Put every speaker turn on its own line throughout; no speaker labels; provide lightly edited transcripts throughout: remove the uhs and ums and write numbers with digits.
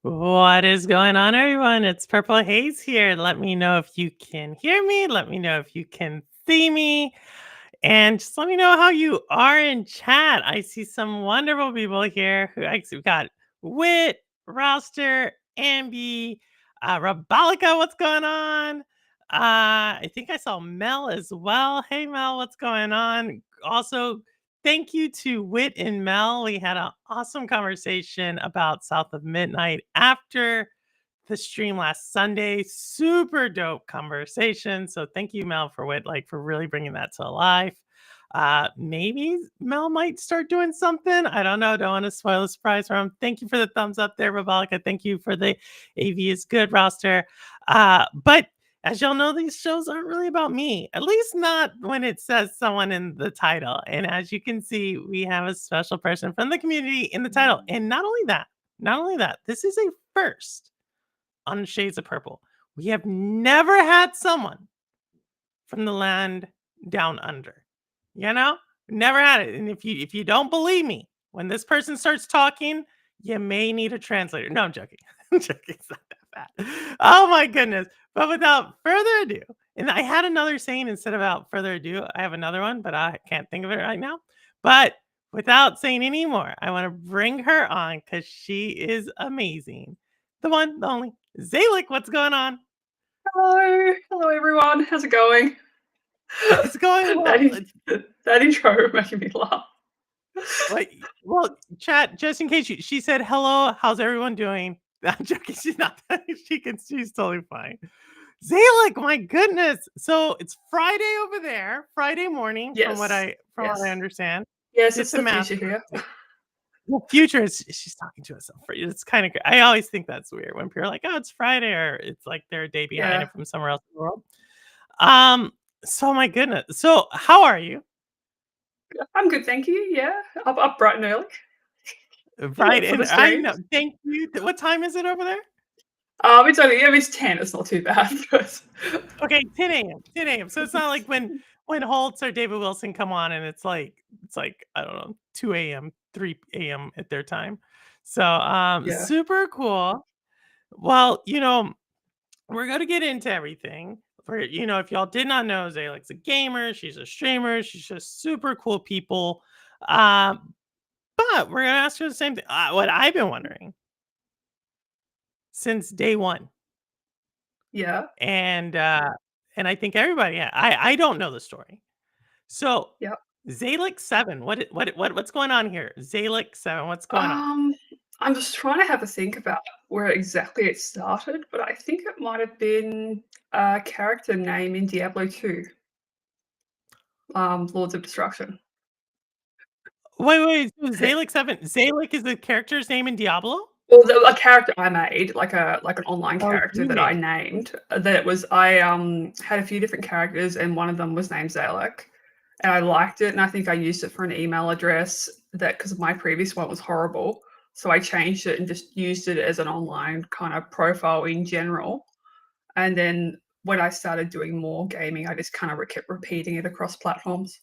What is going on, everyone? It's Purple Haze here. Let me know if you can hear me. Let me know if you can see me. And just let me know how you are in chat. I see some wonderful people here who actually got Wit, Roster, Ambi, Rabalica. What's going on? I think I saw Mel as well. Hey, Mel, what's going on? Also, thank you to Wit and Mel. We had an awesome conversation about South of Midnight after the stream last Sunday. Super dope conversation. So thank you, Mel, for Wit, like for really bringing that to life. Maybe Mel might start doing something. I don't know. Don't want to spoil a surprise for him. Thank you for the thumbs up there, Rabalica. Thank you for the AV is good roster. But as y'all know, these shows aren't really about me, at least not when it says someone in the title. And as you can see, we have a special person from the community in the title. And not only that, this is a first on Shades of Purple. We have never had someone from the land down under. You know? Never had it. And if you don't believe me, when this person starts talking, you may need a translator. No, I'm joking. I'm joking. It's not that bad. Oh my goodness. But without further ado, and I had another saying instead of without further ado, I have another one, but I can't think of it right now. But without saying any more, I want to bring her on because she is amazing. The one, the only, Zailak, what's going on?
Hello everyone. How's it going?
It's going well.
That intro making me laugh.
Wait, well, chat, just in case she said hello, how's everyone doing? I'm joking. She's not she's totally fine. Zalek, my goodness. So it's Friday over there, Friday morning, from what
Yes.
I understand.
Yes,
Did
it's
some
the
math.
future here.
Well, future is she's talking to herself. It's kind of I always think that's weird when people are like, oh, it's Friday, or it's like they're a day behind
Yeah.
it from somewhere else in the world. Um, so my goodness. So how are you?
I'm good, thank you. Yeah. Up bright and early.
Right,
For
and
the
I know.
streams.
Thank you. What time is it over there?
It's 10, it's not too bad.
Okay, 10 a.m. 10 a.m. So it's not like when Holtz or David Wilson come on and it's like I don't know 2 a.m. 3 a.m. at their time. So
Yeah.
super cool. Well, we're gonna get into everything. For if y'all did not know, Zayla's a gamer. She's a streamer. She's just super cool people. Um, but we're gonna ask her the same thing. What I've been wondering since day one.
Yeah.
And I think everybody I don't know the story. So,
Yeah.
Zailak7, what's going on here? Zailak7, what's going on?
Um I'm just trying to have a think about where exactly it started, but I think it might have been a character name in Diablo 2. Lords of Destruction.
Wait, so Zailak7 Zailak is the character's name in Diablo?
Well, a character I made, like an online
Oh,
character
you
that I
made.
named. That was I had a few different characters, and one of them was named Zailak, and I liked it, and I think I used it for an email address that because my previous one was horrible, so I changed it and just used it as an online kind of profile in general. And then when I started doing more gaming, I just kind of kept repeating it across platforms.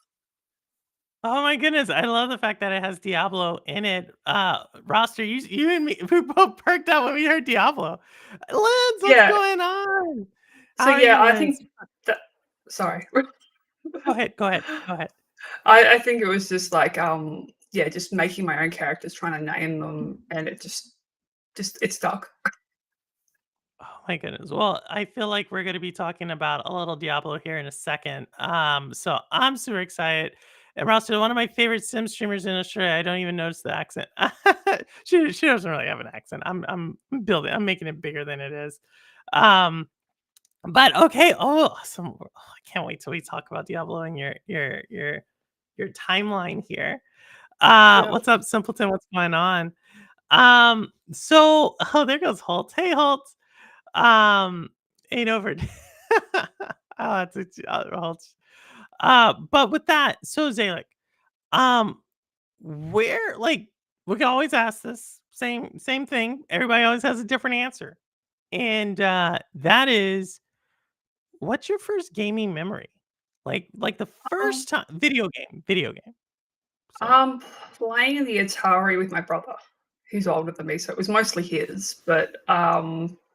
Oh my goodness, I love the fact that it has Diablo in it. Roster, you and me, we both perked up when we heard Diablo. Linz, what's
Yeah.
going on?
So
How are
yeah,
you,
I
Linz?
think that. Sorry.
Go ahead.
I think it was just like, yeah, just making my own characters, trying to name them, and it just it stuck.
Oh my goodness. Well, I feel like we're going to be talking about a little Diablo here in a second. So I'm super excited. And Roster, one of my favorite sim streamers in Australia. I don't even notice the accent. She doesn't really have an accent. I'm building. I'm making it bigger than it is. Um, but okay. Oh, awesome. Oh, I can't wait till we talk about Diablo and your timeline here.
Yeah.
What's up, Simpleton? What's going on? So oh, there goes Holt. Hey, Holt. Um, ain't over. Oh, it's Holt. But with that, so Zalek, um, where like we can always ask this same thing. Everybody always has a different answer, and that is, what's your first gaming memory? Like the
Um,
first time video game. So
playing the Atari with my brother. He's older than me, so it was mostly his. But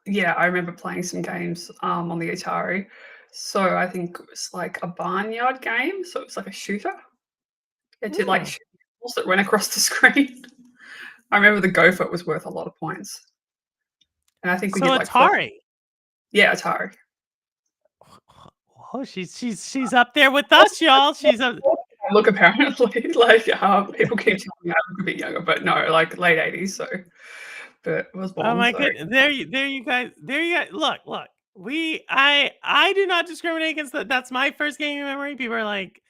yeah, I remember playing some games on the Atari. So I think it was like a barnyard game. So it was like a shooter. It did like
Hmm.
shoot balls that went across the screen. I remember the gopher was worth a lot of points, and I think we
So
did like four.
Atari.
Yeah, Atari.
Oh, she's up there with us, y'all. She's up.
Look, apparently, like people keep telling me I look a bit younger, but no, like late 80s. So, but I was
Oh
born.
my
So
goodness. There you guys. There you guys. Look. I do not discriminate against that. That's my first gaming memory. People are like,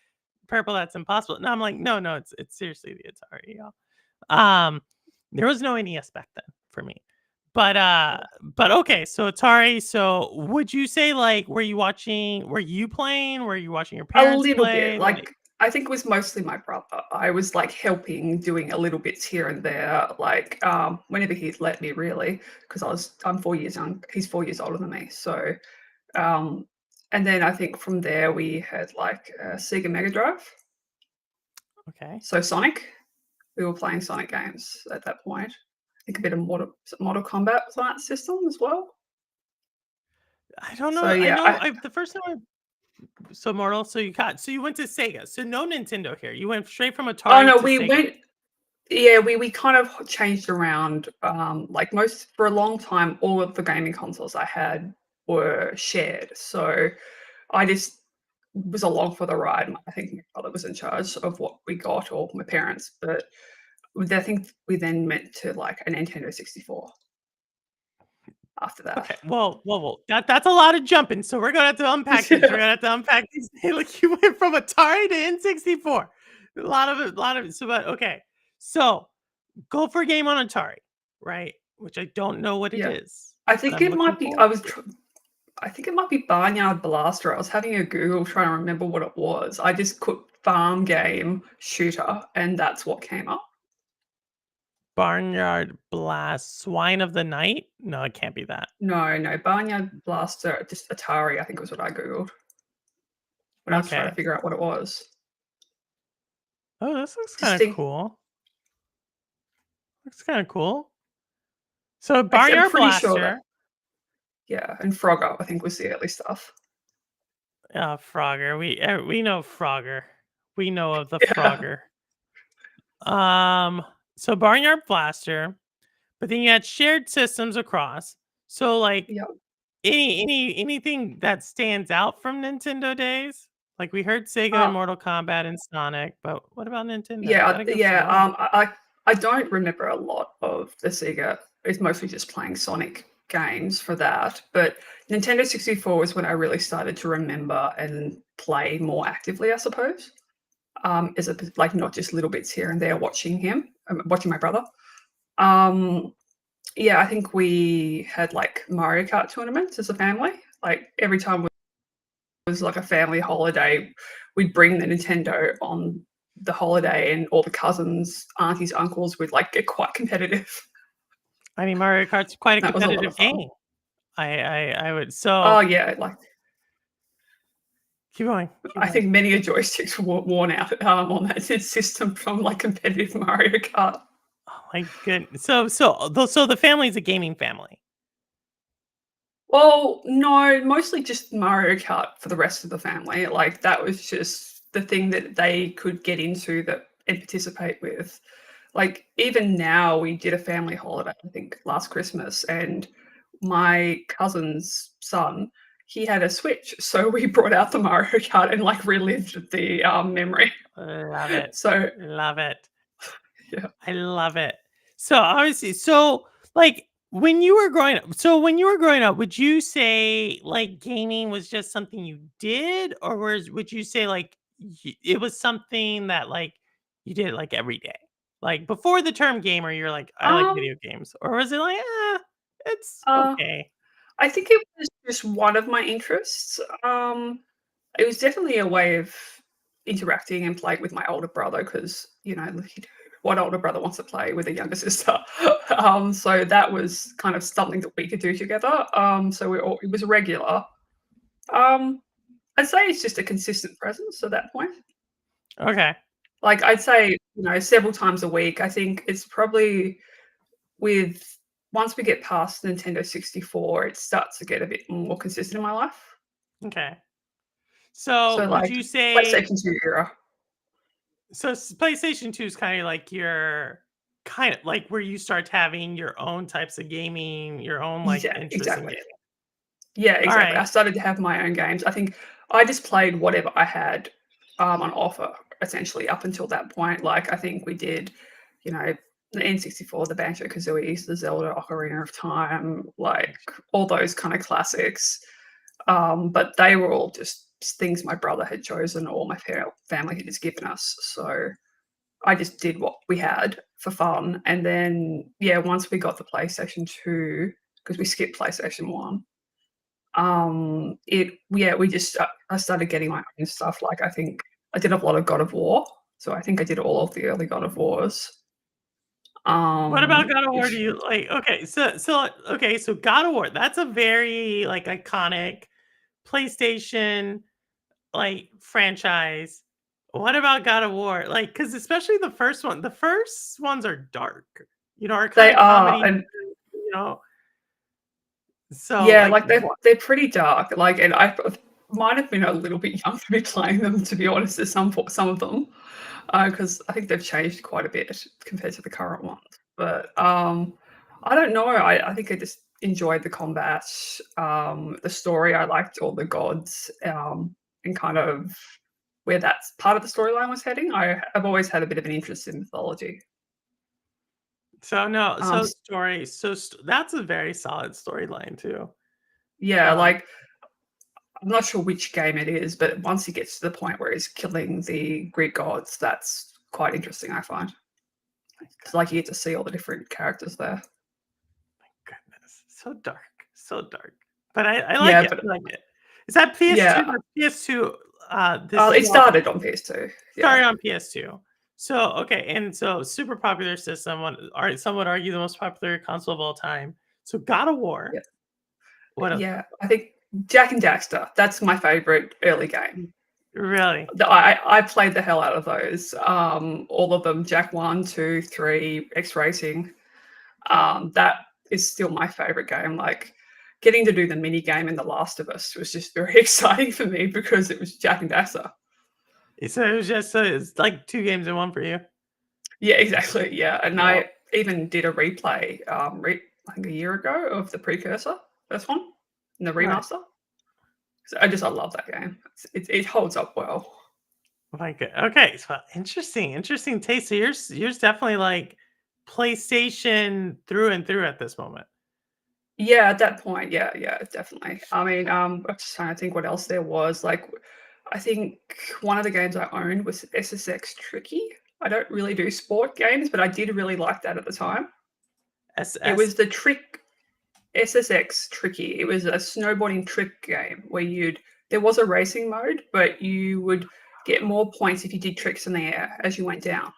purple, that's impossible. No, I'm like, no, it's seriously the Atari, y'all. There was no NES back then for me. But okay, so Atari, so would you say like were you playing? Were you watching your
a
parents
little bit,
play? Like
like I think it was mostly my brother. I was like helping, doing a little bits here and there, like whenever he'd let me, really, because I'm 4 years young. He's 4 years older than me, so um, and then I think from there we had like a Sega Mega Drive,
okay.
so Sonic. We were playing Sonic games at that point. I think a bit of Mortal Kombat was on that system as well.
I don't
So
know. I
yeah,
know I the first time so Mortal, so you went to Sega. So no Nintendo here. You went straight from
oh
Atari
no,
to
we
Sega.
went. Yeah, we kind of changed around. Like most for a long time, all of the gaming consoles I had were shared. So I just was along for the ride. I think my father was in charge of what we got, or my parents. But I think we then went to like a Nintendo 64 after that.
Okay. Well. That's a lot of jumping. So we're gonna have to unpack these. We're
Yeah.
gonna have to unpack these. Like you went from Atari to N64. A lot of it. A lot of it. So, but okay. So go for a game on Atari, right? Which I don't know what it
Yeah.
is,
I
but
think
I'm
it
looking
might be. I
forward
was.
to it.
I think it might be Barnyard Blaster. I was having a Google trying to remember what it was. I just put farm game shooter, and that's what came up.
Barnyard Blast, Swine of the Night. No, it can't be that.
No, Barnyard Blaster, just Atari, I think was what I Googled when I was trying to
Okay.
figure out what it was.
Oh, this looks kind of
Distinct.
cool. Looks kind of cool. So
I'm
Barnyard
pretty sure that,
Blaster.
yeah, and Frogger, I think was the early stuff.
Frogger. We know Frogger. We know of the
Yeah,
Frogger. Um, so Barnyard Blaster, but then you had shared systems across. So like
yeah.
anything that stands out from Nintendo days? Like we heard Sega and
Uh,
Mortal Kombat and Sonic, but what about Nintendo?
yeah,
Gotta give us
yeah.
some love.
I don't remember a lot of the Sega. It's mostly just playing Sonic games for that. But Nintendo 64 was when I really started to remember and play more actively, I suppose. As a like not just little bits here and there, watching watching my brother. Um, yeah, I think we had like Mario Kart tournaments as a family. Like every time it was like a family holiday, we'd bring the Nintendo on the holiday, and all the cousins, aunties, uncles would like get quite competitive.
I mean, Mario Kart's quite a
That was a lot of
competitive
fun.
game. I would
Oh
so
yeah, like
keep going, keep
I
going.
think many a joysticks were worn out on that system from like competitive Mario Kart.
Oh my goodness. So the family's a gaming family.
Well, no, mostly just Mario Kart for the rest of the family. Like that was just the thing that they could get into that and participate with. Like even now, we did a family holiday, I think last Christmas, and my cousin's son, he had a Switch, so we brought out the Mario Kart and like relived the memory.
Love it.
So
Love it.
yeah,
I love it. So obviously, so like when you were growing up, would you say like gaming was just something you did, or would you say like it was something that like you did like every day? Like before the term gamer, you're like, I like
um,
video games, or was it like, it's
uh,
okay.
I think it was just one of my interests. It was definitely a way of interacting and playing with my older brother because, what older brother wants to play with a younger sister? So that was kind of something that we could do together. So it was regular. Um, I'd say it's just a consistent presence at that point.
Okay.
Like I'd say, several times a week. I think it's probably with once we get past Nintendo 64, it starts to get a bit more consistent in my life.
Okay. So,
So,
would
like,
you say
PlayStation 2 era.
PlayStation 2 is kinda like your kinda like where you start having your own types of gaming, your own, like,
Yeah,
interests in
exactly.
gaming.
Yeah, exactly. I
Alright.
started to have my own games. I think I just played whatever I had, on offer, essentially, up until that point. Like, I think we did, you know, the N64, the Banjo-Kazooies, the Zelda Ocarina of Time, like, all those kinda classics. But they were all just things my brother had chosen or my family had just given us. So I just did what we had for fun. And then, yeah, once we got the PlayStation 2, because we skipped PlayStation 1, we just I started getting my own stuff. Like, I think I did a lot of God of War, so I think I did all of the early God of Wars.
What about God of War do
Which
you like? Okay, so God of War, that's a very, like, iconic PlayStation, like, franchise. What about God of War? Like, because especially the first ones are dark, are
they
kinda
are,
comedy,
and
you know? So,
yeah,
like,
like they're pretty dark. Like, and I might have been a little bit young to be playing them, to be honest. There's some of them, because I think they've changed quite a bit compared to the current ones. But I don't know. I think I just enjoyed the combat, the story. I liked all the gods, and kind of where that's part of the storyline was heading. I've always had a bit of an interest in mythology.
so no,
Um,
so story, that's a very solid storyline too.
yeah,
Um,
like I'm not sure which game it is, but once he gets to the point where he's killing the Greek gods, that's quite interesting, I find. Because like you get to see all the different characters there.
Goodness, so dark, so dark. But I like
Yeah,
it,
but
I like it. Is that PS2?
yeah,
That's PS2, this is
it
all
started on PS2. Yeah,
started on PS2. So, okay, and so super popular system, some would argue the most popular console of all time. So God of War,
yeah,
what else?
yeah. I think Jack and Daxter. That's my favorite early game.
Really?
I played the hell out of those. All of them. Jack 1, 2, 3, X Racing. That is still my favorite game. Like, getting to do the mini game in The Last of Us was just very exciting for me because it was Jack and Daxter.
So it was just it's like 2 games in 1 for you?
Yeah, exactly. Yeah, and
Wow.
I even did a replay, I think a year ago of the precursor, first one, and the
Right.
remaster. So I love that game. It holds up well.
Like, okay, so interesting taste. So yours definitely like PlayStation through and through at this moment.
Yeah, at that point, yeah, yeah, definitely. I mean, I'm just trying to think what else there was. Like, I think one of the games I owned was SSX Tricky. I don't really do sport games, but I did really like that at the time. It
SS?
was the trick SSX Tricky. It was a snowboarding trick game where there was a racing mode, but you would get more points if you did tricks in the air as you went down.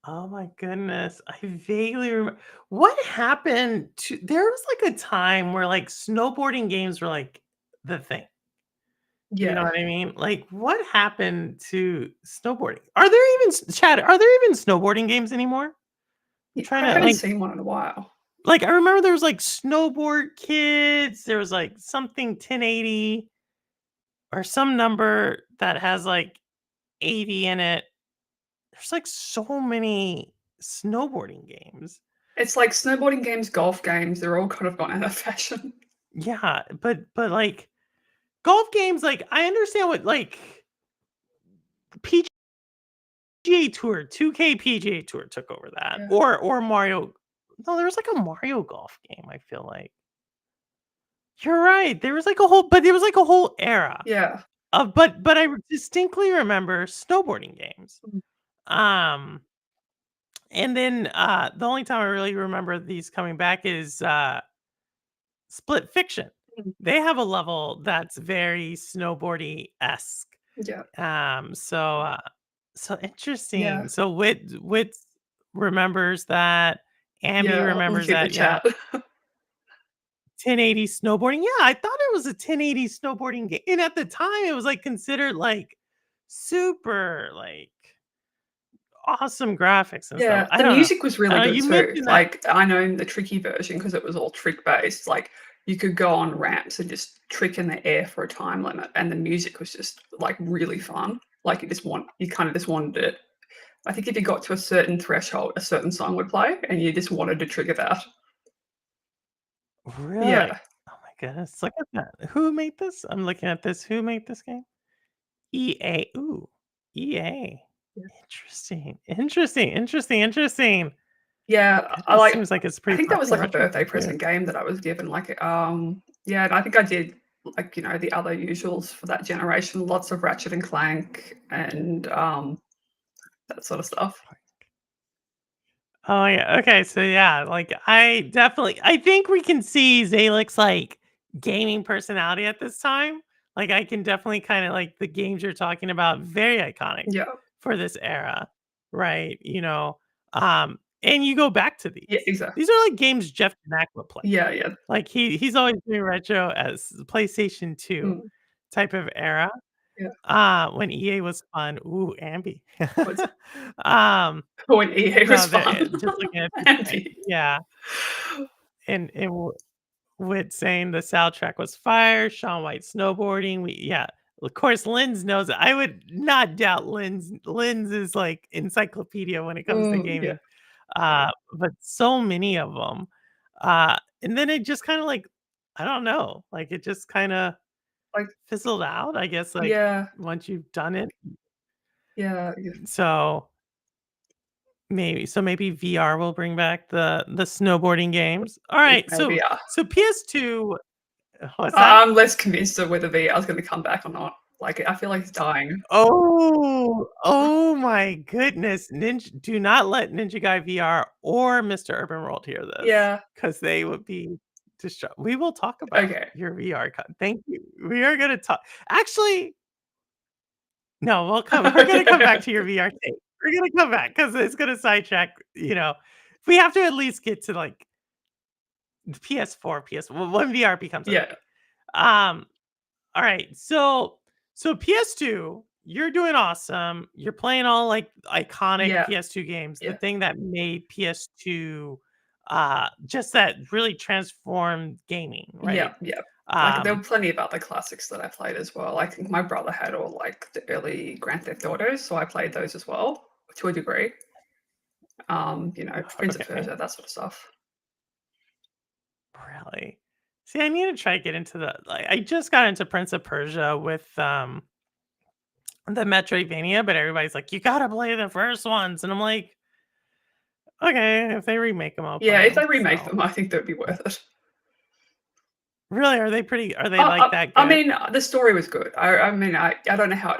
Oh my goodness. I vaguely remember what happened to there was like a time where like snowboarding games were like the thing. You know
Yeah.
what I mean? Like what happened to snowboarding? Are there even Chad, are there even snowboarding games anymore? I'm trying
I
to
haven't seen one in a while.
I remember there was like snowboard kids, there was like something 1080 or some number that has like 80 in it. There's like so many snowboarding games.
It's like snowboarding games, golf games, they're all kind of gone out of fashion.
Yeah, but like golf games, like I understand what like PGA Tour, 2K PGA Tour took over that,
Yeah.
or Mario. No, there was like a Mario golf game. I feel like you're right. There was like a whole, but there was like a whole era
Yeah.
of, but I distinctly remember snowboarding games.
Mm,
Um, and then the only time I really remember these coming back is Split Fiction.
mm.
They have a level that's very snowboardy esque.
Yeah.
So so
Yeah.
interesting. So Wit remembers that. Ambi
Yeah. I'm
remembers
looking at the
that. Yeah.
chat.
1080 snowboarding. Yeah, I thought it was a 1080 snowboarding game. And at the time it was like considered like super like awesome graphics and stuff.
Yeah,
I
the
don't know.
music was really good
You
too.
mentioned that.
Like, I know in the tricky version, because it was all trick based, like, you could go on ramps and just trick in the air for a time limit, and the music was just, like, really fun. Like, you kinda just wanted it. I think if you got to a certain threshold, a certain song would play, and you just wanted to trigger that.
Really?
Yeah,
Oh my goodness, look at that. Who made this? I'm looking at this. Who made this game? EA. Ooh, EA.
yeah.
Interesting. Interesting. Interesting. Interesting.
Yeah,
Goodness, seems like it's
I
pretty
think that was
popular
like a
retro
birthday
game too.
present game that I was given, like, yeah, and I think I did, like, the other usuals for that generation, lots of Ratchet& and Clank and, that sort of stuff.
Oh yeah. Okay. So yeah, like I think we can see Zalik's like gaming personality at this time. Like I can definitely kind of like the games you're talking about, very iconic
Yeah,
for this era, right? And you go back to
yeah,
these.
exactly.
These are like games Jeff Knack would play.
Yeah, yeah,
Like he's always doing retro as PlayStation 2
mm,
type of era.
yeah.
When EA was fun. Ooh, Ambi.
Was
um
when EA was
no,
fun.
just looking at this thing.
Andy.
Yeah, and with saying the soundtrack was fire, Shaun White snowboarding, of course, Linz knows it. I would not doubt Linz is, like, encyclopedia when it comes to
Yeah,
gaming, but so many of them. And then it just kinda, like I don't know, like, it just kinda
like
fizzled out, I guess, like,
yeah,
once you've done it.
yeah,
So maybe VR will bring back the snowboarding games. Alright,
maybe,
so PS2 what's that?
I'm less convinced of whether VR is gonna come back or not. Like, I feel like it's dying.
Oh my goodness, do not let Ninja Guy VR or Mr. Urban World hear this,
Yeah,
because they would be we will talk about
okay.
your VR thank you. We are gonna talk actually, no, we're gonna come back
Okay.
to your VR tape. We're gonna come back because it's gonna sidetrack, we have to at least get to, like, the PS4, when VR becomes a
Yeah,
thing. Um, alright, so PS2, you're doing awesome. You're playing all, like, iconic
yeah,
PS2 games, the
yeah,
thing that made PS2, just that really transformed gaming,
yeah,
right?
yeah. Like, there
Um,
were plenty of other classics that I played as well. I think my brother had all, like, the early Grand Theft Autos, so I played those as well, to a degree. Prince of
okay,
Persia, that sort of stuff.
really? See, I need to try to get into I just got into Prince of Persia with, the Metroidvania, but everybody's like, "You gotta play the first ones," and I'm like, "Okay, if they remake them, 'em, I'll
Yeah,
play
if they
them."
remake
So
them, I think that would be worth it.
really, are they, like, that
I
good?
mean, the story was good. I mean, I don't know how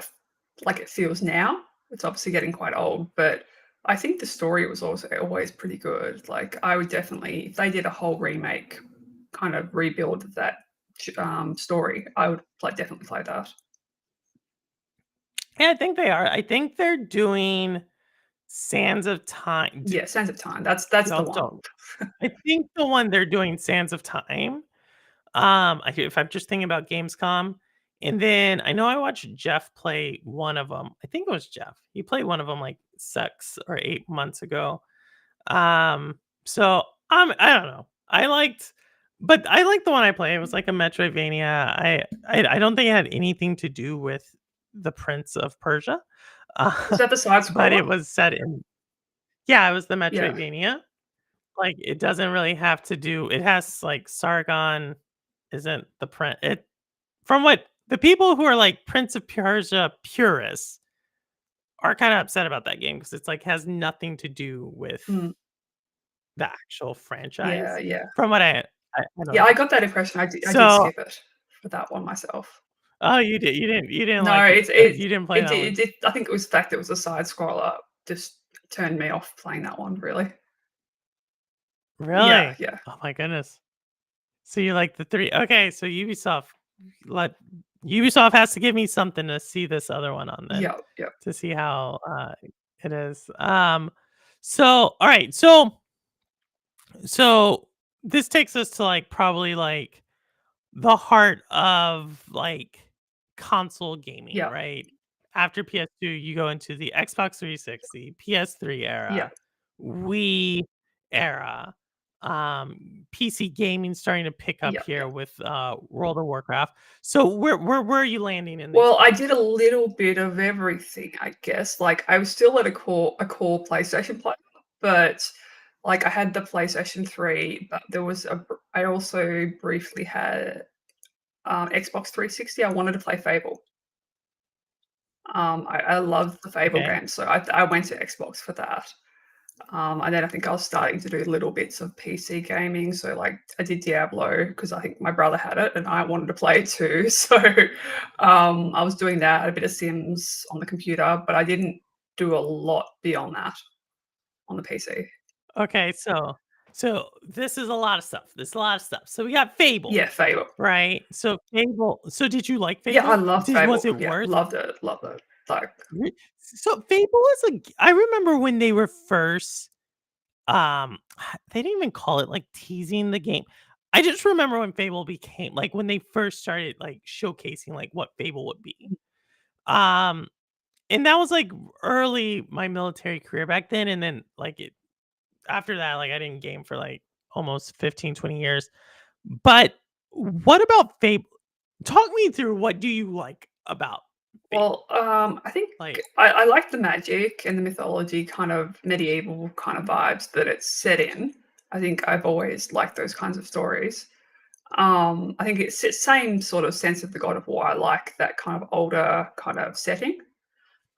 it feels now. It's obviously getting quite old, but I think the story was also always pretty good. Like, I would definitely, if they did a whole remake, kind of rebuild of that story, I would like definitely play that.
Yeah, I think they are. I think they're doing Sands of Time.
Yeah, Sands of Time. That's the one.
Don't I think the one they're doing Sands of Time. If I'm just thinking about Gamescom, and then I know I watched Jeff play one of them. I think it was Jeff. He played one of them like 6 or 8 months ago. Um, so I don't know. I liked the one I played. It was like a Metroidvania. I don't think it had anything to do with the Prince of Persia,
Was
uh,
that the side
but
scroller?
it was set in yeah, it was the
Yeah.
Metroidvania. Like it doesn't really have to do. It has like Sargon isn't the prince. It from what the people who are like Prince of Persia purists are kind of upset about that game because it's like has nothing to do with
Mm,
the actual
yeah,
franchise,
yeah.
from what I don't
Yeah, I
know.
got that impression. I did
So
skip it for that one myself.
oh, you didn't
No,
like it,
it's
you didn't play
it
that
did
one?
it I think it was the fact that it was a side scroller just turned me off playing that one, really. Yeah,
Really?
yeah.
Oh my goodness. So you like the 3 okay, so let Ubisoft has to give me something to see this other one on then,
Yeah, yeah,
to see how, it is. So alright, so this takes us to, like, probably, like, the heart of, like, console gaming,
yeah,
right? after PS2, you go into the Xbox 360, PS3
Yeah,
era, Wii era, PC gaming starting to pick up
yeah,
here
yeah.
with, World of Warcraft. So where are you landing in these
Well, I
games?
did a little bit of everything, I guess. Like, I was still at a core PlayStation player, but, like, I had the PlayStation 3, but there was I also briefly had, Xbox 360. I wanted to play Fable. I loved the Fable
Okay.
game, so I went to Xbox for that. And then I think I was starting to do little bits of PC gaming. So like I did Diablo because I think my brother had it and I wanted to play it too. So I was doing that, a bit of Sims on the computer, but I didn't do a lot beyond that on the PC.
Okay, so this is a lot of stuff. This is a lot of stuff. So we got Fable,
Yeah, Fable.
right? So did you like
Yeah, I
Fable?
love
Did
Fable.
Was it
Yeah,
worth
loved it. Loved it. Like,
So Fable is I remember when they were first they didn't even call it like teasing the game. I just remember when Fable became like when they first started like showcasing like what Fable would be. Um and that was like early my military career back then, and then like it after that like I didn't game for like almost 15-20 years. But what about Fable? Talk me through what do you like about Fable?
well, I think
Like
I like the magic and the mythology, kind of medieval kind of vibes that it's set in. I think I've always liked those kinds of stories. I think it's the same sort of sense of the God of War. I like that kind of older kind of setting.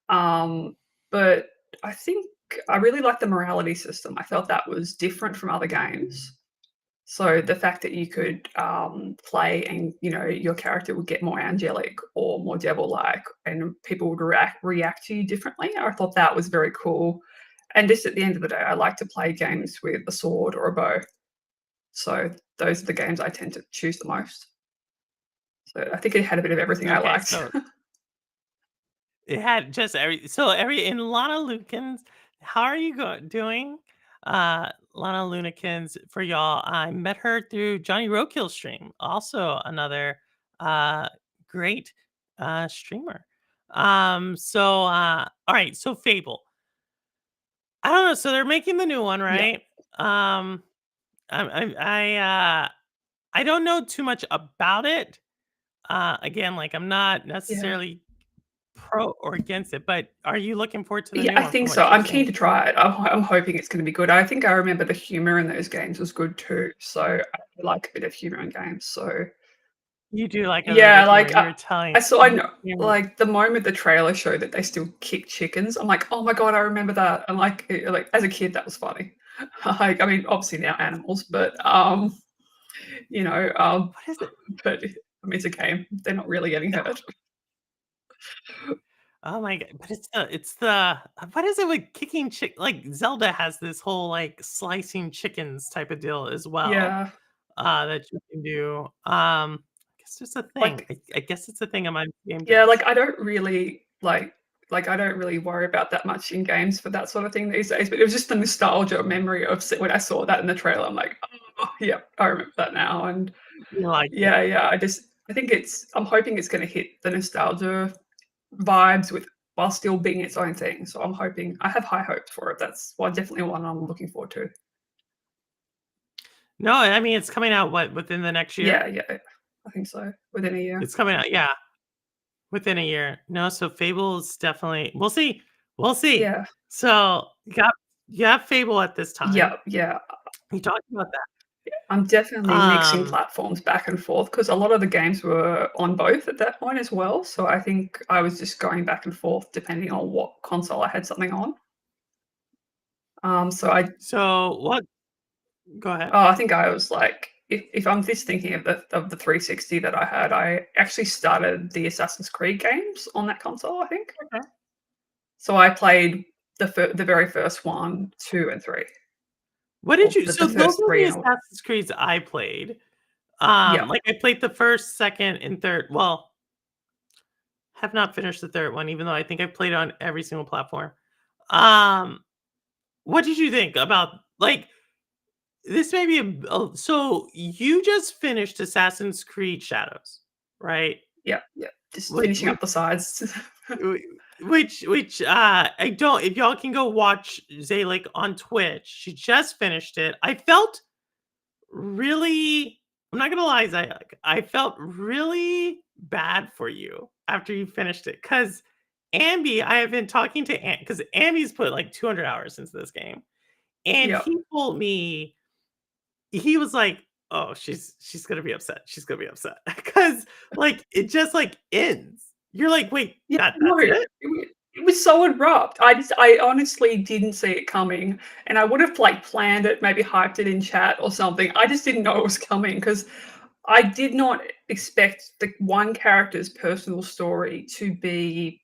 But I think I really like the morality system. I felt that was different from other games. So the fact that you could play and your character would get more angelic or more devil-like, and people would react to you differently. I thought that was very cool. And just at the end of the day, I like to play games with a sword or a bow. So those are the games I tend to choose the most. So I think it had a bit of everything I
okay,
liked.
so it had just every in Lana Lukens. How are you doing? Lana Lunakins for y'all. I met her through Johnny Roadkill stream. Also another uh great streamer. All right, so Fable. I don't know. So they're making the new one,
Yeah,
right? Um I don't know too much about it. Again, like I'm not
yeah.
necessarily pro or against it, but are you looking forward to the
Yeah,
new
I
one from
think so.
what you're
I'm keen
seeing?
to try it. I'm hoping it's gonna be good. I think I remember the humor in those games was good too, so I like a bit of humor in games, so
You do like a bit
yeah,
of humor,
like,
you were telling
I saw I
you
know
humor.
like, the moment the trailer showed that they still kick chickens, I'm like, "Oh my god, I remember that." And, like, as a kid, that was funny. Like, I mean, obviously now animals, but, you know,
What is it?
but, I mean, it's a game. They're not really getting hurt.
Oh my god, but it's the what is it with kicking like, Zelda has this whole, like, slicing chickens type of deal as well,
Yeah.
that you can do. I guess it's a thing.
Like,
I guess it's a thing among game
yeah,
devs.
like, I don't really I don't really worry about that much in games for that sort of thing these days, but it was just the nostalgia memory of when I saw that in the trailer, I'm like, "Oh, yeah, I remember that now." And
You like it.
yeah, yeah, I think I'm hoping it's gonna hit the nostalgia vibes with while still being its own thing. So I have high hopes for it. That's definitely one I'm looking forward to.
No, I mean, it's coming out, what, within the next year?
Yeah, yeah, I think so. Within a year.
It's coming out, yeah. Within a year. No, so Fable is definitely we'll see. We'll see.
Yeah.
So, you got Fable at this time.
Yeah, yeah.
You talked about
I'm
that.
definitely mixing platforms back and forth because a lot of the games were on both at that point as well. So I think I was just going back and forth depending on what console I had something on. So
So what go ahead.
I think I was like, if I'm just thinking of the 360 that I had, I actually started the Assassin's Creed games on that console. I think
Okay.
so. I played the very first one, two, and three,
What did
or
you
the
so those
first
are
three
the
in a
Assassin's Creeds I played.
yeah,
Like, I played the 1st, 2nd, and 3rd well, have not finished the 3rd one, even though I think I played on every single platform. Um, what did you think about like, this may be so you just finished Assassin's Creed Shadows, right?
yeah, yeah. Just
Like,
finishing up the sides.
I don't, if y'all can go watch Zaylik on Twitch, she just finished it. I felt really, I'm not gonna lie, Zaylik, I felt really bad for you after you finished it because Ambi, I have been talking to because Ambi's put like 200 hours into this game, and
Yeah.
he told me he was like, "Oh, she's gonna be upset. She's gonna be upset because like it just like ends. You're like, wait,
Yeah,
that's
no,
it?
it was so abrupt. I honestly didn't see it coming, and I would have, like, planned it, maybe hyped it in chat or something. I just didn't know it was coming because I did not expect the one character's personal story to be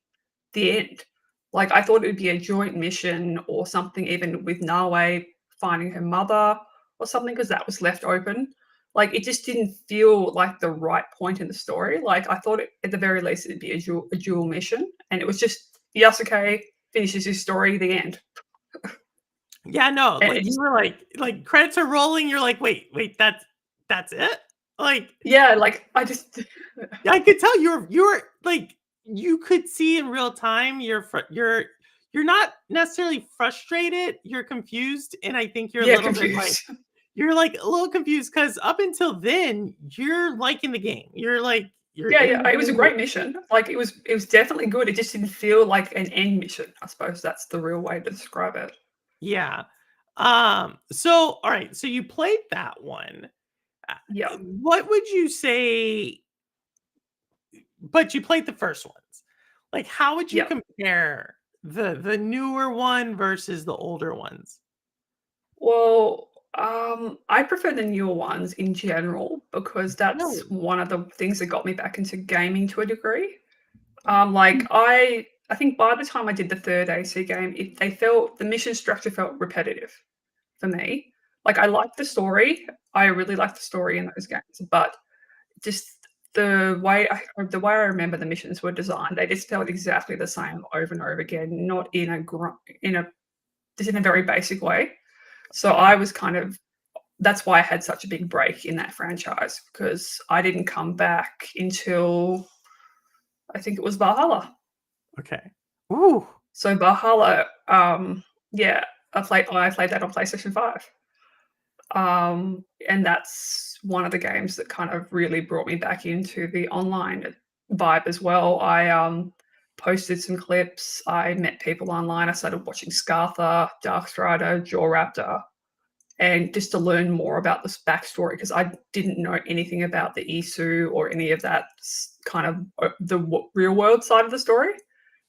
the end. Like, I thought it would be a joint mission or something, even with Nawe finding her mother or something, because that was left open. Like, it just didn't feel like the right point in the story. Like, I thought it, at the very least it'd be a dual mission, and it was just Yasuke finishes his story, the end.
Yeah, no,
And
like
it
you
just
were like credits are rolling. You're like, wait, that's it? Like
yeah, like I just
I could tell you're like you could see in real time you're not necessarily frustrated, you're confused, and I think you're a
yeah,
little bit like
confused.
you're like a little confused because up until then you're liking the game. You're like you're
Yeah,
in
yeah,
the
it was a
game.
great mission. Like, it was definitely good. It just didn't feel like an end mission. I suppose that's the real way to describe it.
Yeah. So all right, so you played that one. Uh,
Yeah,
What would you say, but you played the first ones. Like how would you
yeah.
compare the newer one versus the older ones?
Well, I prefer the newer ones in general because that's
Really?
one of the things that got me back into gaming to a degree.
Mm.
I think by the time I did the third AC game, they felt the mission structure felt repetitive for me. Like, I liked the story. I really liked the story in those games, but just the way I remember the missions were designed, they just felt exactly the same over and over again, not in in a just in a very basic way. So
Okay.
I was kind of that's why I had such a big break in that franchise because I didn't come back until I think it was Valhalla.
Okay. Ooh.
So Valhalla, yeah, I played that on PlayStation 5. And that's one of the games that kind of really brought me back into the online vibe as well. I posted some clips. I met people online. I started watching Scartha, Darkstrider, Jaw Raptor, and just to learn more about this backstory because I didn't know anything about the Isu or any of that kind of real world side of the story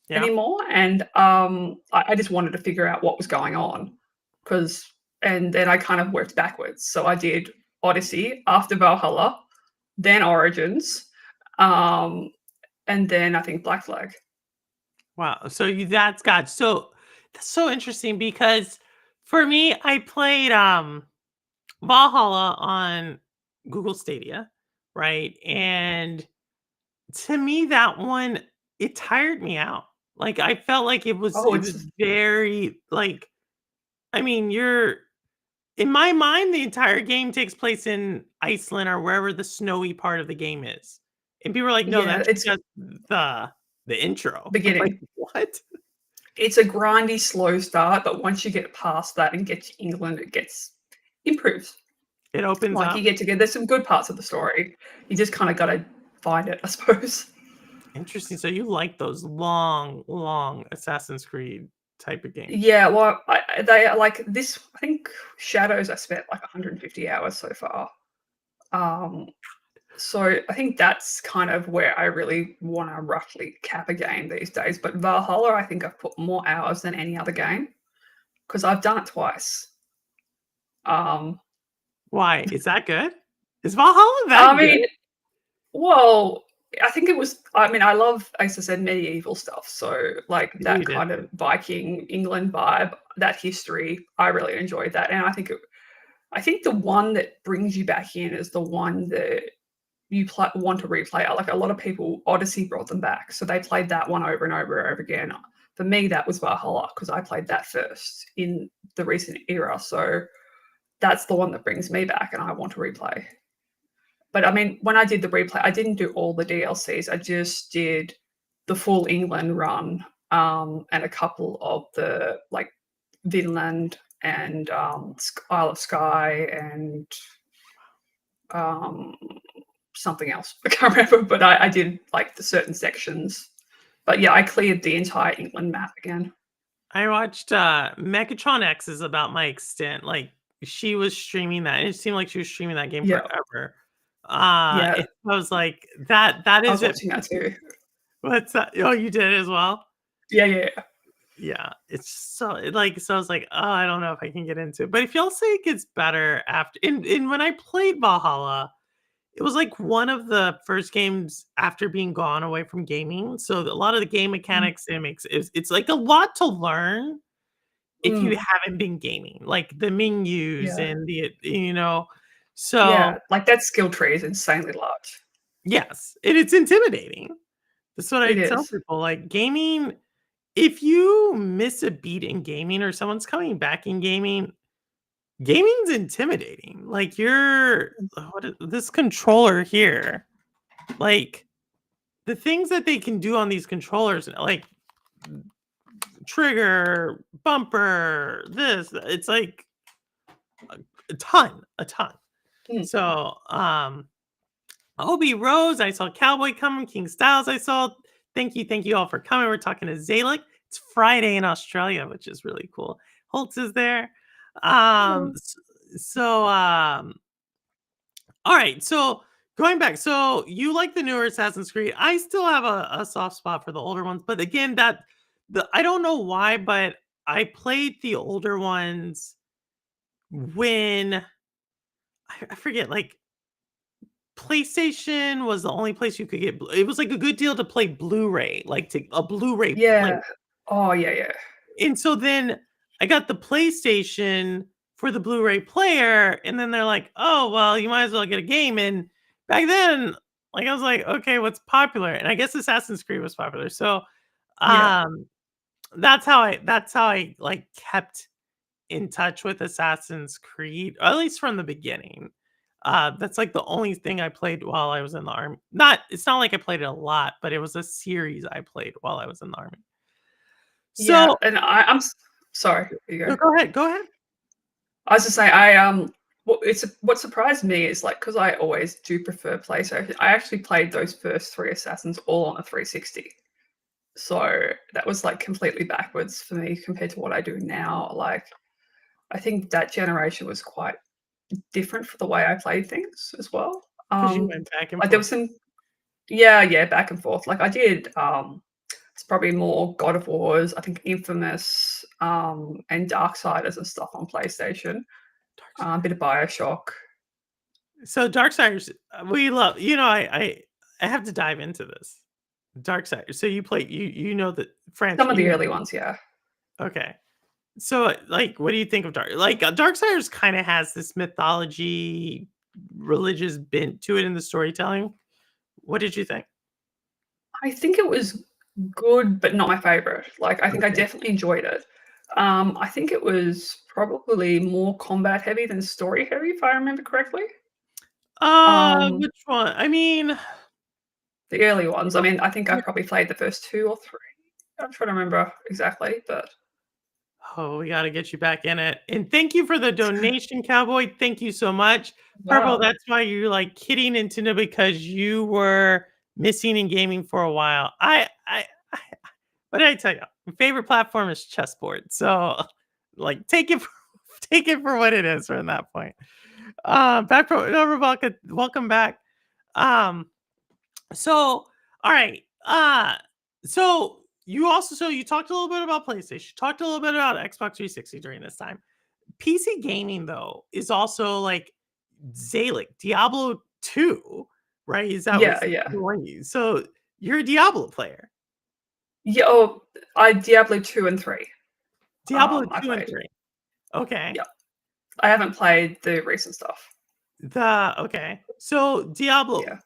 Yeah.
anymore. And I just wanted to figure out what was going on because, and then I kind of worked backwards. So I did Odyssey after Valhalla, then Origins, um, and then I think Black Flag.
Wow. So you that's got so that's so interesting because for me, I played Valhalla on Google Stadia, right? And to me, that one, it tired me out. Like, I felt like
Oh,
it was
it's
very, like I mean, you're in my mind, the entire game takes place in Iceland or wherever the snowy part of the game is. And people are like, "No,
yeah,
that's
it's
just the intro." I'm like,
beginning.
"What?"
It's a grindy, slow start, but once you get past that and get to England, it gets improves.
It opens
Like, you
up.
get to get there's some good parts of the story. You just kinda gotta find it, I suppose.
Interesting. So you like those long, long Assassin's Creed type of games.
Yeah, well, they are like this I think Shadows I spent like 150 hours so far. Um, so I think that's kind of where I really wanna roughly cap a game these days, but Valhalla, I think I've put more hours than any other game because 'cause I've done it twice. Um,
Why? Is that good? Is Valhalla
I
that good?
mean, well, I think it was I mean, I love, as I said, medieval stuff, so, like,
You
that
did.
kind of Viking England vibe, that history, I really enjoyed that, and I think the one that brings you back in is the one that want to replay. Like, a lot of people, Odyssey brought them back, so they played that one over and over and over again. For me, that was Valhalla because I played that first in the recent era, so that's the one that brings me back and I want to replay. But I mean, when I did the replay, I didn't do all the DLCs. I just did the full England run and a couple of the like Vinland and Isle of Skye and um, something else. I can't remember, but I did like the certain sections. But yeah, I cleared the entire England map again.
I watched, Megatron X is about my extent, like, she was streaming that, and it seemed like she was streaming that game
Yeah,
forever.
yeah,
And I was like, that
I
is
was
it.
watching that too.
What's that? Oh, you did as well?
Yeah, yeah, yeah.
Yeah, it's so like, so I was like, "Oh, I don't know if I can get into it," but if y'all say it gets better after and when I played Valhalla, it was, like, one of the first games after being gone away from gaming, so a lot of the game
Mm,
mechanics, it's, like, a lot to learn if you
mm,
haven't been gaming, like, the menus
yeah,
and
yeah.
so
Like that skill tree is insanely large.
yes, and it's intimidating. That's what I
It
tell
is.
people, like, gaming if you miss a beat in gaming or someone's coming back in gaming, gaming's intimidating. Like you're what is this controller here? Like the things that they can do on these controllers, like trigger, bumper, this, it's like a ton.
Mm.
So, Obi Rose, I saw Cowboy coming, King Styles, I saw. Thank you all for coming. We're talking to Zailak. It's Friday in Australia, which is really cool. Holtz is there. Um,
Hello.
s- so, all right. So going back, so you like the newer Assassin's Creed. I still have a soft spot for the older ones, but again, I don't know why, but I played the older ones when I forget, like PlayStation was the only place you could get it was, like, a good deal to play Blu-ray, like, to a Blu-ray player,
Yeah. Oh, yeah, yeah.
and so then I got the PlayStation for the Blu-ray player, and then they're like, "Oh, well, you might as well get a game," and back then, like, I was like, "Okay, what's popular?" And I guess Assassin's Creed was popular, so,
Yeah.
um, that's how I, like, kept in touch with Assassin's Creed, or at least from the beginning. That's like the only thing I played while I was in the army. Not it's not like I played it a lot, but it was a series I played while I was in the army.
Yeah,
So
and sorry, here you
no,
go.
go ahead.
I was just saying, what surprised me is like because I always do prefer PlayStation. I actually played those first three Assassins all on a 360, so that was like completely backwards for me compared to what I do now. Like, I think that generation was quite different for the way I played things as well.
Because you went back and
Like there
forth.
was some, yeah, yeah, back and forth. Like I did, it's probably more God of Wars. I think Infamous, and Darksiders and stuff on PlayStation. A bit of Bioshock.
So Darksiders, we love. I have to dive into this. Darksiders. So you play you know the
Some
franchise.
of the early ones, yeah.
Okay. So, like, what do you think of Darksiders kinda has this mythology, religious bent to it in the storytelling. What did you think?
I think it was good, but not my favorite. Like, I think I
Okay.
definitely enjoyed it. I think it was probably more combat heavy than story heavy, if I remember correctly. Um,
Which one? I mean,
the early ones. I mean, I think I
yeah.
probably played the first 2 or 3. I'm trying to remember exactly, but
Oh, we gotta get you back in it. And thank you for the donation, Cowboy. Thank you so much. Purple,
wow.
that's why you're, like, kidding into because you were missing in gaming for a while. I what did I tell you? My favorite platform is chessboard. So, like, take it for take it for what it is from that point. Back from no, Rebecca, welcome back. Um, so all right. So you talked a little bit about PlayStation, talked a little bit about Xbox 360 during this time. PC gaming though is also like Zalik, Diablo 2, right? Is that
Yeah,
was
yeah.
the one you so you're a Diablo player.
Yeah, oh, I Diablo 2 and 3,
Diablo
I
2 and
played.
3. Okay.
Yeah. I haven't played the recent stuff.
Okay. So Diablo,
Yeah.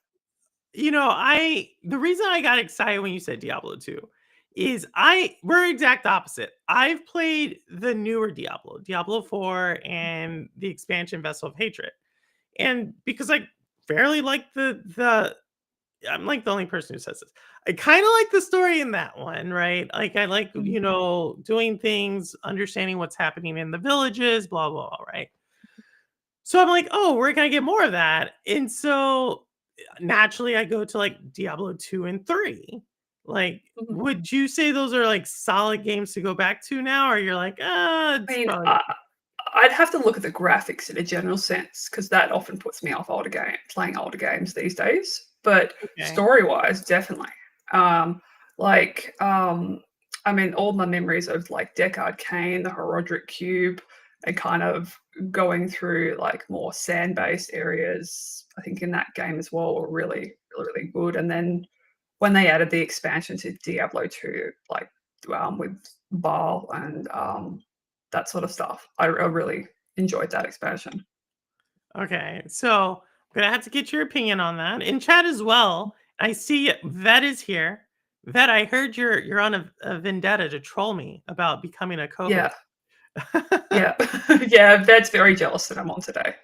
I the reason I got excited when you said Diablo 2 is we're exact opposite. I've played the newer Diablo, Diablo 4 and the expansion Vessel of Hatred. And because I fairly like the I'm like the only person who says this. I kind of like the story in that one, right? Like I like,
Mm.
doing things, understanding what's happening in the villages, blah blah, right? So I'm like, "Oh, where can I get more of that?" And so naturally I go to like Diablo 2 and 3. Like,
Mhm.
would you say those are like solid games to go back to now, or you're like, "Ah,
I
it's
mean,
probably."
I'd have to look at the graphics in a general sense because that often puts me off playing older games these days. But
Okay.
story-wise, definitely. Um, like, I mean, all my memories of like Deckard Cain, the Horodric Cube, and kind of going through like more sand-based areas, I think in that game as well were really, really, really good. And then when they added the expansion to Diablo 2, like with Baal and that sort of stuff, I really enjoyed that expansion.
Okay, so I'm gonna have to get your opinion on that in chat as well. I see Vet is here. Vet, I heard you're on a vendetta to troll me about becoming a
Yeah,
co-host.
yeah, yeah. Ved's very jealous that I'm on today.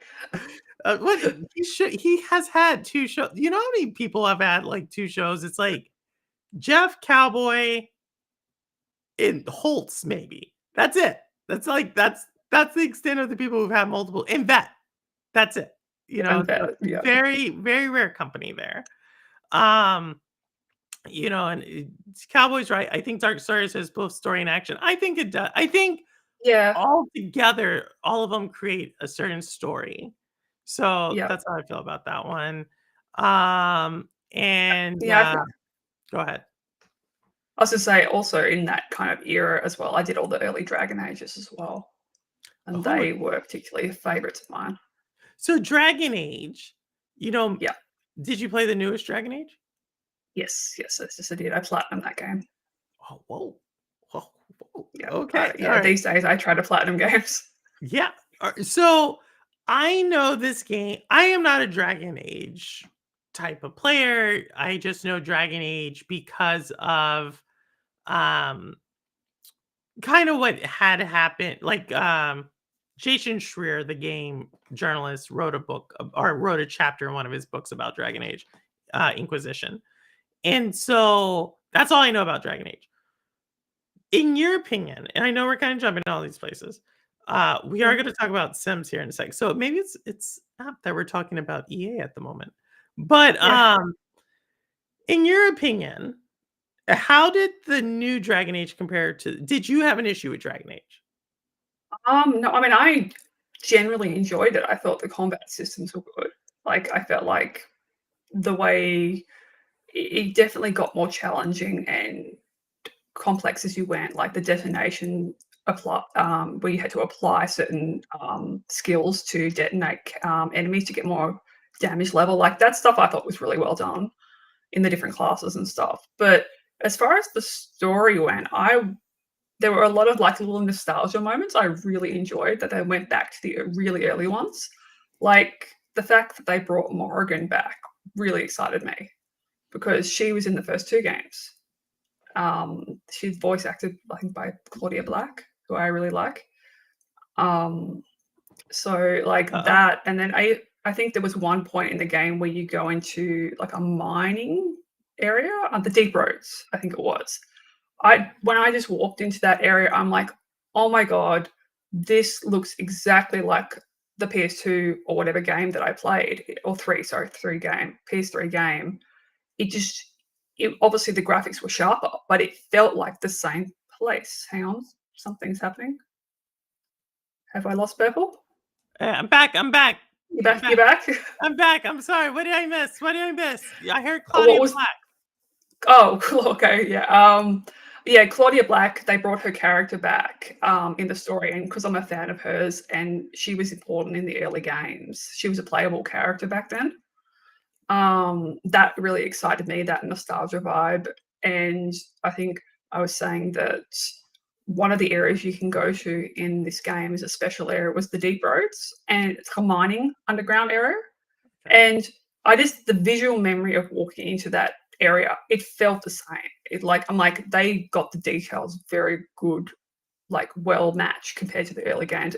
What he has had 2 shows. You know how many people have had like 2 shows? It's like Jeff Cowboy and Holtz, maybe. That's it. That's the extent of the people who've had multiple and Vet. That's it.
And
So
Ved, yeah,
very, very rare company there. Um, and Cowboys, right? I think Dark Stories has both story and action. I think it does. I think
yeah,
all together, all of them create a certain story. So
yeah.
that's how I feel about that one. And
Yeah,
go ahead.
I was to say also in that kind of era as well. I did all the early Dragon Ages as well, and
Oh,
they were particularly favorites of mine.
so Dragon Age, you know,
Yeah,
did you play the newest Dragon Age?
yes, yes, yes, I did. I platinum that game.
Oh, whoa. Whoa, whoa.
Yeah,
Okay. All
yeah.
right.
These days, I try to platinum games.
Yeah. So I know this game. I am not a Dragon Age type of player. I just know Dragon Age because of um kind of what had happened. Like Jason Schreier, the game journalist, wrote a book or wrote a chapter in one of his books about Dragon Age, Inquisition. And so that's all I know about Dragon Age. In your opinion, and I know we're kind of jumping to all these places, we are
Mm,
going to talk about Sims here in a sec. So maybe it's apt that we're talking about EA at the moment. But
yeah.
in your opinion, how did the new Dragon Age compare to? Did you have an issue with Dragon Age?
No, I mean, I generally enjoyed it. I thought the combat systems were good. Like, I felt like the way it definitely got more challenging and complex as you went. Like the detonation where you had to apply certain skills to detonate enemies to get more damage level. Like that stuff, I thought was really well done in the different classes and stuff. But as far as the story went, I there were a lot of like little nostalgia moments I really enjoyed that they went back to the really early ones. Like the fact that they brought Morrigan back really excited me because she was in the first 2 games. She's voice acted, I think, by Claudia Black, who I really like. Um, so like
Uh,
that, and then I think there was one point in the game where you go into like a mining area on the deep roads, I think it was. I when I just walked into that area, I'm like, oh my god, this looks exactly like the PS2 or whatever game that I played, or three, sorry, PS3 game. It just obviously the graphics were sharper, but it felt like the same place. Hang on, something's happening. Have I lost Purple?
I'm back. I'm back.
You
I'm
back? You
back.
back?
I'm back. I'm sorry. What did I miss? What did I miss? I heard
What
Claudia
was?
Black.
Oh, cool. Okay, yeah. Yeah, Claudia Black. They brought her character back in the story, and because I'm a fan of hers, and she was important in the early games. She was a playable character back then. That really excited me. That nostalgia vibe, and I think I was saying that one of the areas you can go to in this game is a special area was the deep roads, and it's a mining underground area.
Okay.
And I just the visual memory of walking into that area, it felt the same. I'm like they got the details very good, like well matched compared to the early games.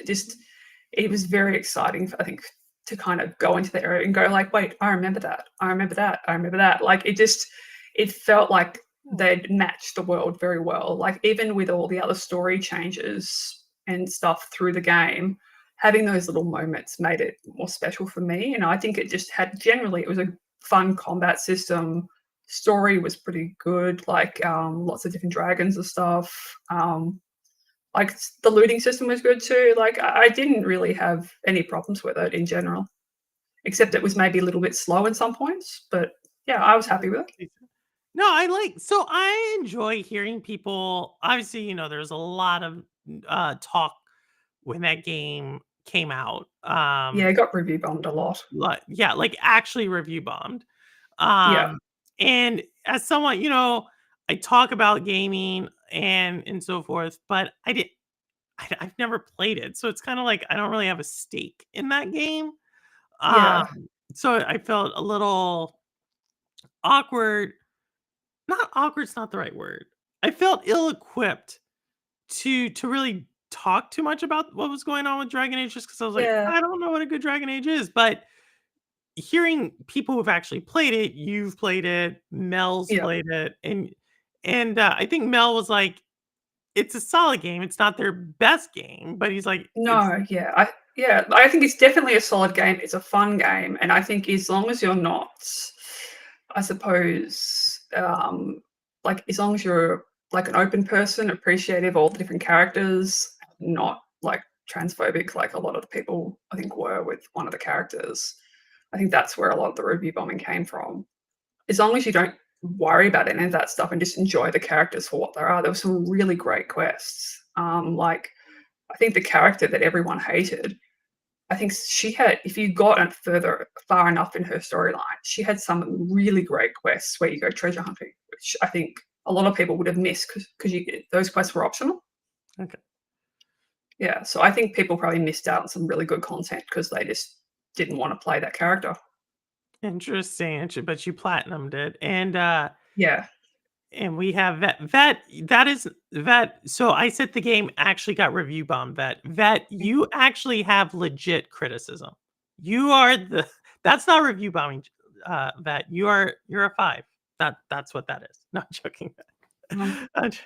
It was very exciting, I think, to kind of go into the area and go like, "Wait, I remember that. I remember that. I remember that." Like, it felt like
Hmm.
they'd matched the world very well. Like, even with all the other story changes and stuff through the game, having those little moments made it more special for me, and I think it just had generally, it was a fun combat system. Story was pretty good, like, lots of different dragons and stuff. Like, the looting system was good too. Like, I didn't really have any problems with it in general, except it was maybe a little bit slow in some points, but yeah, I was happy with it.
No, so I enjoy hearing people obviously, there's a lot of talk when that game came out.
Yeah, it got review bombed a lot.
Yeah, like actually review bombed.
Yeah,
Um and as someone, I talk about gaming and so forth, but I've never played it. So it's kind of like I don't really have a stake in that game. Um
yeah,
so I felt a little awkward. Not awkward's not the right word. I felt ill-equipped to really talk too much about what was going on with Dragon Age just because I was like,
yeah,
"I don't know what a good Dragon Age is," but hearing people who've actually played it, you've played it, Mel's
yeah.
played it, and I think Mel was like, "It's a solid game, it's not their best game," but he's like, "It's."
No, yeah, I think it's definitely a solid game. It's a fun game, and I think as long as you're not, I suppose, like as long as you're like an open person, appreciative of all the different characters, not like transphobic like a lot of the people I think were with one of the characters. I think that's where a lot of the review bombing came from. As long as you don't worry about any of that stuff and just enjoy the characters for what they are, there were some really great quests. Like I think the character that everyone hated, I think she had, if you got far enough in her storyline, she had some really great quests where you go treasure hunting, which I think a lot of people would have missed because those quests were optional.
Okay.
Yeah, so I think people probably missed out on some really good content because they just didn't want to play that character.
Interesting, but you platinumed it,
Yeah.
and we have Vet, so I said the game actually got review bombed, Vet, you actually have legit criticism. You are the that's not review bombing, Vet, you're a 5. That's what that is. Not joking.
Mhm.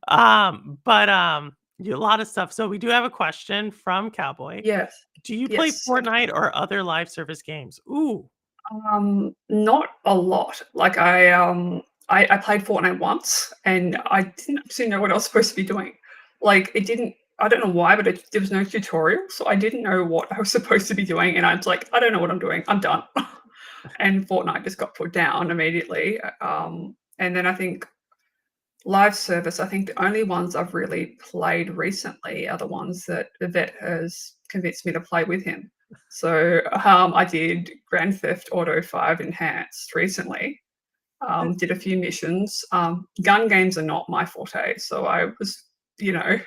Uh, but, a lot of stuff. So we do have a question from Cowboy.
Yes.
Do you play
Yes.
Fortnite or other live service games? Ooh,
Not a lot. Like I played Fortnite once and I didn't actually know what I was supposed to be doing. Like it didn't I don't know why, but there was no tutorial, so I didn't know what I was supposed to be doing, and I was like, I don't know what I'm doing. I'm done. And Fortnite just got put down immediately. And then I think live service, I think the only ones I've really played recently are the ones that Yvette has convinced me to play with him. So I did Grand Theft Auto 5 Enhanced recently, did a few missions. Gun games are not my forte, so I was, you know,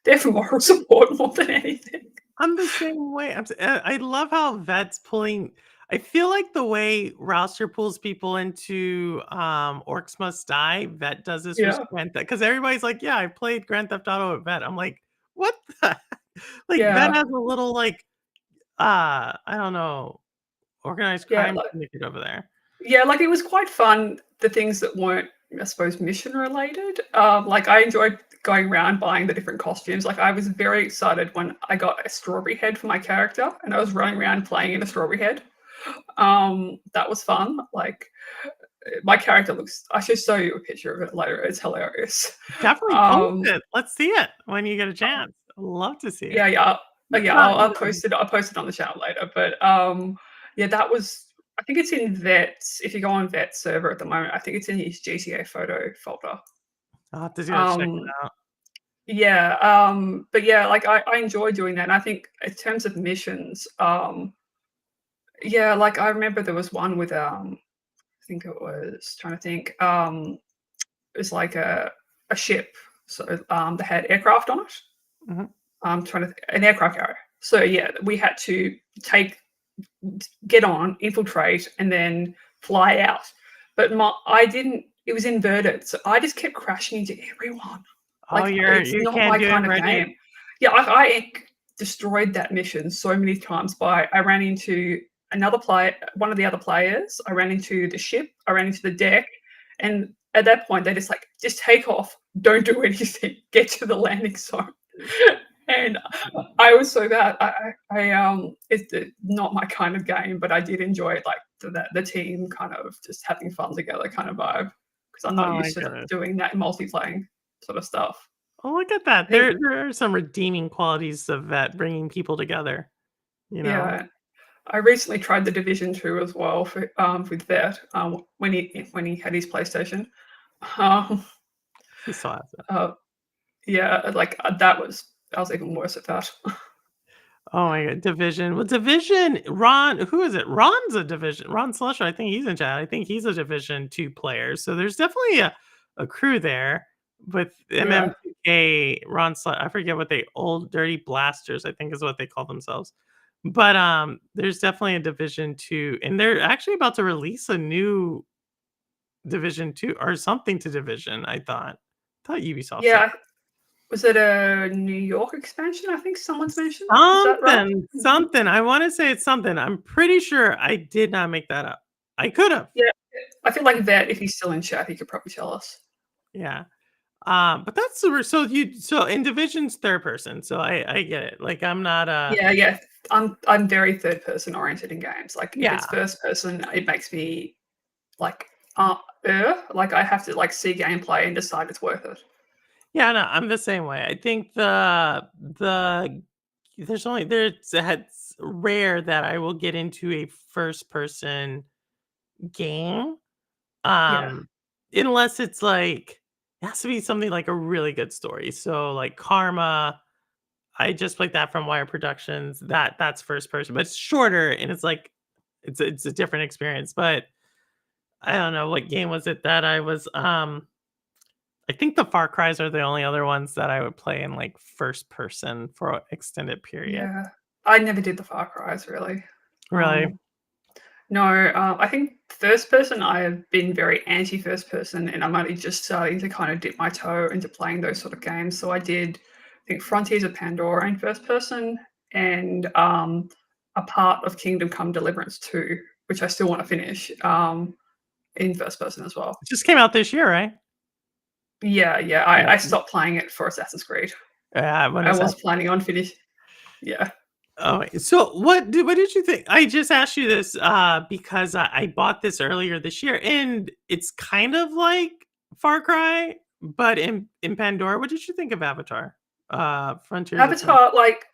there for moral support more than anything.
I'm the same way. I love how Vet's pulling. I feel like the way Rouster pulls people into Orcs Must Die, Vet does this with
Yeah,
Grand Theft because everybody's like, "Yeah, I played Grand Theft Auto with Vet." I'm like, "What the?" Like Vet
yeah,
has a little like I don't know, organized
yeah.
crime syndicate over there.
Yeah, like, it was quite fun, the things that weren't, I suppose, mission related. Like, I enjoyed going around buying the different costumes. Like, I was very excited when I got a strawberry head for my character, and I was running around playing in a strawberry head. That was fun. Like, my character looks, I should show you a picture of it later. It's hilarious.
Definitely post
Um,
it. Let's see it when you get a chance. I'd love to see it.
yeah, yeah, yeah,
Not,
I'll post it. I'll post it on the channel later. But yeah, that was. I think it's in Vet's. If you go on Vet's server at the moment, I think it's in his GTA photo folder.
I'll have to go check it
Um,
out.
yeah, but yeah, like I enjoy doing that. And I think in terms of missions, yeah, like I remember there was one with I think it was trying to think, it was like a ship, so that had aircraft on it.
Mhm.
Trying to an aircraft carrier. So yeah, we had to take get on, infiltrate, and then fly out. But I didn't. It was inverted, so I just kept crashing into everyone.
Oh,
Like it's
you
not
can't
my
do
kind of
inverted?
game. Yeah, I destroyed that mission so many times by I ran into one of the other players. I ran into the ship. I ran into the deck, and at that point, they're just like, "Just take off. Don't do anything. Get to the landing zone." And I was so bad. It's not my kind of game, but I did enjoy it, like the team kind of just having fun together kind of vibe because I'm not
Oh my
used to
goodness.
doing that multiplaying sort of stuff.
Oh, look at that.
I think,
There are some redeeming qualities of that, bringing people together, you know?
yeah, I recently tried the Division 2 as well with Vet when he had his PlayStation. Um,
He still has it.
uh, yeah, like that was even worse at that.
Oh my god, Division. Well, Division, Ron, who is it? Ron's a Division. Ron Slusher, I think he's in chat. I think he's a Division 2 player. So there's definitely a crew there with
Yeah,
MM2K, I forget what they old dirty blasters, I think is what they call themselves. But there's definitely a Division 2, and they're actually about to release a new Division 2 or something to Division, I thought. Thought Ubisoft said
yeah. Was it a New York expansion? I think someone's mentioned. Is that right?
something. I wanna say it's something. I'm pretty sure I did not make that up. I could have.
Yeah, I feel like Vet, if he's still in chat, he could probably tell us.
Yeah. But that's super, so in Division's third person, so I get it. Like, I'm not a
Yeah, yeah. I'm very third person oriented in games. Like if
yeah.
it's first person, it makes me like like I have to like see gameplay and decide it's worth it.
Yeah, no, I'm the same way. I think it's rare that I will get into a first person game.
Yeah,
Um, Unless it's like it has to be something like a really good story. So like Karma, I just played that from Wire Productions. That's first person, but it's shorter and it's like it's a different experience. But I don't know what game was it that I was I think the Far Cries are the only other ones that I would play in like first person for an extended period.
yeah. I never did the Far Cries really.
Really?
Um, no, I think first person. I have been very anti first person, and I'm only just starting to kind of dip my toe into playing those sort of games. So I did, I think, Frontiers of Pandora in first person, and a part of Kingdom Come Deliverance 2, which I still want to finish in first person as well.
It just came out this year, right?
Yeah, yeah.
Yeah.
I stopped playing it for Assassin's Creed.
Yeah, when
I
is that?
was planning on finish. Yeah,
Oh, so what did you think? I just asked you this because I bought this earlier this year, and it's kind of like Far Cry, but in Pandora. What did you think of Avatar? Frontiers of Pandora.
Avatar, like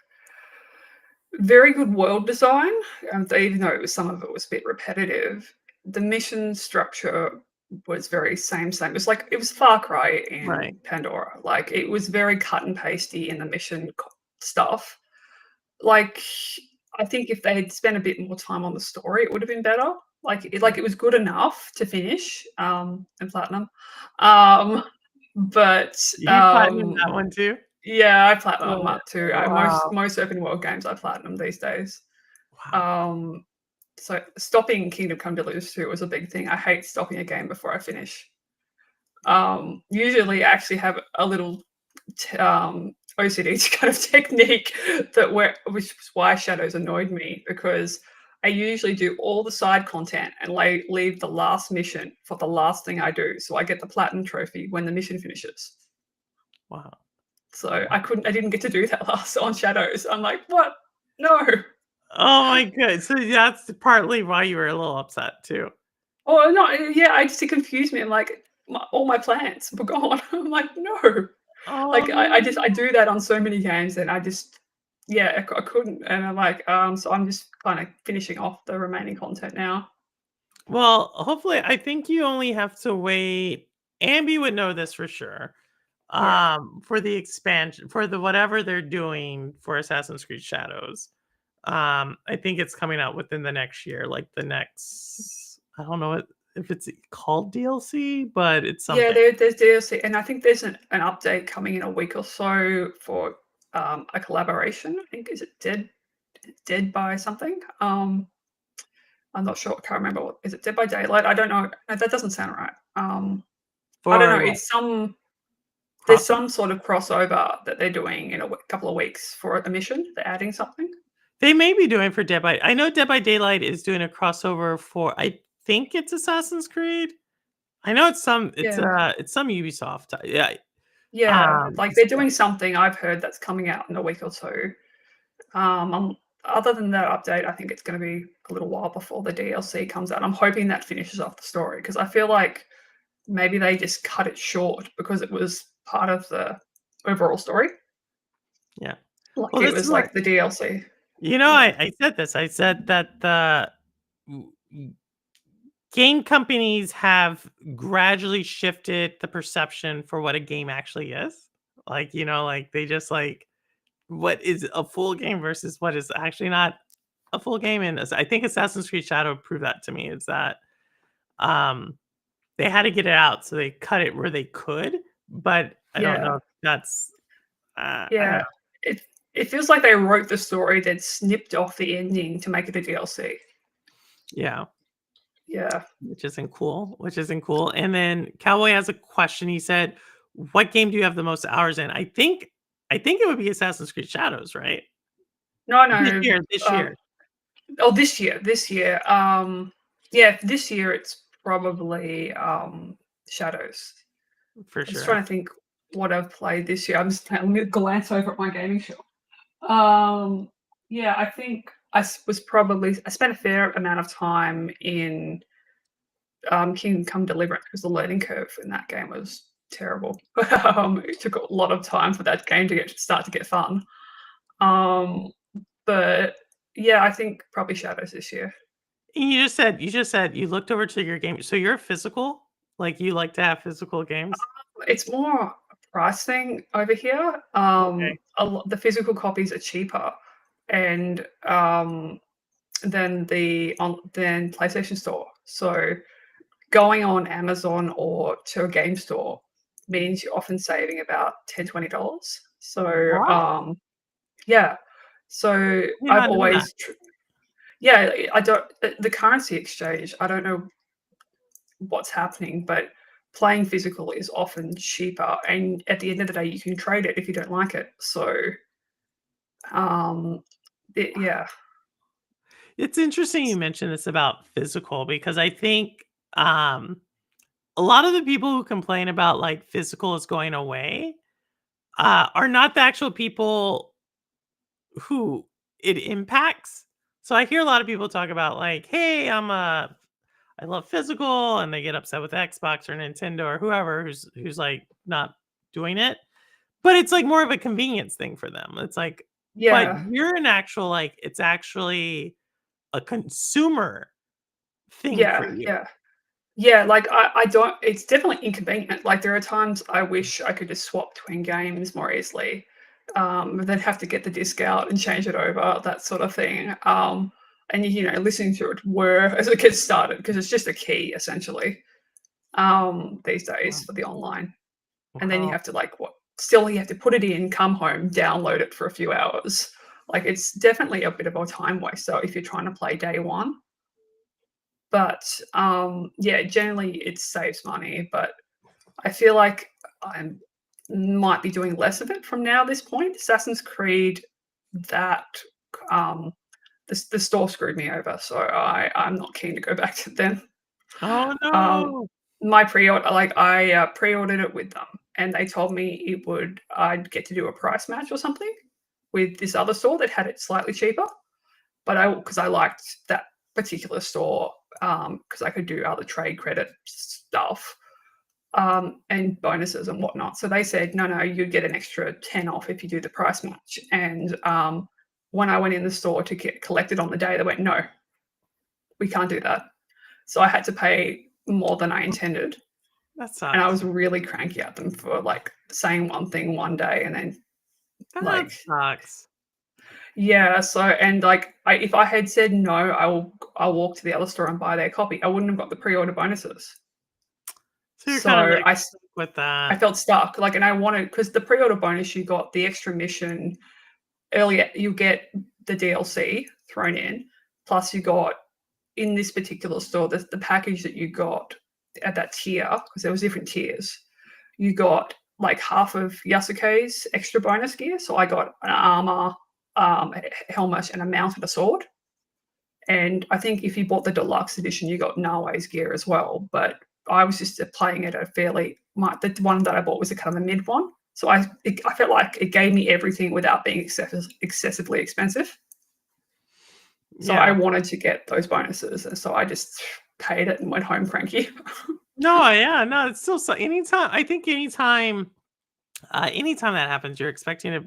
very good world design. Even though some of it was a bit repetitive, the mission structure was very same. It was like it was Far Cry in
Right.
Pandora. Like it was very cut and pasty in the stuff. Like I think if they had spent a bit more time on the story, it would have been better. Like it was good enough to finish and platinum. Um, but
You platinum that one too?
yeah, I platinum them
Oh,
up too.
wow.
Most open world games I platinum these days.
Wow.
Um, so stopping Kingdom Come Deliverance 2 was a big thing. I hate stopping a game before I finish. Usually I actually have a little OCD kind of technique which is why Shadows annoyed me because I usually do all the side content and leave the last mission for the last thing I do, so I get the platinum trophy when the mission finishes.
Wow.
So I didn't get to do that last on Shadows. I'm like, what? No.
Oh my god. So that's partly why you were a little upset too.
Oh no, yeah, I just it confused me. I'm like, all my plans were gone. I'm like, no.
Oh
Like I
no.
do that on so many games, and yeah, I couldn't. And I'm like, so I'm just kind of finishing off the remaining content now.
Well, hopefully, I think you only have to wait. Ambi would know this for sure.
Yeah,
For the expansion, for the whatever they're doing for Assassin's Creed Shadows. I think it's coming out within the next year, like the next. I don't know if it's called DLC, but it's
yeah.
something.
There's DLC, and I think there's an update coming in a week or so for a collaboration. I think is it Dead by something. I'm not sure. I can't remember. Is it Dead by Daylight? I don't know. No, that doesn't sound right. I don't
For
know.
what?
It's some. There's
Crossover?
some sort of crossover that they're doing in a couple of weeks for a mission. They're adding something.
They may be doing for Dead by I know Dead by Daylight is doing a crossover for I think it's Assassin's Creed. I know
Yeah.
it's some Ubisoft. Yeah.
Yeah, like, they're
Yeah.
doing something I've heard that's coming out in a week or 2. Other than that update, I think it's gonna be a little while before the DLC comes out. I'm hoping that finishes off the story because I feel like maybe they just cut it short because it was part of the overall story.
Yeah.
Like,
Well,
it
this is
was
what
like the DLC.
I
Yeah.
said this. I said that the w game companies have gradually shifted the perception for what a game actually is. Like, like, they just, like, what is a full game versus what is actually not a full game, and I think Assassin's Creed Shadow proved that to me, is that, um, they had to get it out, so they cut it where they could, but I don't know
Yeah.
if that's, I don't
Yeah.
know.
It it feels like they wrote the story, then snipped off the ending to make it a DLC.
Yeah.
Yeah.
Which isn't cool, and then Cowboy has a question, he said, "What game do you have the most hours in?" I think it would be Assassin's Creed Shadows, right?
No,
This
no,
year, this year,
oh, this year, yeah, this year it's probably, Shadows.
for
I'm just
sure.
trying to think what I've played this year. Let me glance over at my gaming shelf. Um, yeah, I think I spent a fair amount of time in, Kingdom Come Deliverance because the learning curve in that game was terrible. It took a lot of time for that game to start to get fun. Um, but yeah, I think probably Shadows this year.
And you just said you looked over to your game, so you're a physical? Like, you like to have physical games?
It's more a price thing over here.
Okay.
The physical copies are cheaper, and than PlayStation Store. So going on Amazon or to a game store means you're often saving about $10-20. So
What?
yeah, so
I did
I've
not know that.
always yeah, I don't the currency exchange. I don't know what's happening, but playing physical is often cheaper, and at the end of the day, you can trade it if you don't like it. So, um, yeah,
It's interesting you mentioned this about physical because I think, um, a lot of the people who complain about, like, physical is going away, are not the actual people who it impacts. So I hear a lot of people talk about, like, "Hey, I love physical," and they get upset with Xbox or Nintendo or whoever who's, like, not doing it. But it's, like, more of a convenience thing for them. It's like, but
yeah,
you're an actual, like, it's actually a consumer thing for
yeah,
you.
yeah. Yeah, like I don't. It's definitely inconvenient. Like there are times I wish I could just swap between games more easily, but then have to get the disc out and change it over, that sort of thing. And listening to it whir as it gets started because it's just a key essentially these days
Wow.
for the online. And then you
Wow.
have to like what? Still, you have to put it in, come home, download it for a few hours. Like it's definitely a bit of a time waster if you're trying to play day one. But yeah, generally it saves money. But I feel like I might be doing less of it from now at this point. Assassin's Creed, that um, the store screwed me over, so I'm not keen to go back to them.
Oh,
Um,
no.
my pre-order, like I pre-ordered it with them, and they told me I'd get to do a price match or something with this other store that had it slightly cheaper. But because I liked that particular store, because I could do other trade credit stuff and bonuses and whatnot. So they said, no, you get an extra 10 off if you do the price match. And when I went in the store to get collected on the day, they went, no, we can't do that. So I had to pay more than I intended.
That
And I
sucks.
was really cranky at them for like saying one thing one day and then
That
like,
sucks.
yeah. So, and like, if I had said no, I'll walk to the other store and buy their copy, I wouldn't have got the pre order bonuses.
So you're kind of,
So
like, stuck with
I
that.
felt stuck, like, and I wanted because the pre-order bonus, you got the extra mission earlier. You get the DLC thrown in, plus you got in this particular store the package that you got at that tier because there was different tiers. You got like half of Yasuke's extra bonus gear. So I got an armor, a helmet, and a mount and a sword. And I think if you bought the deluxe edition, you got Naoi's gear as well. But I was just playing at a fairly the one that I bought was a kind of a mid one. So I felt like it gave me everything without being excessively expensive. So I
Yeah.
wanted to get those bonuses, and so I just paid it and went home cranky.
No, yeah, no, it's still so anytime I think anytime that happens, you're expecting to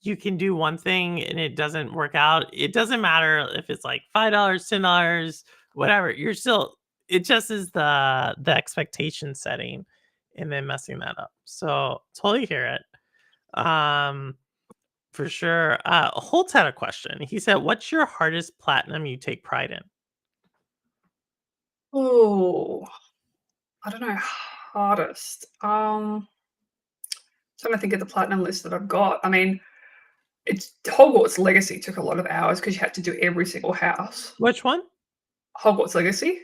you can do one thing and it doesn't work out. It doesn't matter if it's like $5, $10, whatever. You're still it just is the expectation setting and then messing that up. So totally hear it. For sure. Holtz had a question. He said, "What's your hardest platinum you take pride in?"
Oh, I don't know. Hardest. Trying to think of the platinum list that I've got. I mean, it's Hogwarts Legacy took a lot of hours because you had to do every single house.
Which one?
Hogwarts Legacy.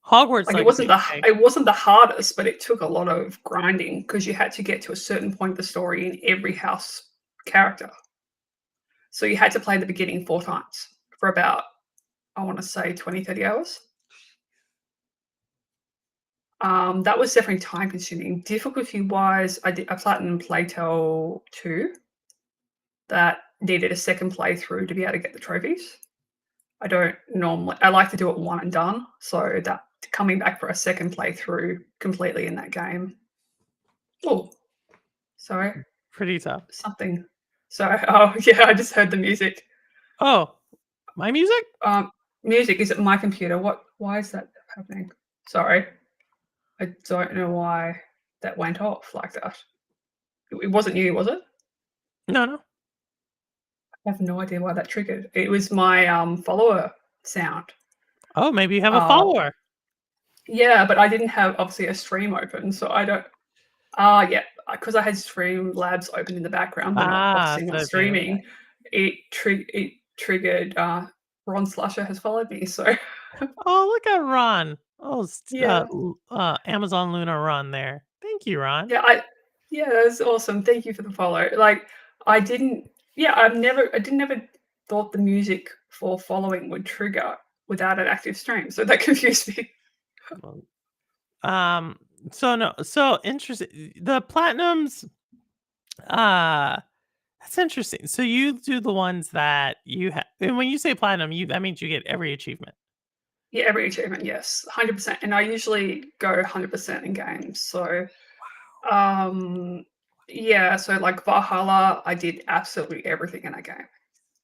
Hogwarts
Like
Legacy. Okay.
it wasn't the hardest, but it took a lot of grinding because you had to get to a certain point of the story in every house character. So you had to play the beginning 4 times for about, I want to say 20, 30 hours. That was definitely time consuming. Difficulty wise, I did a platinum Playtale 2 that needed a second playthrough to be able to get the trophies. I like to do it one and done. So that coming back for a second playthrough completely in that game. Oh, sorry,
Pretty tough.
something. Sorry. Oh, yeah, I just heard the music.
Oh, my music?
Music, is it my computer? Why is that happening? Sorry. I don't know why that went off like that. It wasn't you, was it?
No, no.
I have no idea why that triggered. It was my follower sound.
Oh, maybe you have a
Uh,
follower.
yeah, but I didn't have obviously a stream open, so I don't. Yeah, because I had Streamlabs open in the background, but not
Ah,
obviously not
so okay, okay.
streaming. It triggered. Ron Slusher has followed me, so
Oh, look at Ron. Oh,
yeah,
Amazon Luna Ron there. Thank you, Ron.
yeah, yeah, that's awesome. Thank you for the follow. Like, I didn't. Yeah, I didn't ever thought the music for following would trigger without an active stream, so that confused me.
Well, Um, so no, so interesting. The platinums, uh, that's interesting. So you do the ones that you have, and when you say platinum, you that means you get every achievement.
Yeah, every achievement, yes, 100%. And I usually go 100% in games. So, um, yeah, so like Valhalla, I did absolutely everything in that game,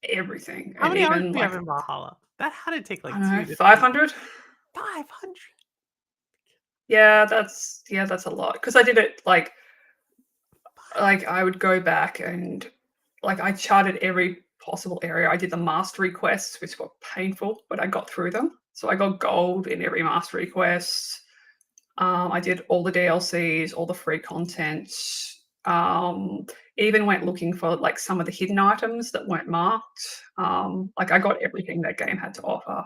everything,
How
and
many hours
even
do you have
like
in Valhalla? That had to take
I
like
don't know,
2 to 3.
500.
500.
Yeah, that's a lot because I did it like I would go back and like I charted every possible area. I did the mastery quests, which were painful, but I got through them. So I got gold in every mastery quest. I did all the DLCs, all the free content. Um, Even went looking for like some of the hidden items that weren't marked. Like I got everything that game had to offer,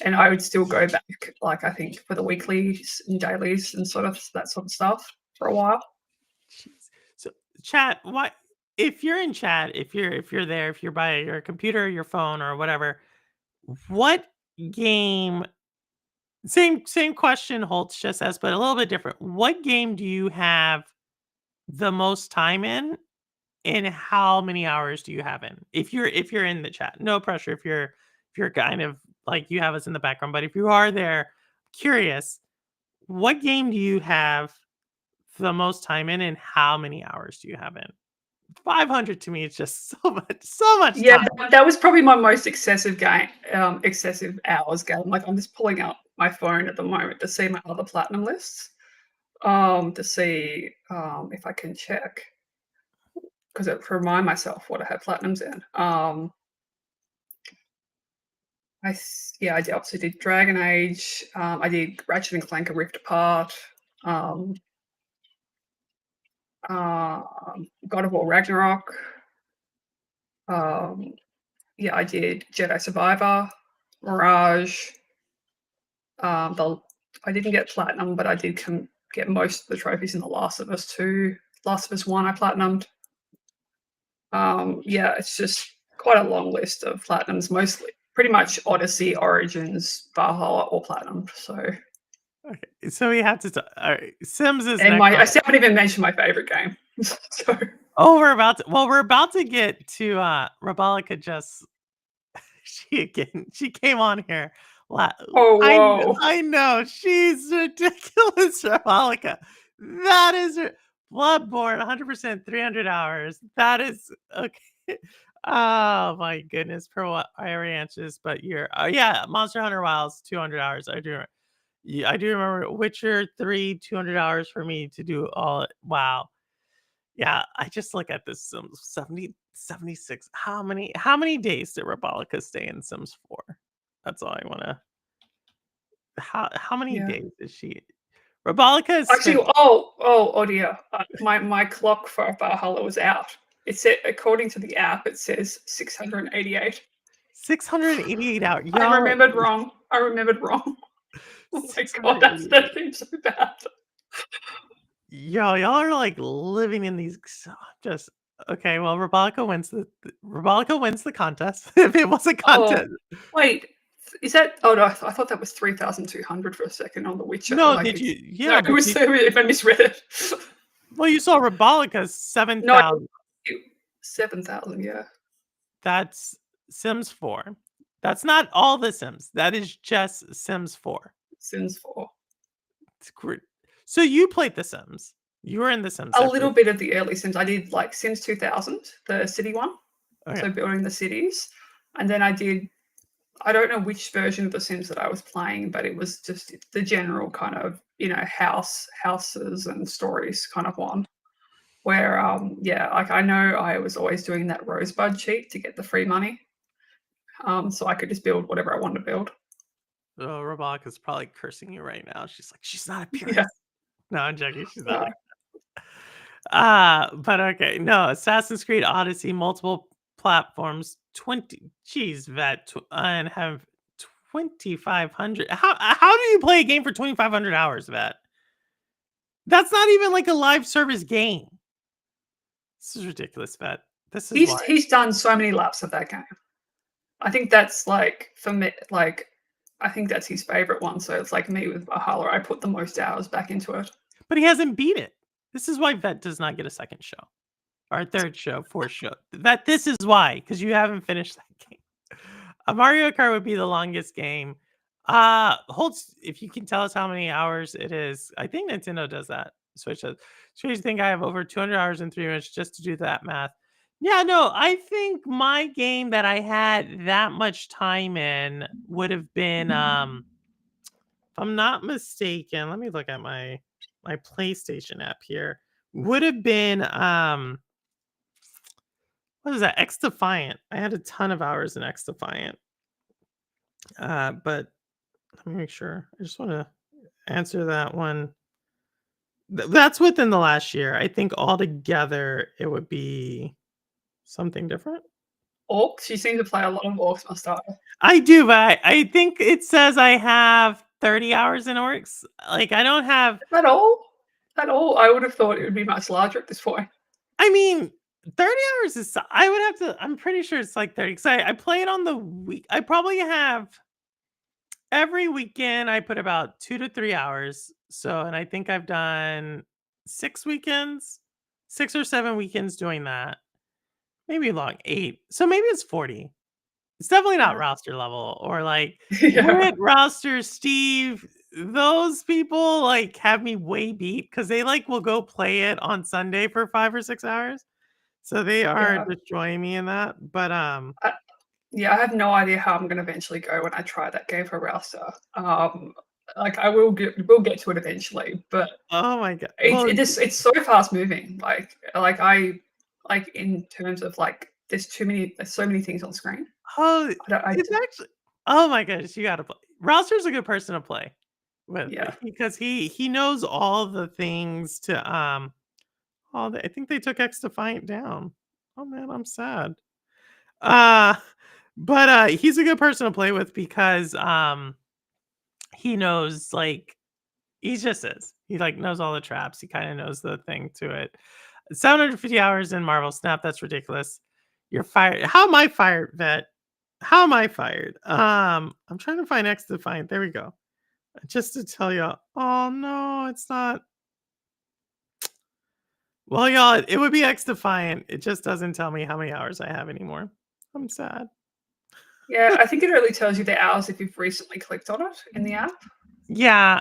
and I would still go back. Like I think for the weeklies and dailies and sort of that sort of stuff for a while.
Jeez. So chat, why if you're in chat, if you're there, if you're by your computer, your phone, or whatever, what game same question Holtz just asked, but a little bit different. What game do you have the most time in, and how many hours do you have in? If you're in the chat, no pressure. If you're kind of like you have us in the background, but if you are there, curious, what game do you have the most time in, and how many hours do you have in? 500 to me is just so much
Yeah,
time.
that was probably my most excessive game, excessive hours game. Like I'm just pulling up my phone at the moment to see my other platinum lists, to see if I can check because it remind myself what I had platinums in. Yeah, I obviously did Dragon Age. I did Ratchet and Clank: A Rift Apart. Um, God of War Ragnarok. Um, yeah, I did Jedi Survivor, Mirage. The I didn't get platinum, but I did get most of the trophies in The Last of Us 2. Last of Us 1 I platinumed. Yeah, it's just quite a long list of platinums, mostly pretty much Odyssey, Origins, Valhalla, all platinum. So,
Okay, so we have to alright, Sims is
and
next
my
on.
I still haven't even mentioned my favorite game. So,
Oh, we're about to get to, Rebolica just she came on here la
oh whoa,
I know, she's ridiculous, Rebolica. That is her Bloodborne, 100%, 300 hours. That is okay. Oh my goodness, per what I already answered this, but you're yeah, Monster Hunter Wilds, 200 hours. Yeah, I do remember Witcher 3, 200 hours for me to do all wow. Yeah, I just look at this Sims 70, 76. How many days did Rebolica stay in Sims 4? That's all I wanna how many
yeah.
days is she Rebolica has
Actually,
spent
oh dear. My clock for Valhalla was out. It said, according to the app, it says 688.
688 hours.
I
Y'all are
remembered wrong. I remembered wrong. Oh my god, that
688.
seems so bad.
Y'all are like living in these just okay, well, Rebolica wins the contest if it was a
Oh,
contest.
wait. Is that? Oh no, I thought that was 3,200 for a second on The Witcher.
No,
Like
did you
it's no,
yeah,
it
but
was. If I misread it.
well, you saw Rebolica's
No,
7,000.
7,000. Yeah,
That's Sims 4. That's not all the Sims. That is just Sims 4.
Sims 4.
It's great. So you played The Sims. You were in The Sims,
A
I
little
believe.
bit of the early Sims. I did like Sims 2000, the city one.
Okay.
So building the cities, and then I did. I don't know which version of The Sims that I was playing, but it was just the general kind of houses and stories kind of one. Where yeah, like I know I was always doing that rosebud cheat to get the free money, so I could just build whatever I wanted to build.
Oh, Roblox is probably cursing you right now. She's like, she's not a
Yeah,
purist. No, I'm joking. She's not
uh,
like but okay. No, Assassin's Creed Odyssey, multiple platforms, 20 geez, vet and have 2,500. How do you play a game for 2,500 hours, vet? That's not even like a live service game. This is ridiculous, vet. This is why.
he's done so many laps of that game. I think that's like for me, like I think that's his favorite one. So it's like me with Valhalla. I put the most hours back into it.
But he hasn't beat it. This is why Vet does not get a second show or a third show, fourth show. Vet, this is why, because you haven't finished that game. A Mario Kart would be the longest game. Hold if you can tell us how many hours it is. I think Nintendo does that. Switch does. So you think I have over 200 hours in 3 minutes just to do that math. Yeah, no, I think my game that I had that much time in would have been if I'm not mistaken, let me look at my PlayStation app here. Would have been what is that? X Defiant. I had a ton of hours in X Defiant. But let me make sure. I just want to answer that one. That's within the last year. I think altogether it would be something different.
Orcs. You seem to play a lot of Orcs, my style.
I do, but I think it says I have 30 hours in Orcs. Like I don't have
Is that all? At all? I would have thought it would be much larger at this point.
I mean, 30 hours is I would have to I'm pretty sure it's like 30 because I play it on the week. I probably have every weekend I put about 2 to 3 hours. So and I think I've done 6 weekends, 6 or 7 weekends doing that. Maybe long 8. So maybe it's 40. It's definitely not
Yeah.
roster level or like
Yeah.
Witt, roster, Steve. Those people like have me way beat because they like will go play it on Sunday for 5 or 6 hours. So they are
Yeah.
destroying me in that, but,
I, yeah, I have no idea how I'm going to eventually go when I try that game for Rouster. Like I will get to it eventually, but
oh my god. Well,
it's so fast moving. Like in terms of like there's so many things on screen.
oh,
I don't I
it's actually oh my goodness, you gotta play. Rouster's a good person to play with
yeah.
because he knows all the things to, oh, I think they took X Defiant down. Oh, man, I'm sad. Uh, but, he's a good person to play with because, he knows, like he just is. He, like, knows all the traps. He kinda knows the thing to it. 750 hours in Marvel Snap. That's ridiculous. You're fired. How am I fired, vet? How am I fired? I'm trying to find X Defiant. There we go. Just to tell y'all. Oh no, it's not. Well, y'all, it would be X Defiant. It just doesn't tell me how many hours I have anymore. I'm sad.
Yeah, I think it only tells you the hours if you've recently clicked on it in the app.
Yeah.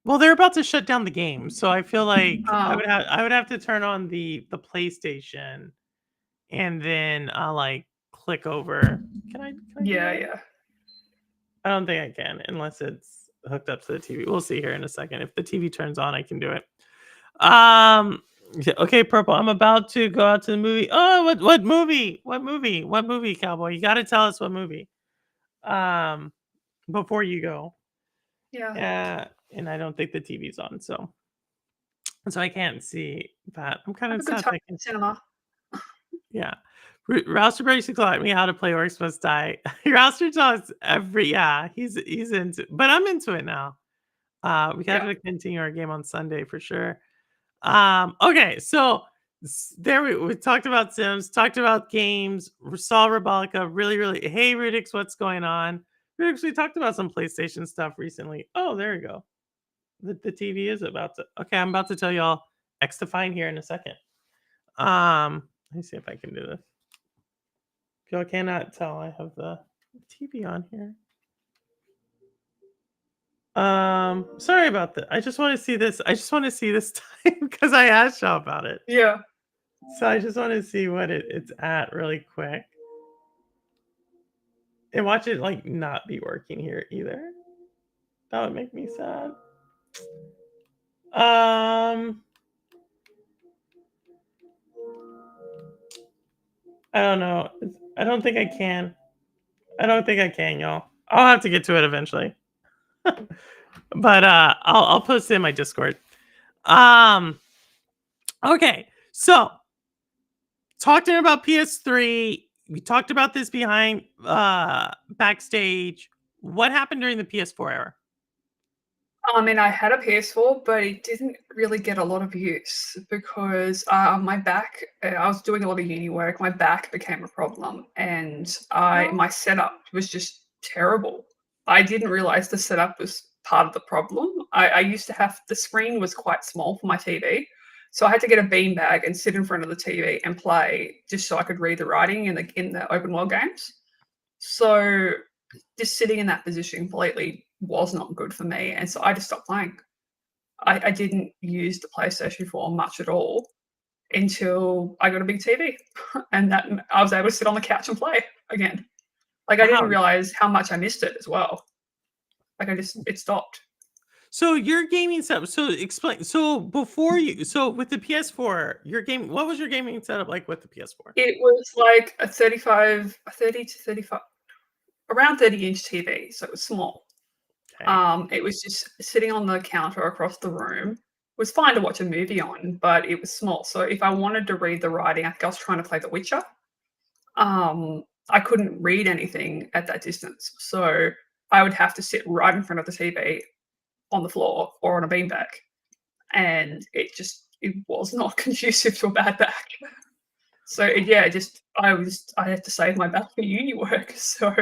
Well, they're about to shut down the game, so I feel like
Oh,
I would have to turn on the PlayStation and then I'll like click over. Can I do
yeah,
that?
yeah.
I don't think I can unless it's hooked up to the TV. We'll see here in a second. If the TV turns on, I can do it. Yeah, okay, Purple. I'm about to go out to the movie. Oh, what movie? What movie? What movie, Cowboy? You got to tell us what movie. Um, before you go.
Yeah.
And I don't think the TV's on, so I can't see that. I'm kind
Have
of
a good
sad
time
thinking.
in cinema.
Yeah. Rouster used to taught me how to play Orcs Must Die. Rouster tells every yeah, he's into, but I'm into it now. We got
Yeah.
to continue our game on Sunday for sure. Okay, so there we talked about Sims, talked about games, saw Rebolica, really, hey Rudix, what's going on? Rudix, we talked about some PlayStation stuff recently. Oh, there we go. The TV is about to, okay, I'm about to tell y'all X Define here in a second. Let me see if I can do this. Y'all cannot tell I have the TV on here. Sorry about that. I just want to see this. I just want to see this time because I asked y'all about it.
Yeah.
So I just want to see what it's at really quick. And watch it like not be working here either. That would make me sad. I don't know. I don't think I can. I don't think I can, y'all. I'll have to get to it eventually. But I'll post it in my Discord. Um okay. So talking about PS3, we talked about this behind backstage. What happened during the PS4 era?
I mean, I had a PS4, but it didn't really get a lot of use because my back. I was doing a lot of uni work. My back became a problem, and
No.
my setup was just terrible. I didn't realize the setup was part of the problem. I used to have the screen was quite small for my TV, so I had to get a beanbag and sit in front of the TV and play just so I could read the writing in the open world games. So just sitting in that position completely was not good for me, and so I just stopped playing. I didn't use the PlayStation 4 much at all until I got a big TV, and that I was able to sit on the couch and play again. Like I didn't
Wow.
realize how much I missed it as well. Like it stopped.
So your gaming setup. So explain. So before you. So with the PS4, your game. What was your gaming setup like with the PS4?
It was like a 30 to 35, around 30-inch TV, so it was small.
Okay.
It was just sitting on the counter across the room. It was fine to watch a movie on, but it was small. So if I wanted to read the writing, I think I was trying to play The Witcher. I couldn't read anything at that distance. So I would have to sit right in front of the TV on the floor or on a beanbag. And it was not conducive to a bad back. So yeah, I had to save my back for uni work. So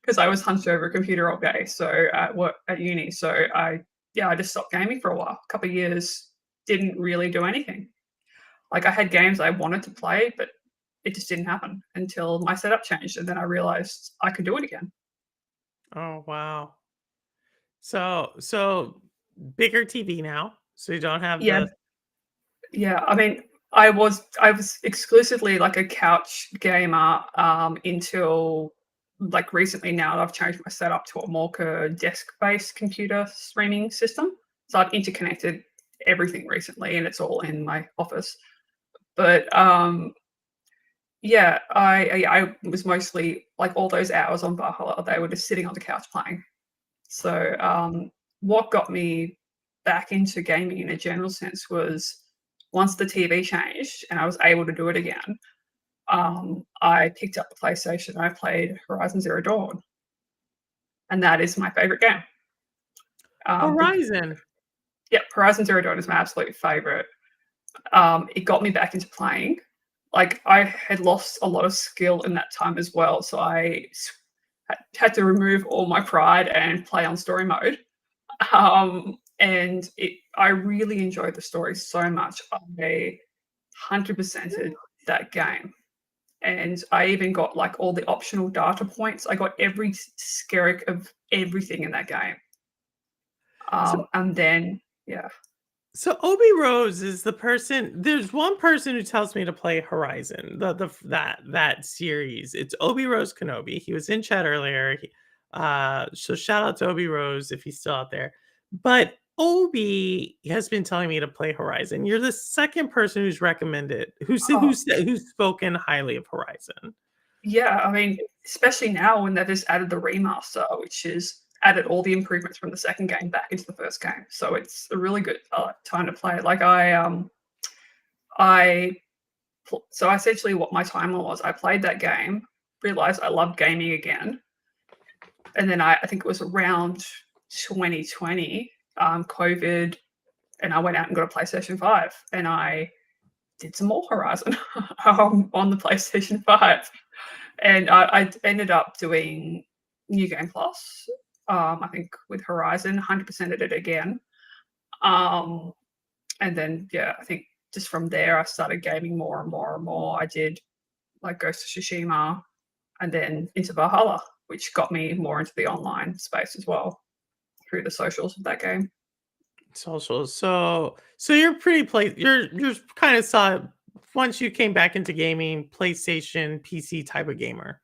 because I was hunched over a computer all day. So at work at uni. So I just stopped gaming for a while. A couple of years, didn't really do anything. Like I had games I wanted to play, but it just didn't happen until my setup changed, and then I realized I could do it again.
Oh wow. So bigger TV now. So you don't have
Yeah,
the
yeah. I mean, I was exclusively like a couch gamer until like recently. Now I've changed my setup to a more desk-based computer streaming system. So I've interconnected everything recently, and it's all in my office. But yeah, I was mostly like all those hours on Valhalla. They were just sitting on the couch playing. So what got me back into gaming in a general sense was once the TV changed and I was able to do it again, I picked up the PlayStation and I played Horizon Zero Dawn, and that is my favorite game. Um, bec-
Horizon.
yeah, Horizon Zero Dawn is my absolute favorite. It got me back into playing. Like I had lost a lot of skill in that time as well, so had to remove all my pride and play on story mode. And I really enjoyed the story so much. I 100%ed that game. And I even got like all the optional data points. I got every skerrick of everything in that game.
So
And then, yeah.
So Obi Rose is the person. There's one person who tells me to play Horizon, that series. It's Obi Rose Kenobi. He was in chat earlier. So shout out to Obi Rose if he's still out there. But Obi has been telling me to play Horizon. You're the second person who's recommended,
Oh,
who's spoken highly of Horizon.
yeah. I mean, especially now when they've just added the remaster, which is added all the improvements from the second game back into the first game. So it's a really good time to play. Like I so essentially what my timeline was, I played that game, realized I loved gaming again, and then I think it was around 2020, COVID, and I went out and got a PlayStation 5, and I did some more Horizon on the PlayStation 5, and I ended up doing New Game Plus. I think with Horizon, 100% did it again, and then yeah, I think just from there I started gaming more and more and more. I did like Ghost of Tsushima, and then into Valhalla, which got me more into the online space as well through the socials of that game.
Socials. So you're pretty play. You're kind of saw once you came back into gaming, PlayStation, PC type of gamer.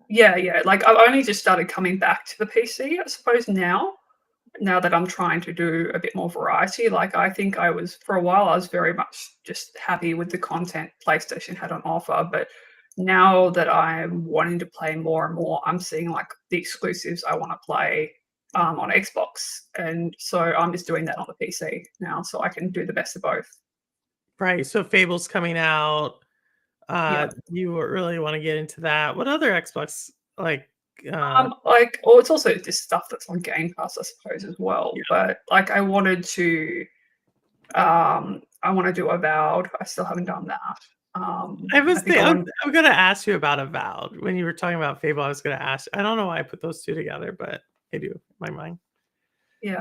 Yeah, yeah. Like I've only just started coming back to the PC, I suppose now that I'm trying to do a bit more variety. Like I think I was for a while I was very much just happy with the content PlayStation had on offer, but now that I'm wanting to play more and more, I'm seeing like the exclusives I want to play on Xbox, and so I'm just doing that on the PC now, so I can do the best of both.
Right. So Fable's coming out.
Yeah.
You really want to get into that. What other Xbox like
Like, or it's also just stuff that's on Game Pass, I suppose, as well.
yeah.
But like, I want to do Avowed. I still haven't done that.
I was
I think I
I'm,
want,
I'm gonna ask you about Avowed. When you were talking about Fable, I was gonna ask. I don't know why I put those two together, but I do in my mind.
yeah,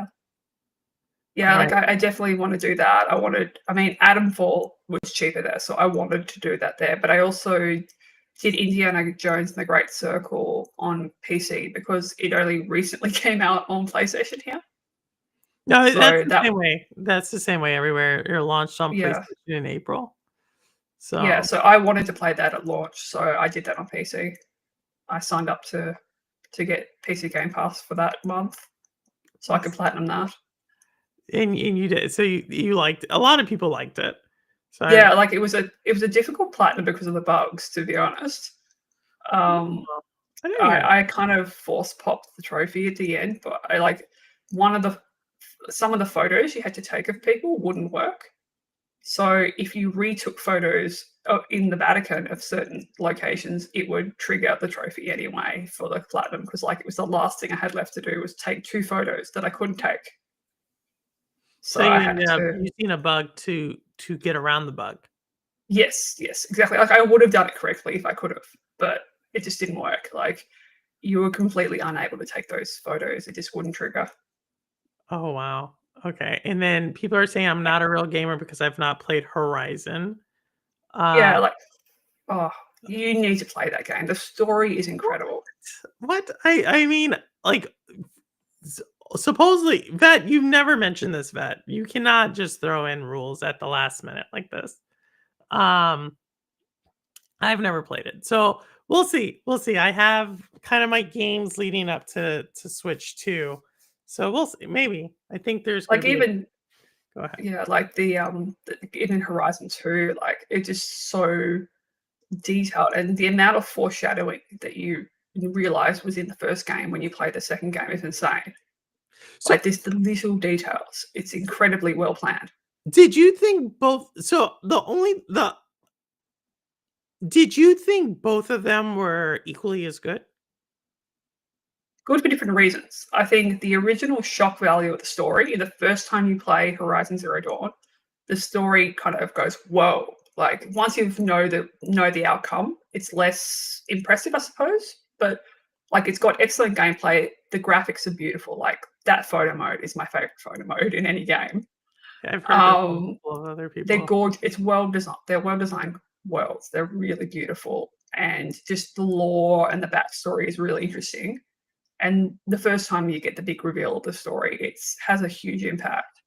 All
yeah.
right.
Like, I definitely want to do that. I mean, Adamfall was cheaper there, so I wanted to do that there. But I also did Indiana Jones and the Great Circle on PC because it only recently came out on PlayStation here.
No, that's
So
the
that,
same way. That's the same way everywhere. You're launched on
yeah,
PlayStation in April.
yeah.
So
So I wanted to play that at launch, so I did that on PC. I signed up to get PC Game Pass for that month, so I could
awesome.
platinum that.
And you did. So you liked a lot of people liked it. So
Yeah, like it was a difficult platinum because of the bugs, to be honest. Um,
I didn't hear that.
I kind of force popped the trophy at the end, but I like one of the some of the photos you had to take of people wouldn't work. So if you retook photos in the Vatican of certain locations, it would trigger the trophy anyway for the platinum because like it was the last thing I had left to do was take two photos that I couldn't take.
So
So I
you
had
ended up
to,
using a bug to get around the bug.
yes, yes, exactly. Like I would have done it correctly if I could have, but it just didn't work. Like you were completely unable to take those photos. It just wouldn't trigger.
Oh, wow. Okay, and then people are saying I'm not a real gamer because I've not played Horizon.
Yeah,
Uh,
like, oh, you need to play that game. The story is
what?
incredible.
What? I mean, like, s supposedly Vet, you've never mentioned this, Vet. You cannot just throw in rules at the last minute like this. Um, I've never played it, so we'll see. We'll see. I have kind of my games leading up to Switch 2, so we'll see. Maybe. I think there's gonna
Like
be a
even
go ahead.
yeah, like even Horizon 2, like it's just so detailed, and the amount of foreshadowing that you realize was in the first game when you play the second game is insane.
So
Like there's the little details. It's incredibly well planned.
did you think both so the only the did you think both of them were equally as good?
Good for different reasons. I think the original shock value of the story, the first time you play Horizon Zero Dawn, the story kind of goes, whoa. Like once you know the outcome, it's less impressive, I suppose. But like it's got excellent gameplay. The graphics are beautiful. Like that photo mode is my favorite photo mode in any game.
I've heard this from a
Um,
couple of other
they're
people.
gorgeous. It's well designed. They're well designed worlds. They're really beautiful, and just the lore and the backstory is really interesting. And the first time you get the big reveal of the story, it has a huge impact.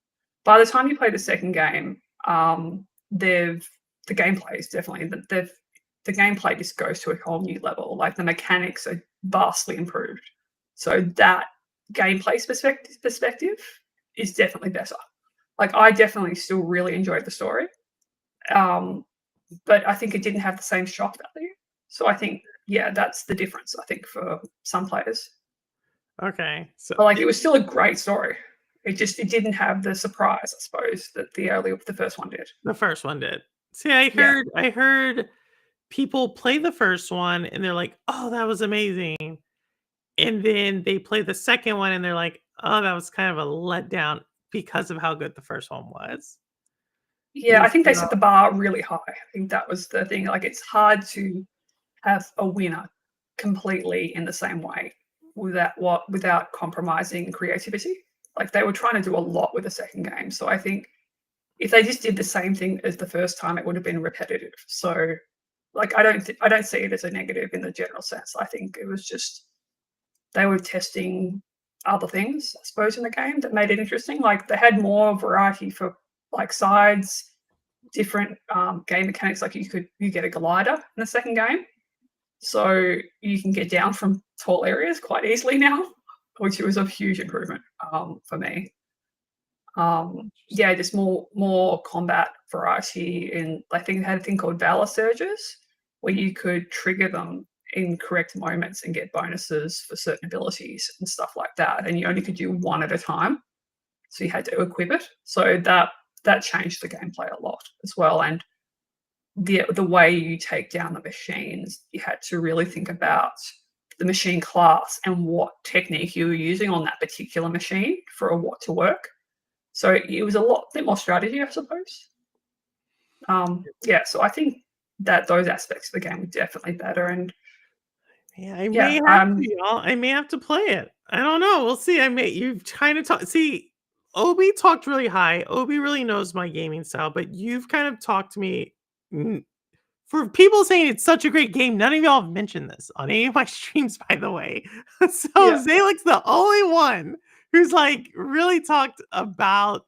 By the time you play the second game, they've the gameplay is definitely the gameplay just goes to a whole new level. Like the mechanics are vastly improved. So that gameplay perspective is definitely better. Like I definitely still really enjoyed the story, um, but I think it didn't have the same shock value. So I think yeah, that's the difference. I think for some players,
Okay, so
but like it was still a great story. It didn't have the surprise, I suppose, that the first one did.
the first one did. See, I
Yeah,
heard people play the first one and they're like, "Oh, that was amazing." And then they play the second one and they're like, "Oh, that was kind of a letdown because of how good the first one was."
yeah.
And
I think they
so
set the bar really high. I think that was the thing. Like it's hard to have a winner completely in the same way without compromising creativity. Like they were trying to do a lot with the second game. So I think if they just did the same thing as the first time, it would have been repetitive. So like I don't see it as a negative in the general sense. I think it was just they were testing other things, I suppose, in the game that made it interesting. Like they had more variety for like sides, different game mechanics. Like you get a glider in the second game, so you can get down from tall areas quite easily now, which was a huge improvement for me. Yeah, just more combat variety, and I think it had a thing called Valor Surges, where you could trigger them in correct moments and get bonuses for certain abilities and stuff like that. And you only could do one at a time, so you had to equip it. So that changed the gameplay a lot as well. And the way you take down the machines, you had to really think about the machine class and what technique you were using on that particular machine for what to work. So it was a lot bit more strategy, I suppose. Yeah, so I think that those aspects of the game were definitely better. And
yeah, I may
yeah,
have to, y'all. I may have to play it. I don't know. We'll see. I may you've kind of talked see, Obi talked really high. Obi really knows my gaming style, but you've kind of talked to me for people saying it's such a great game. None of y'all have mentioned this on any of my streams, by the way. So
yeah,
Zalek's the only one who's like really talked about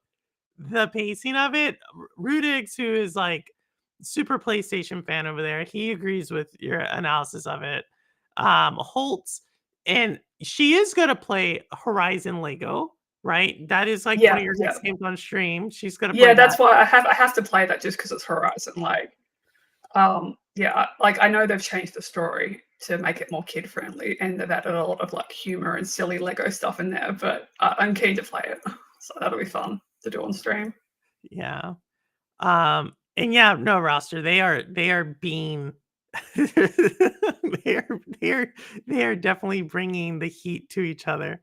the pacing of it. Rudix, who is like super PlayStation fan over there, he agrees with your analysis of it. Holtz, and she is gonna play Horizon Lego, right? That is like one
yeah,
of your
yeah,
next games on stream. She's gonna play
yeah.
that.
That's why I have to play that just because it's Horizon. Like, yeah, like I know they've changed the story to make it more kid friendly, and they've added a lot of like humor and silly Lego stuff in there. But I'm keen to play it, so that'll be fun to do on stream.
Yeah. And yeah, no, roster. They are being they are they are they are definitely bringing the heat to each other.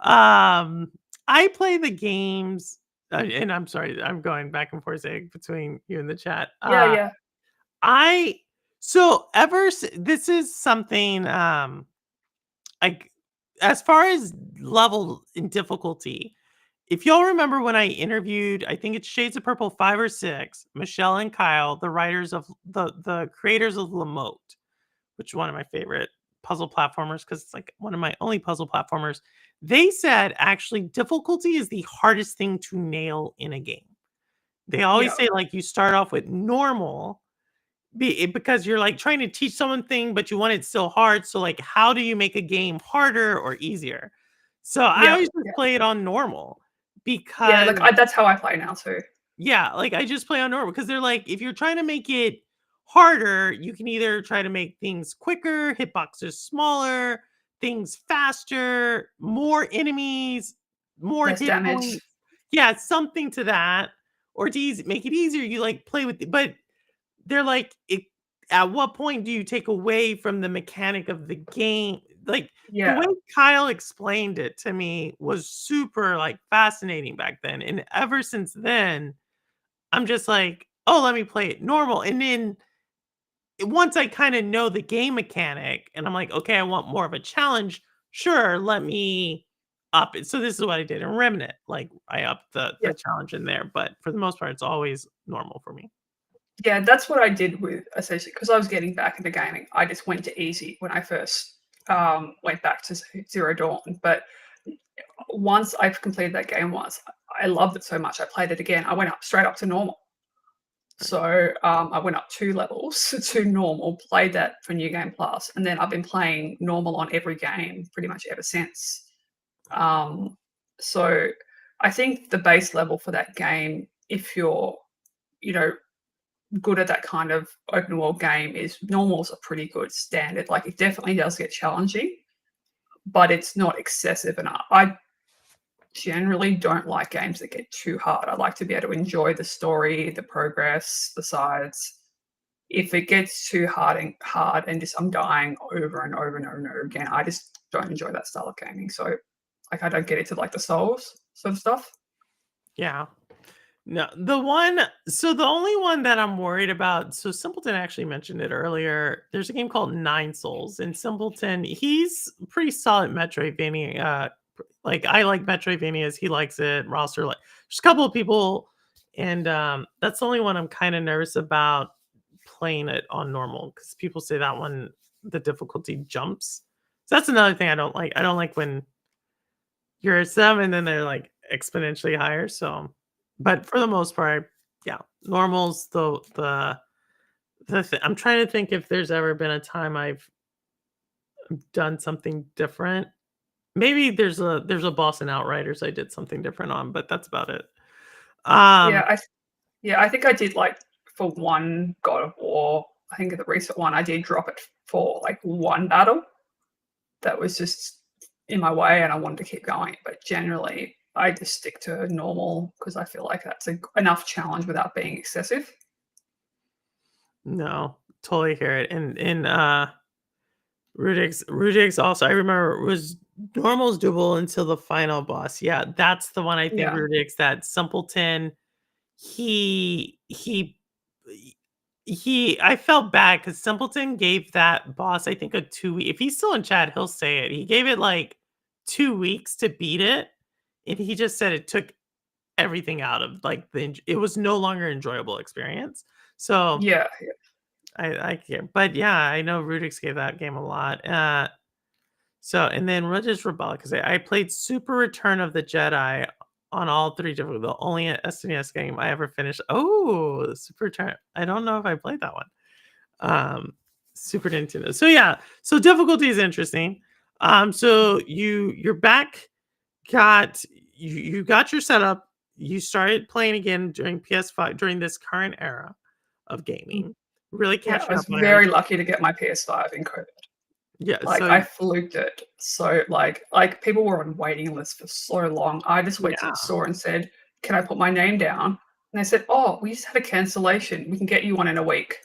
Um, I play the games, and I'm sorry, I'm going back and forth between you and the chat.
Yeah, yeah,
I so this is something like as far as level in difficulty, if y'all remember when I interviewed, I think it's Shades of Purple 5 or 6, Michelle and Kyle, the writers of the creators of Lamote, which is one of my favorite puzzle platformers because it's like one of my only puzzle platformers. They said actually difficulty is the hardest thing to nail in a game. They always
yeah,
say like you start off with normal because you're like trying to teach someone thing, but you want it still hard. So like, how do you make a game harder or easier? So I
yeah,
always just
yeah,
play it on normal
yeah.
because
Like that's how I play now too.
yeah, like I just play on normal because they're like, if you're trying to make it harder, you can either try to make things quicker, hitboxes smaller, things faster, more enemies, more
Less
hit
damage.
points. Yeah, something to that. Or to make it easier, you like play with it. But they're like, at what point do you take away from the mechanic of the game? Like, the way
Yeah,
Kyle explained it to me was super, like, fascinating back then, and ever since then, I'm just like, "Oh, let me play it normal," and then once I kinda know the game mechanic and I'm like, "Okay, I want more of a challenge," sure, let me up it. So this is what I did in Remnant, like, I upped
Yeah.
the challenge in there, but for the most part, it's always normal for me.
Yeah, that's what I did with essentially because I was getting back into gaming. I just went to easy when I first went back to Zero Dawn. But once I've completed that game once, I loved it so much. I played it again. I went up straight up to normal.
Right.
So I went up 2 levels to normal, played that for New Game Plus, and then I've been playing normal on every game pretty much ever since. Um, so I think the base level for that game, if you're, you know, good at that kind of open world game, is normal's a pretty good standard. Like it definitely does get challenging, but it's not excessive enough. I generally don't like games that get too hard. I like to be able to enjoy the story, the progress, the sides. If it gets too hard and just I'm dying over and over and over and over again, I just don't enjoy that style of gaming. So like I don't get into like the Souls sort of stuff.
Yeah. No, the only one that I'm worried about, so Simpleton actually mentioned it earlier. There's a game called Nine Souls, and Simpleton, he's pretty solid Metroidvania. Like I like Metroidvanias, he likes it. Roster like there's a couple of people, and that's the only one I'm kind of nervous about playing it on normal because people say that one the difficulty jumps. So that's another thing I don't like. I don't like when you're at some and then they're like exponentially higher. So, but for the most part, yeah, normal's I'm trying to think if there's ever been a time I've done something different. Maybe there's a boss in Outriders I did something different on, but that's about it.
Yeah,
Um,
yeah, I think I did like for one God of War. I think the recent one I did drop it for like one battle that was just in my way, and I wanted to keep going. But generally, I just stick to normal because I feel like that's enough challenge without being excessive.
no, totally hear it. And Rudix also I remember was normal's doable until the final boss. Yeah, that's the one I think
Yeah,
Rudix that Simpleton He he he I felt bad because Simpleton gave that boss, I think, a 2 week if he's still in chat, he'll say it. He gave it, like, 2 weeks to beat it, and he just said it took everything out of, like, it was no longer enjoyable experience. So,
yeah,
I can't but, yeah, I know Rudix gave that game a lot. So and then Religious Rebellion, 'cause I played Super Return of the Jedi on all 3 different the only SNES game I ever finished. Oh, Super Return. I don't know if I played that one. Um, Super Nintendo. So yeah, so difficulty is interesting. So your back got you got your setup. You started playing again during PS5 during this current era of
mm,
gaming. Really
yeah. I
catching
was
up on
very
everything.
lucky to get my PS5 in COVID.
Yeah,
Like
so
I fluked it. So like people were on waiting lists for so long. I just went to
yeah.
the store and said, "Can I put my name down?" And they said, "Oh, we just had a cancellation. We can get you one in a week."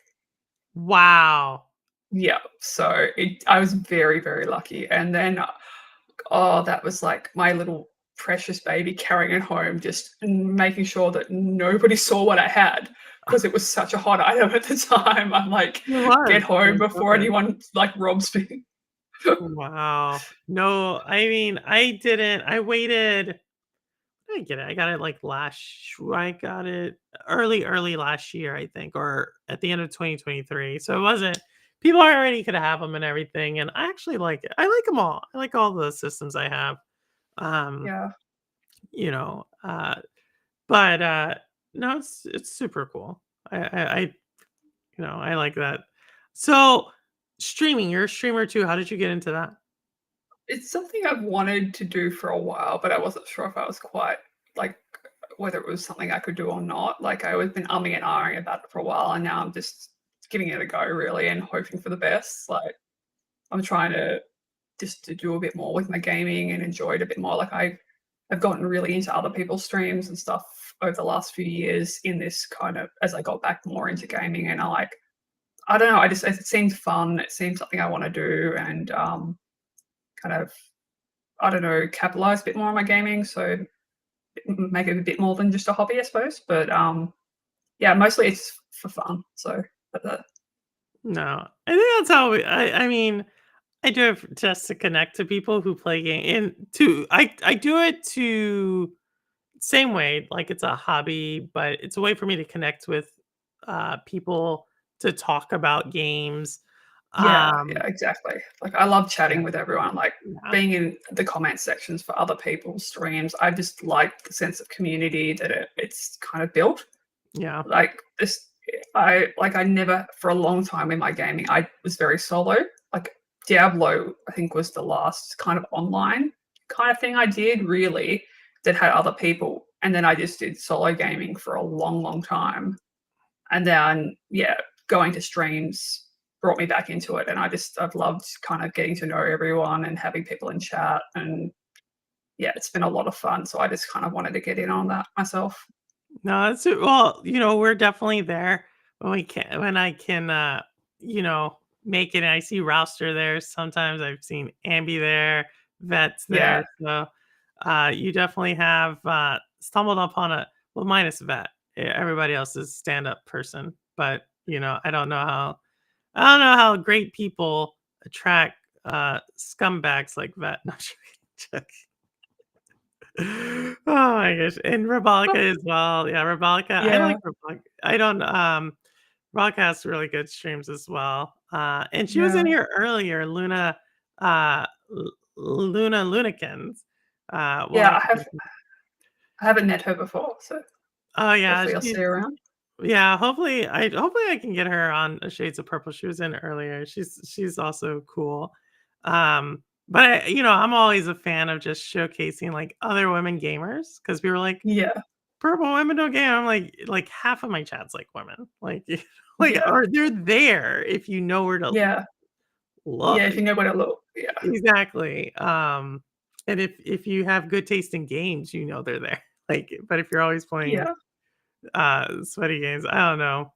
Wow.
Yeah. So I was very, very lucky. And then, oh, that was like my little precious baby carrying it home, just making sure that nobody saw what I had because it was such a hot item at the time. I'm like,
It was,
get home
during
before
COVID.
anyone like robs me.
Wow. No, I mean, I didn't I waited I didn't get it. I got it, like, I got it early last year, I think, or at the end of 2023, so it wasn't people already could have them and everything, and I actually like it. I like them all. I like all the systems I have. Um,
Yeah.
you know, but, no, it's super cool. I like that. So, streaming, you're a streamer too. How did you get into that?
It's something I've wanted to do for a while, but I wasn't sure if I was quite like whether it was something I could do or not. Like I was been umming and ahhing about it for a while, and now I'm just giving it a go really and hoping for the best. Like I'm trying to just to do a bit more with my gaming and enjoy it a bit more. Like I've gotten really into other people's streams and stuff over the last few years in this kind of as I got back more into gaming, and I don't know, I just it seemed fun. It seemed something I want to do, and kind of I don't know, capitalize a bit more on my gaming, so make it a bit more than just a hobby, I suppose. But yeah, mostly it's for fun. So, but
No, I think that's how I mean, I do it just to connect to people who play game and to I do it to same way, like it's a hobby, but it's a way for me to connect with people to talk about games.
yeah,
Um,
exactly. Like I love
yeah,
chatting with everyone, like
yeah,
being in the comment sections for other people's streams. I just like the sense of community that it's kind of built.
yeah,
Like this, I never for a long time in my gaming, I was very solo. Like Diablo, I think was the last kind of online kind of thing I did really that had other people. And then I just did solo gaming for a long, long time. And then yeah, going to streams brought me back into it. And I've loved kind of getting to know everyone and having people in chat. And yeah, it's been a lot of fun. So I just kind of wanted to get in on that myself.
no, it's well, we're definitely there when we can when I can make it. And I see Rouster there. Sometimes I've seen Ambi there, Vets
Yeah.
there. So you definitely have stumbled upon a well, minus Vet. Everybody else is stand up person, but I don't know how great people attract scumbags like Vet. Not sure. Oh my gosh, and Rabolica
Oh,
as well. Yeah, Rabolica. I
yeah.
like Rabolica. I don't Rabolica has really good streams as well. And she was in
Yeah.
here earlier, Luna Lunikins. We'll
Yeah,
have to
I haven't met her before, so
Oh yeah,
hopefully I'll see her around.
yeah, hopefully I can get her on a Shades of Purple. She was in earlier. She's also cool. But I'm always a fan of just showcasing like other women gamers because we were like,
Yeah,
purple women don't game. I'm like half of my chat's like women. Like like
yeah,
or they're there if you know where to
yeah,
look.
yeah, if you know where to look. Yeah,
Exactly. And if you have good taste in games, they're there. Like, but if you're always playing
yeah,
sweaty games, I don't know.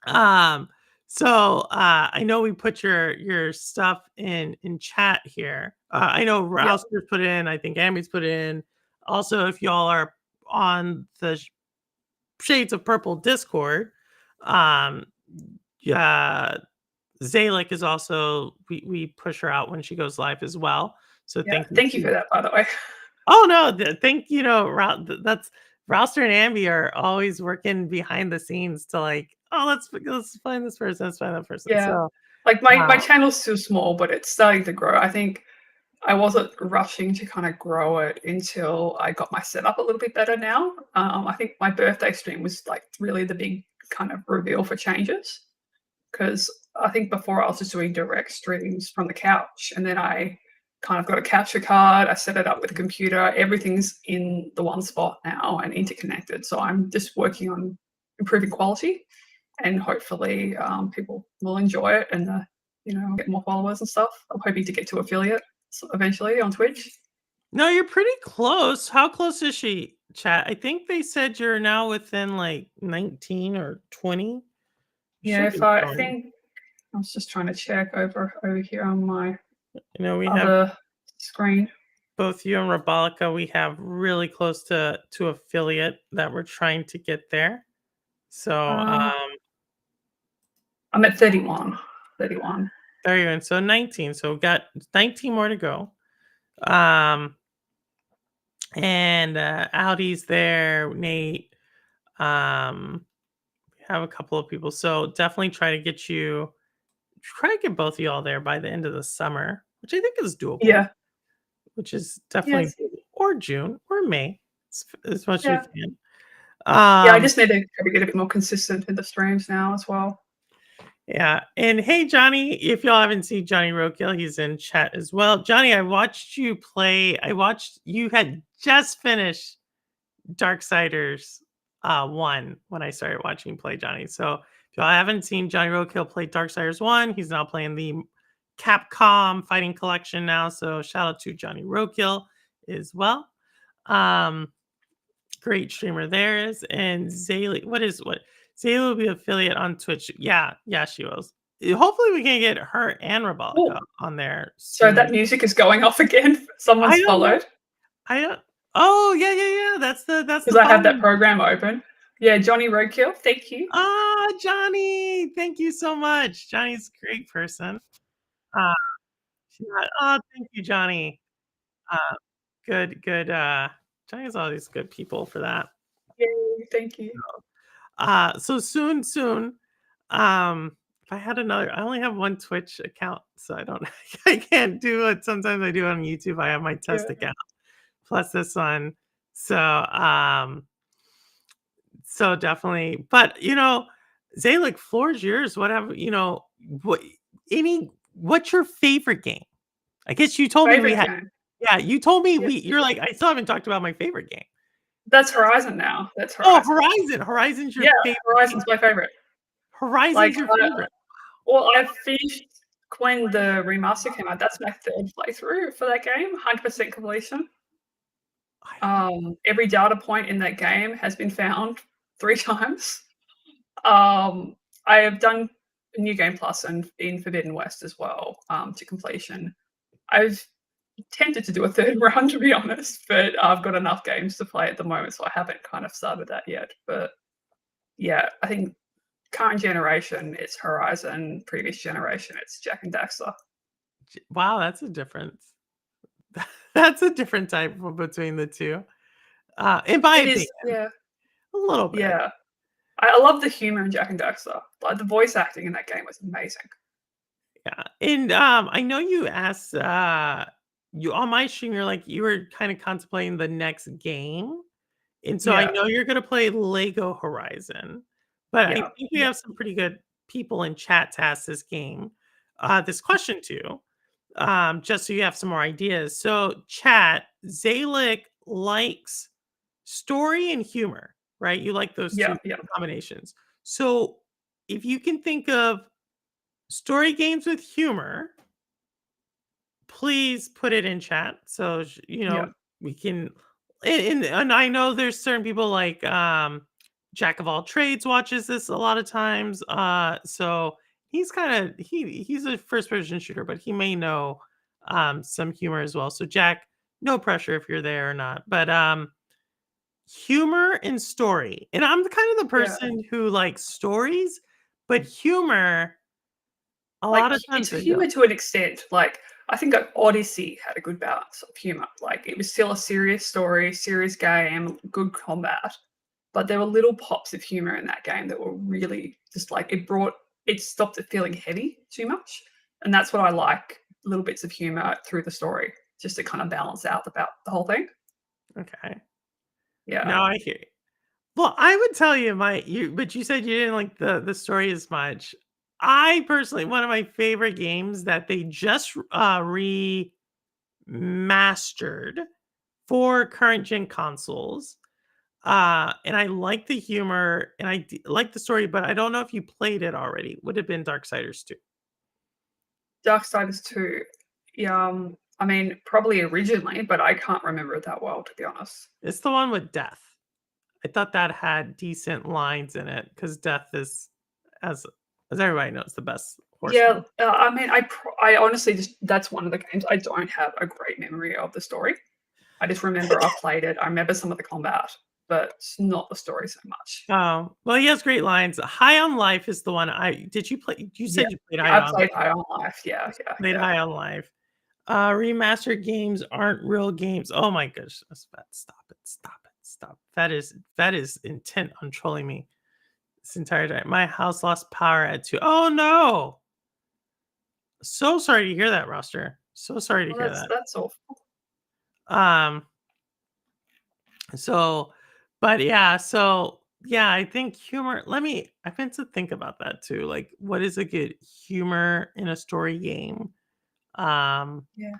Um, so I know we put your stuff in chat here. I know
yeah,
Rouster's put in, I think Amy's put in. Also, if y'all are on the Shades of Purple Discord, um, yeah, Zailak is also we push her out when she goes live as well. So
yeah.
thank you
Thank you for
to
that, by the way.
Oh, no, think, that's Rouster and Ambi are always working behind the scenes to like, "Oh, let's find this person, let's find that person."
Yeah,
So,
like my
uh
channel's still small, but it's starting to grow. I think I wasn't rushing to kind of grow it until I got my setup a little bit better now. I think my birthday stream was like really the big kind of reveal for changes. Because I think before I was just doing direct streams from the couch, and then I kind of got a capture card. I set it up with a computer. Everything's in the one spot now and interconnected. So I'm just working on improving quality, and hopefully people will enjoy it and get more followers and stuff. I'm hoping to get to affiliate eventually on Twitch.
No, you're pretty close. How close is she, chat? I think they said you're now within, like, 19 or 20.
Yeah,
Should
if
be
I
going.
think I was just trying to check over here on my
We have
other screen.
both you and Robolica, we have really close to affiliate that we're trying to get there. So,
Uh, I'm at 31. 31.
there you go. So 19. So we've got 19 more to go. Um, and Audi's there, Nate. We have a couple of people. So definitely try to get both of y'all there by the end of the summer, which I think is doable,
Yeah.
which is definitely
Yes.
doable. Or June or May, as much as
Yeah.
we can.
Yeah, I
Um,
just need to probably get a bit more consistent in the streams now as well.
Yeah. And hey, Johnny, if y'all haven't seen Johnny Roadkill, he's in chat as well. Johnny, I watched you play. I watched you had just finished Darksiders 1 when I started watching you play, Johnny. So if y'all haven't seen Johnny Roadkill play Darksiders 1, he's now playing the Capcom Fighting Collection now. So shout out to Johnny Roadkill as well. Um, Great streamer there is. And Zaylee, what? Zaylee will be affiliate on Twitch. Yeah, she was. Hopefully we can get her and
Oh,
Rebolica on there
so
soon.
that music is going off again.
I
Someone's
don't know.
followed
I don't Oh, yeah. That's the
because I have
follow.
that program open. Yeah, Johnny Roadkill, thank you.
Ah, Johnny, thank you so much. Johnny's a great person. Uh, thank you, Johnny. Uh, good, Johnny has all these good people for that.
Yay, thank you.
So soon, um, if I had another I only have 1 Twitch account, so I don't I can't do it. Sometimes I do it on YouTube. I have my test
Yeah,
account plus this one. So, so definitely but, Zalik, floor is yours. Whatever, what what's your favorite game? I guess you told me we
favorite
had
game.
yeah, you told me
Yeah,
you're like, "I still haven't talked about my favorite game."
that's Horizon now, that's
Oh,
Horizon.
Horizon. Horizon's your
Yeah,
favorite game.
Horizon's my favorite. Like,
Horizon's your favorite.
well, I finished when the remaster came out, that's my 3rd playthrough for that game, 100% completion.
I don't
Every data point in that game has been found 3 times. Um, I have done New Game Plus and in Forbidden West as well, to completion. I've tempted to do a 3rd run, to be honest, but I've got enough games to play at the moment, so I haven't kind of started that yet. But yeah, I think current generation, it's Horizon, previous generation, it's Jack and Daxter.
wow, that's a difference. That's a different type between the 2, in my
It
opinion,
is, yeah,
a little bit.
yeah. I love the humor in Jack and Daxter. Like, the voice acting in that game was amazing.
Yeah, and, I know you asked, you on my stream, you're like you were kinda contemplating the next game, and so I
Yeah,
know you're gonna play Lego Horizon, but I
yeah,
think we
yeah,
have some pretty good people in chat to ask this question to, just so you have some more ideas. So, chat, Zalik likes story and humor, right? You like those 2
yeah, yeah,
combinations. So, if you can think of story games with humor, please put it in chat so
yeah.
we can and I know there's certain people like Jack of all trades watches this a lot of times. So he's kind of he's a first person shooter, but he may know some humor as well. So Jack, no pressure if you're there or not. But humor and story. And I'm the kind of the
Yeah,
person who likes stories, but humor a
like,
lot of
it's
times I
humor
don't.
to an extent, like, I think that Odyssey had a good balance of humor, like, it was still a serious story, serious game, good combat, but there were little pops of humor in that game that were really just, like, it stopped it feeling heavy too much, and that's what I like, little bits of humor through the story, just to kinda balance out about the whole thing.
Okay.
Yeah.
No, I hear you. Well, I would tell you but you said you didn't like the story as much. I personally one of my favorite games that they just remastered for current gen consoles. And I like the humor and like the story, but I don't know if you played it already. Would have been Darksiders 2.
Darksiders 2, yeah, I mean, probably originally, but I can't remember it that well, to be honest.
It's the one with Death. I thought that had decent lines in it because Death is, as as everybody knows, the best
Yeah,
horseman.
I mean, I honestly just that's one of the games I don't have a great memory of the story. I just remember I played it. I remember some of the combat, but it's not the story so much.
Oh, well, he has great lines. High on Life is the one I did you play you
Yeah,
said you played
yeah,
High
I
on
played High on Life. Yeah, yeah,
played
yeah.
High on Life. Remastered games aren't real games. Oh my gosh, stop it, stop it, stop. That is intent on trolling me this entire time. My house lost power at 2. Oh no! So sorry to hear that, Roster. So sorry to
Well,
hear
that's awful.
that. So, but yeah, so yeah, I think humor. I meant to think about that too. Like, what is a good humor in a story game? Um,
Yeah.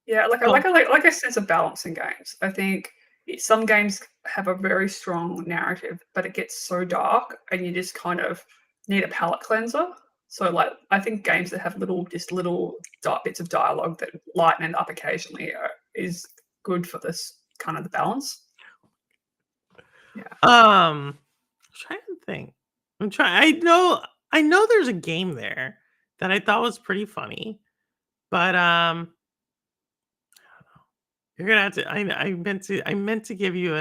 Yeah,
so
like a sense of balance in games. I think some games have a very strong narrative, but it gets so dark, and you just kind of need a palate cleanser. So, like, I think games that have little bits of dialogue that lighten it up occasionally is good for this kind of the balance. Yeah,
I'm trying to think. I know there's a game there that I thought was pretty funny, but you're gonna have to. I meant to give you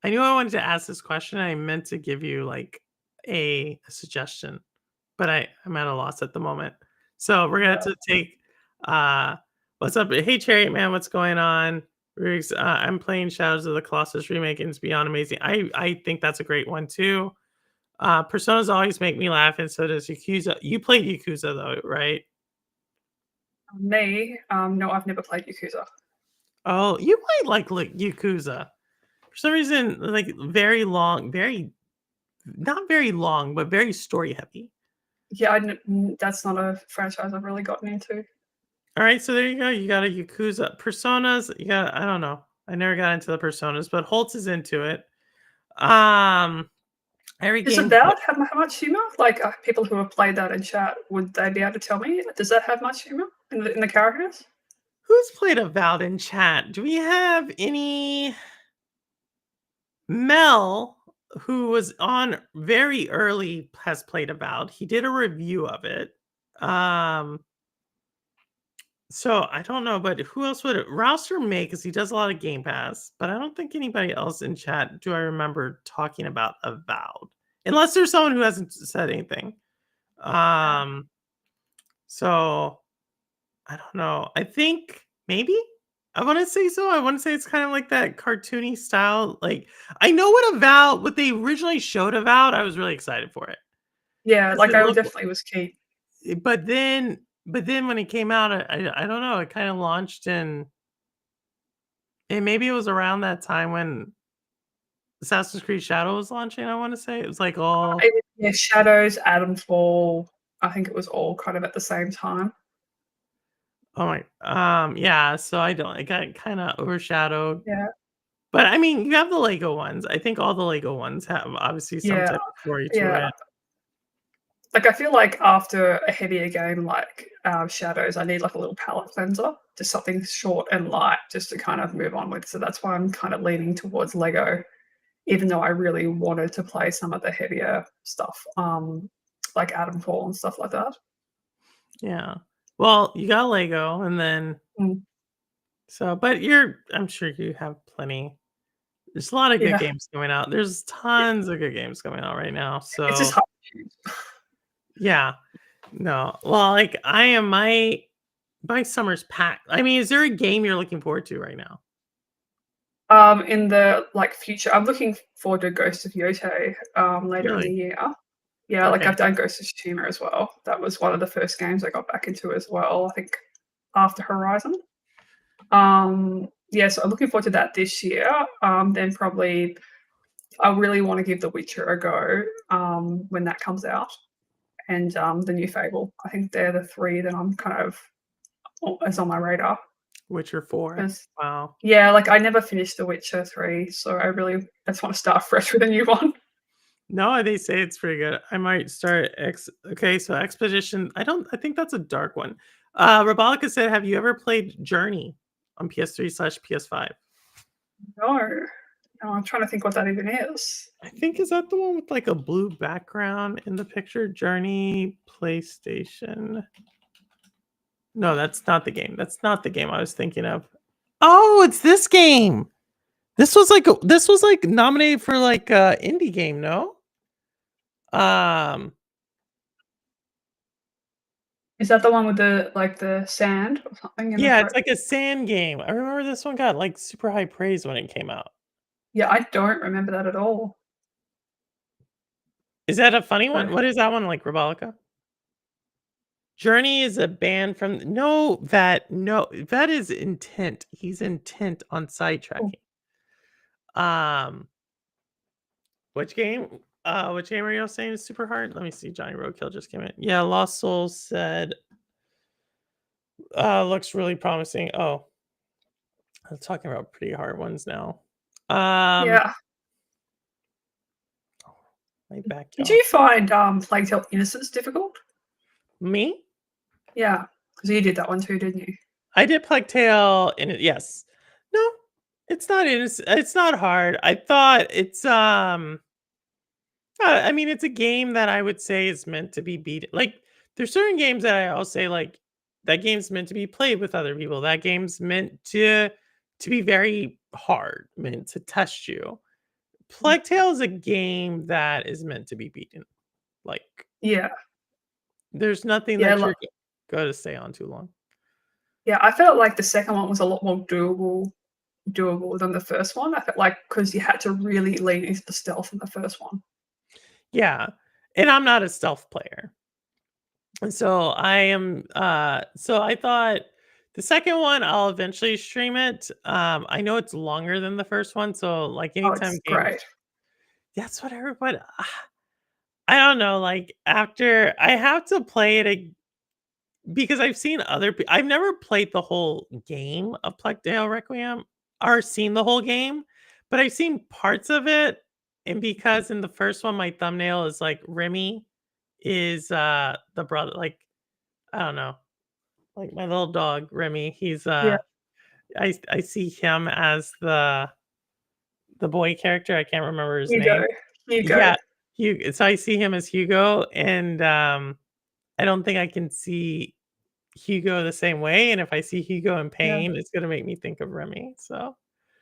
I knew I wanted to ask this question. I meant to give you like a suggestion, but I'm at a loss at the moment. So we're gonna have
Yeah.
to take what's up? Hey Chariot Man, what's going on? I'm playing Shadows of the Colossus remake and it's beyond amazing. I think that's a great one too. Personas always make me laugh, and so does Yakuza. You played Yakuza though, right?
Me, no, I've never played Yakuza.
Oh, you might like Yakuza. For some reason, like very long, very not very long, but very story heavy.
Yeah, that's not a franchise I've really gotten into.
All right, so there you go. You got a Yakuza personas. You got I don't know. I never got into the personas, but Holtz is into it. Um, every
Does
game.
Avowed have how much humor? Like people who have played that in chat, would they be able to tell me? Does that have much humor in the characters?
Who's played Avowed in chat? Do we have any Mel, who was on very early, has played Avowed. He did a review of it. Um, so I don't know, but who else would it Rouster make? Because he does a lot of Game Pass, but I don't think anybody else in chat do I remember talking about Avowed. Unless there's someone who hasn't said anything.
Yeah.
Um, so I don't know. I think maybe I want to say so. I want to say it's kind of like that cartoony style. Like I know what they originally showed Avowed. I was really excited for it
Yeah,
because
like
it
I
looked.
definitely was keen.
But then when it came out, I don't know. It kind of launched and maybe it was around that time when Assassin's Creed Shadow was launching. I want to say it was like all.
Yeah, Shadows, Adamfall. I think it was all kind of at the same time.
Oh my, yeah. So I don't. It got kind of overshadowed.
Yeah,
But I mean, you have the Lego ones. I think all the Lego ones have obviously some
yeah,
type of story to
yeah.
it.
Like I feel like after a heavier game like Shadows, I need like a little palate cleanser, just something short and light, just to kind of move on with. So that's why I'm kind of leaning towards Lego, even though I really wanted to play some of the heavier stuff, like Adamfall and stuff like that.
Yeah. Well, you got Lego, and then
Mm,
but I'm sure you have plenty. There's a lot of good
yeah,
games coming out. There's tons of good games coming out right now.
it's just
So
hard to choose.
yeah, no. Well, like I am my summer's packed. I mean, is there a game you're looking forward to right now?
In the like future, I'm looking forward to Ghost of Yote later in the
Really?
year. Yeah, like
Okay.
I've done Ghost of Tsushima as well. That was one of the first games I got back into as well. I think after Horizon. Yeah, so I'm looking forward to that this year. Then probably I really want to give The Witcher a go when that comes out, and the new Fable. I think they're the three that I'm kind of is on my radar.
Witcher 4.
'Cause,
Wow.
yeah, like I never finished The Witcher 3, so I just want to start fresh with a new one.
No, they say it's pretty good. I might start okay, so Expedition. I think that's a dark one. Robolica said, have you ever played Journey on PS3/PS5?
No, no, I'm trying to think what that even is.
I think is that the one with like a blue background in the picture? Journey PlayStation. No, that's not the game. That's not the game I was thinking of. Oh, it's this game. This was like nominated for like indie game, no? Um
Is that the one with the sand or something in the
Yeah, it's
throat?
like a sand game. I remember this one got, like, super high praise when it came out.
Yeah, I don't remember that at all.
Is that a funny
So
one? What is that one like, Robolica? Journey is a band from no, that is intent. He's intent on
cool.
sidetracking. Um, which game are y'all saying is super hard? Let me see, Johnny Roadkill just came in. Yeah, Lost Souls said, looks really promising. Oh, I'm talking about pretty hard ones now. Um,
Yeah.
my back,
Did
y'all.
you find Plague Tale Innocence difficult?
Me?
Yeah, because you did that one too, didn't you?
I did Plague Tale in it. Yes. No, it's not hard. I thought I mean, it's a game that I would say is meant to be beat. Like, there's certain games that I'll say like that game's meant to be played with other people. That game's meant to be very hard, meant to test you. Plague Tale is a game that is meant to be beaten. Like,
Yeah,
there's nothing
yeah,
that
like,
you're gonna stay on too long.
yeah. I felt like the second one was a lot more doable than the first one. I felt like because you had to really lean into the stealth in the first one.
Yeah, and I'm not a stealth player. And so I am so I thought the second one I'll eventually stream it. I know it's longer than the first one, so like
Oh,
anytime
it's
games
great.
that's what everybody I don't know, like after I have to play it because I've seen I've never played the whole game of Plague Tale Requiem or seen the whole game, but I've seen parts of it. And because in the first one my thumbnail is like Remy is the brother, like I don't know, like my little dog Remy, he's
Yeah,
I see him as the boy character. I can't remember his
Hugo,
name.
Hugo.
Yeah, Hugo. So I see him as Hugo, and I don't think I can see Hugo the same way. And if I see Hugo in
Yeah,
pain, it's gonna make me think of Remy. So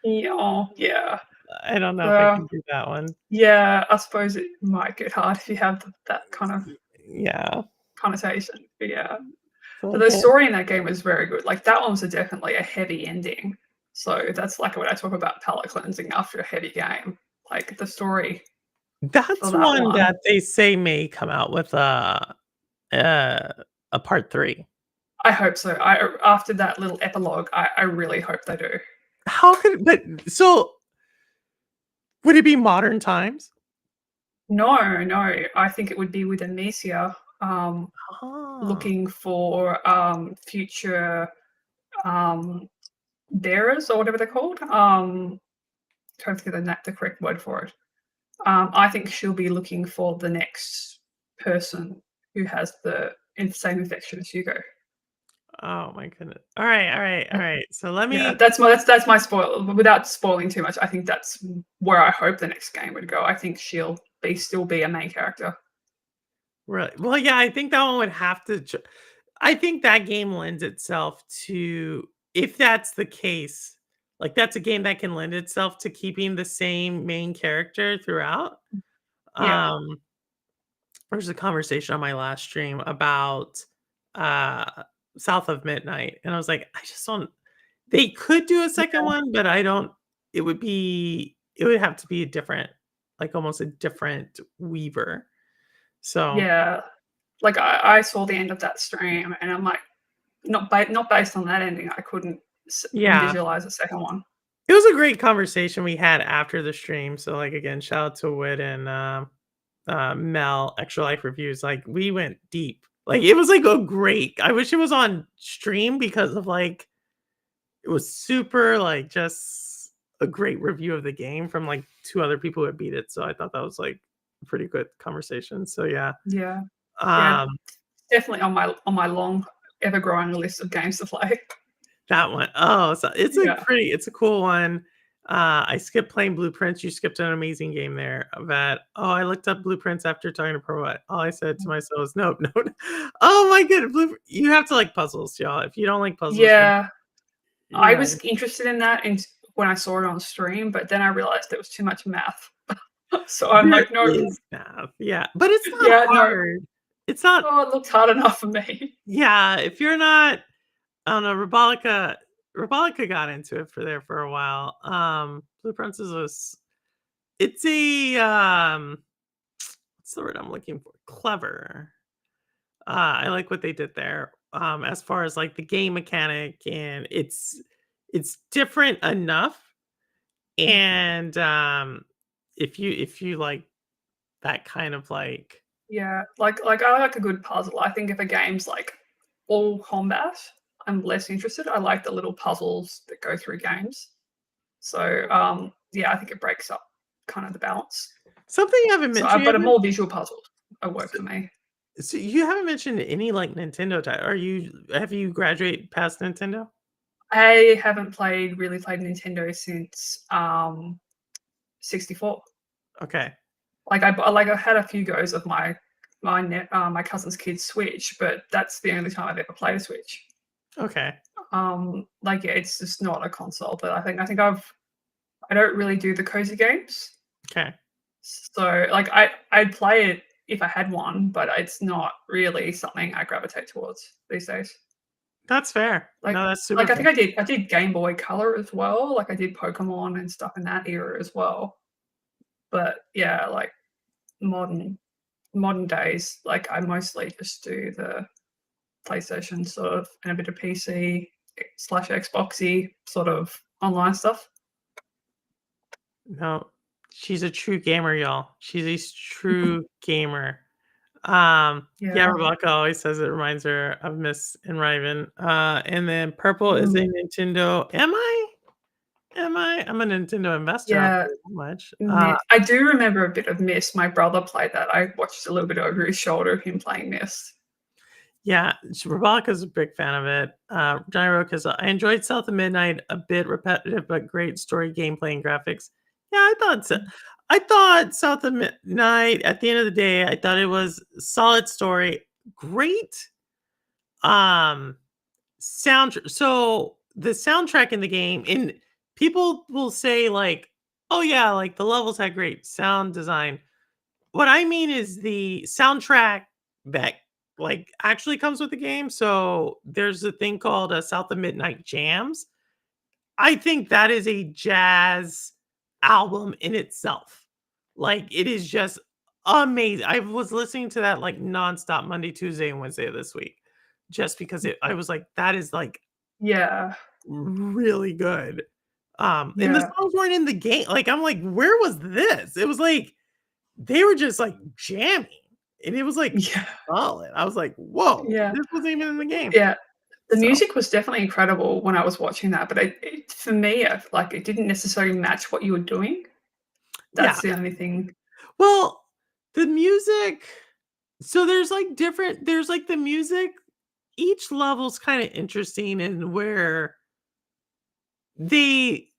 yeah, oh, yeah.
I don't know if I
So
can do that one.
yeah, I suppose it might get hard if you have that kind of
Yeah.
connotation. But yeah,
So
but
I
the
can't.
story in that game was very good. Like that one was definitely a heavy ending. So that's like when I talk about palate cleansing after a heavy game. Like the story for
That's
that
one
one,
that they say may come out with uh, a part 3.
I hope so. I after that little epilogue, I really hope they do.
How could but so would it be modern times?
No, no, I think it would be with Amicia,
Oh,
looking for future um, bearers or whatever they're called. Trying to think of the correct word for it. I think she'll be looking for the next person who has the same infection as Hugo.
oh my goodness. Alright, alright, alright. So let
Yeah,
me
that's my spoil. Without spoiling too much, I think that's where I hope the next game would go. I think she'll be still be a main character.
really well, yeah, I think that one would have to I think that game lends itself to if that's the case, like, that's a game that can lend itself to keeping the same main character throughout.
Yeah,
Um, there was a conversation on my last stream about, uh, South of Midnight, and I was like, "I just don't." They could do a second
yeah,
one, but I don't it would have to be a different like, almost a different weaver. So,
yeah. Like I saw the end of that stream, and I'm like, not based on that ending. I couldn't
yeah.
visualize a second one.
It was a great conversation we had after the stream. So, like, again, shout out to Wit and, Mel, Extra Life Reviews. Like, we went deep. Like, it was, like, a great I wish it was on stream because of, like it was super, like, just a great review of the game from, like, 2 other people who had beat it. So I thought that was, like, a pretty good conversation. So, yeah.
Yeah, yeah,
Um,
definitely on my long, ever growing list of games to play.
that one. Oh, so
Yeah,
it's a cool one. I skipped playing Blueprints. You skipped an amazing game there. That I looked up Blueprints after talking to Pro. All I said to myself is, nope, no. Oh my god, you have to like puzzles, y'all. If you don't like puzzles,
yeah.
you're
I
not.
was interested in that and when I saw it on stream, but then I realized there was too much math. So I'm
There
like, nope.
is math, yeah, but it's not
Yeah, no.
hard. It's not.
Oh, it looked hard enough for me.
Yeah, if you're not, I don't know. Robolica got into it for a while. Blueprints is it's a what's the word I'm looking for? Clever. I like what they did there. As far as like the game mechanic, and it's different enough. And if you like that kind of like
Yeah, like I like a good puzzle. I think if a game's like all combat, I'm less interested. I like the little puzzles that go through games. So yeah, I think it breaks up kind of the balance.
something you haven't
So,
mentioned.
but a more visual puzzle work
So,
for me.
so you haven't mentioned any like Nintendo title. Have you graduated past Nintendo?
I haven't really played Nintendo since 64.
Okay.
Like I had a few goes of my cousin's kid's Switch, but that's the only time I've ever played a Switch.
Okay.
Like yeah, it's just not a console. But I don't really do the cozy games.
'Kay.
So, like, I'd play it if I had one, but it's not really something I gravitate towards these days.
That's fair.
Like
No, that's super
like, I
fair.
think I did Game Boy Color as well, like, I did Pokemon and stuff in that era as well. But, yeah, like, modern modern days, like, I mostly just do the PlayStation sort of and a bit of PC slash Xboxy sort of online stuff.
No, she's a true gamer, y'all. She's a true gamer. Yeah,
Yeah.
Rebecca always says it reminds her of Miss and Riven. And then purple is a
Mm,
Nintendo. Am I? Am I? I'm a Nintendo investor. I'll
yeah.
tell you that much.
I do remember a bit of Myst. My brother played that. I watched a little bit over his shoulder of him playing Myst.
Yeah, Rebecca's a big fan of it. Johnny Roke is. I enjoyed South of Midnight, a bit repetitive, but great story, gameplay, and graphics. Yeah, I thought so. I thought South of Midnight. At the end of the day, I thought it was solid story, great um sound. So the soundtrack in the game, and people will say like, "Oh yeah, like the levels had great sound design." What I mean is the soundtrack that, like, actually comes with the game. So, there's a thing called a South of Midnight Jams. I think that is a jazz album in itself. Like, it is just amazing. I was listening to that, like, nonstop Monday, Tuesday, and Wednesday of this week just because I was like, "That is, like,
Yeah,
really good." And the
yeah,
songs weren't in the game. Like, I'm like, "Where was this?" It was like they were just, like, jamming, and it was, like,
yeah,
solid. I was like, "Whoa,
yeah,
this wasn't even in the game."
yeah. The
So,
music was definitely incredible when I was watching that, but for me, like, it didn't necessarily match what you were doing.
yeah.
That's the only thing.
Well, the music so there's, like, the music each level's kinda interesting in where they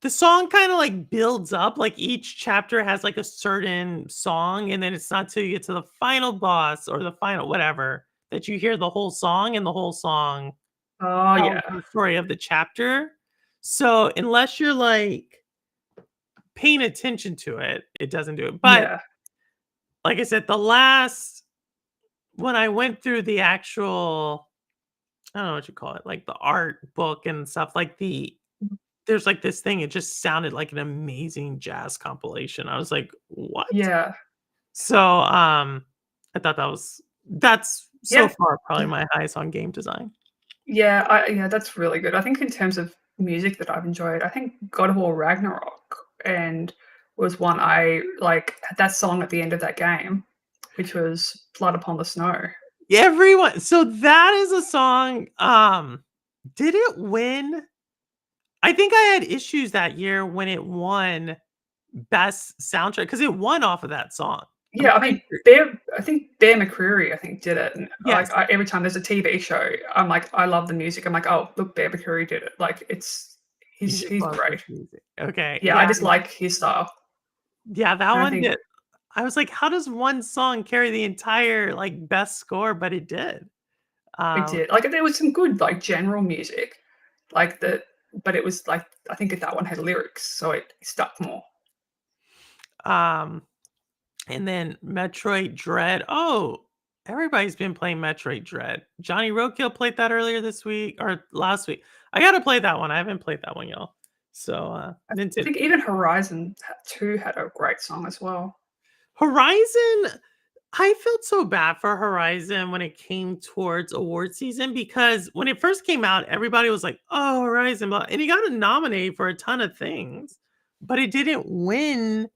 the song kinda, like, builds up, like, each chapter has, like, a certain song, and then it's not till you get to the final boss or the final whatever that you hear the whole song, and the whole song
Oh,
tells
yeah,
the story of the chapter. So, unless you're, like, paying attention to it, it doesn't do it. But,
yeah,
like I said, the last when I went through the actual I don't know what you call it, like, the art book and stuff, like, there's, like, this thing, it just sounded like an amazing jazz compilation. I was like, "What?"
yeah,
So, I thought that's so
yeah,
far probably
yeah.
my highest on game design.
Yeah, that's really good. I think in terms of music that I've enjoyed, I think God of War Ragnarok and was one I like had that song at the end of that game, which was Blood Upon the Snow.
Everyone so that is a song, did it win? I think I had issues that year when it won best soundtrack because it won off of that song. I'm
Yeah, I
pretty
mean,
sure
I think Bear McCreary, I think, did it, and, like,
yes,
every time there's a TV show, I'm like, I love the music. I'm like, "Oh, look, Bear McCreary did it." Like,
you just
he's
love his
great.
music. Okay,
Yeah, I
yeah,
just like his style,
yeah, that
and I
one
think
did. I was like, "How does one song carry the entire, like, best score?" But it did.
it
Um,
did. Like, there was some good, like, general music, like, the but it was, like I think that one had lyrics, so it stuck more.
um And then Metroid Dread. Oh, everybody's been playing Metroid Dread. Johnny Roadkill played that earlier this week or last week. I gotta play that one. I haven't played that one, y'all. So
I
Nintendo
think even Horizon 2 had a great song as well.
Horizon. I felt so bad for Horizon when it came towards award season because when it first came out, everybody was like, "Oh, Horizon," blah, and he got nominated for a ton of things, but it didn't win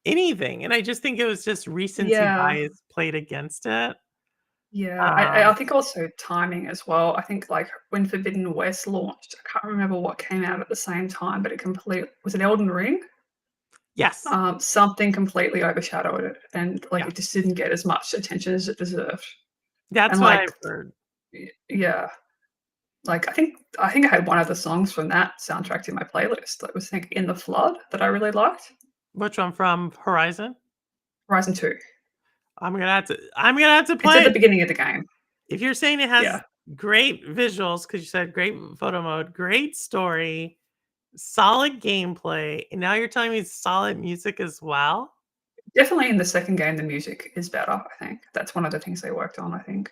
anything. And I just think it was just recency
Yeah.
bias played against it.
Yeah, I
Um,
think also timing as well. I think, like, when Forbidden West launched, I can't remember what came out at the same time, but was it Elden Ring?
yes,
Something completely overshadowed it, and, like,
yeah,
it just didn't get as much attention as it deserved.
that's
And,
what
like,
I've heard.
yeah, like, I think I had one of the songs from that soundtrack in my playlist. That was, I think, In the Flood that I really liked.
Which one from Horizon?
Horizon 2.
I'm gonna have to
It's at
play
the
it.
beginning of the game.
If you're saying it has
Yeah.
great visuals, because you said great photo mode, great story, solid gameplay, and now you're telling me solid music as well?
Definitely in the second game, the music is better, I think. That's one of the things they worked on, I think.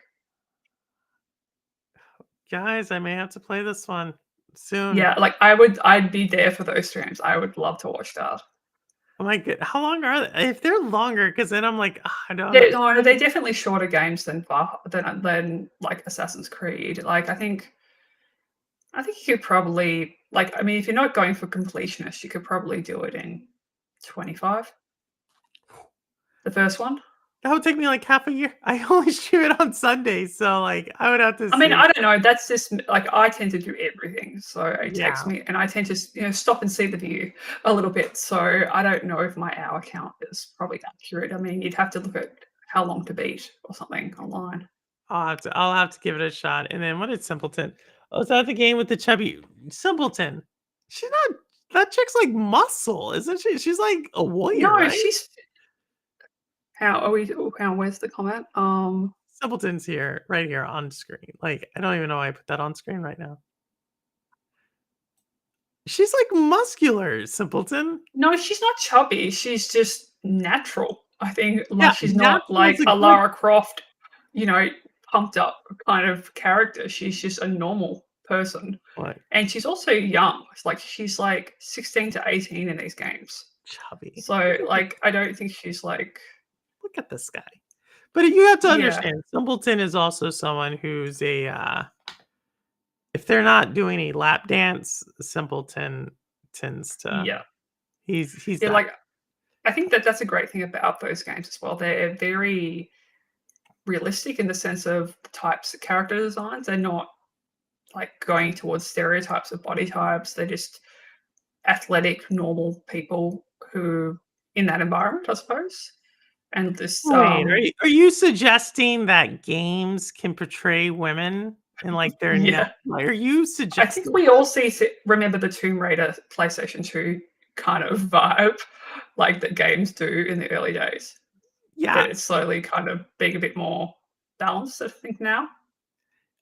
Guys, I may have to play this one soon.
Yeah, like I'd be there for those streams. I would love to watch that.
Oh my god, how long are they? If they're longer, because then I'm like, "Ah, I don't know."
No, they're definitely shorter games than like Assassin's Creed. Like I think you could probably like I mean if you're not going for completionist, you could probably do it in 25. The first one.
That would take me like half a year. I only stream it on Sundays, so like I would have to
I mean,
see.
I don't know. That's just like I tend to do everything, so it takes
Yeah.
me, and I tend to stop and see the view a little bit. So I don't know if my hour count is probably accurate. I mean, you'd have to look at how long to beat or something online.
I'll have to give it a shot. And then what is Simpleton? Oh, is that the game with the chubby Simpleton? She's not that chick's like muscle, isn't she? She's like a warrior,
No,
right?
she's how are we? How where's the comment?
Simpleton's here, right here on screen. Like, I don't even know why I put that on screen right now. She's like muscular, Simpleton.
No, she's not chubby. She's just natural. I think
Yeah,
like she's not
natural
like
is a
a
good
Lara Croft, you know, pumped up kind of character. She's just a normal person.
like
And she's also young. It's like she's like 16 to 18 in these games.
chubby.
So like I don't think she's like
Look at this guy. But you have to
yeah,
understand, Simpleton is also someone who's if they're not doing a lap dance, Simpleton tends to
yeah.
he's
Yeah,
that.
like I think that that's a great thing about those games as well. They're very realistic in the sense of the types of character designs. They're not like going towards stereotypes of body types. They're just athletic, normal people who in that environment, I suppose. And this
Wait, are you suggesting that games can portray women in, like, their net
yeah.
are you
I think
suggesting
we all remember the Tomb Raider PlayStation 2 kind of vibe, like that games do in the early days.
yeah,
That it's slowly kind of being a bit more balanced, I think now.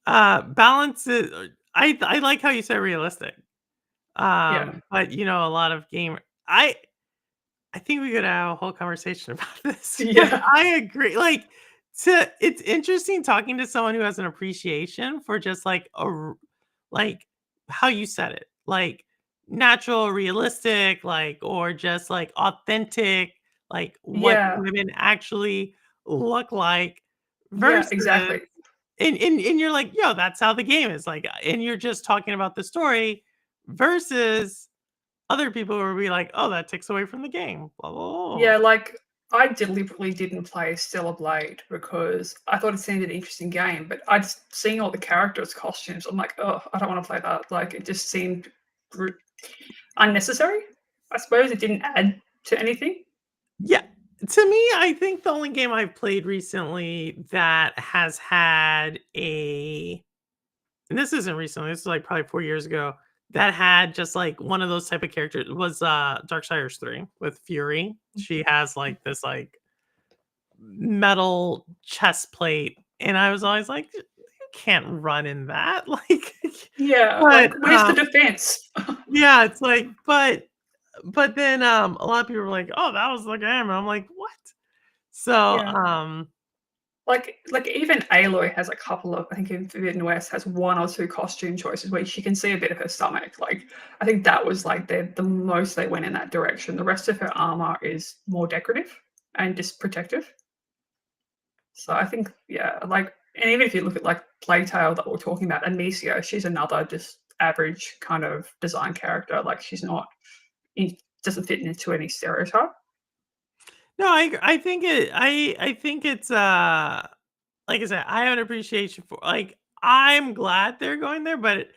balance is I like how you said realistic,
Yeah.
but, a lot of game I I think we could have a whole conversation about this, but
Yeah.
I agree. Like, it's interesting talking to someone who has an appreciation for just like how you said it, like natural, realistic, like or just like authentic, like what
Yeah.
women actually look like,
Yeah,
versus
exactly.
and you're like, yo, that's how the game is like, and you're just talking about the story versus other people will be like, "Oh, that takes away from the game." Blah, blah, blah.
Yeah, like I deliberately didn't play Stellar Blade because I thought it seemed an interesting game, but I'd seen all the characters' costumes. I'm like, oh, I don't want to play that. Like, it just seemed r- unnecessary. I suppose it didn't add to anything.
Yeah. To me, I think the only game I've played recently that has had and this isn't recently, this is like probably 4 years ago, that had just like one of those type of characters was Darksiders 3 with Fury. She has like this like metal chest plate, and I was always like, "You can't run in that." Like,
Yeah,
but
like where's the defense?
yeah, it's like, but then a lot of people were like, "Oh, that was the game." And I'm like, "What?" So,
Yeah. Like even Aloy has a couple of I think in Forbidden West has one or two costume choices where she can see a bit of her stomach. Like I think that was like the most they went in that direction. The rest of her armor is more decorative and just protective. So I think yeah, like and even if you look at like Playtale that we're talking about, Amicia, she's another just average kind of design character. Like she's not in, doesn't fit into any stereotype.
no, I think I think it's like I said, I have an appreciation for like I'm glad they're going there, but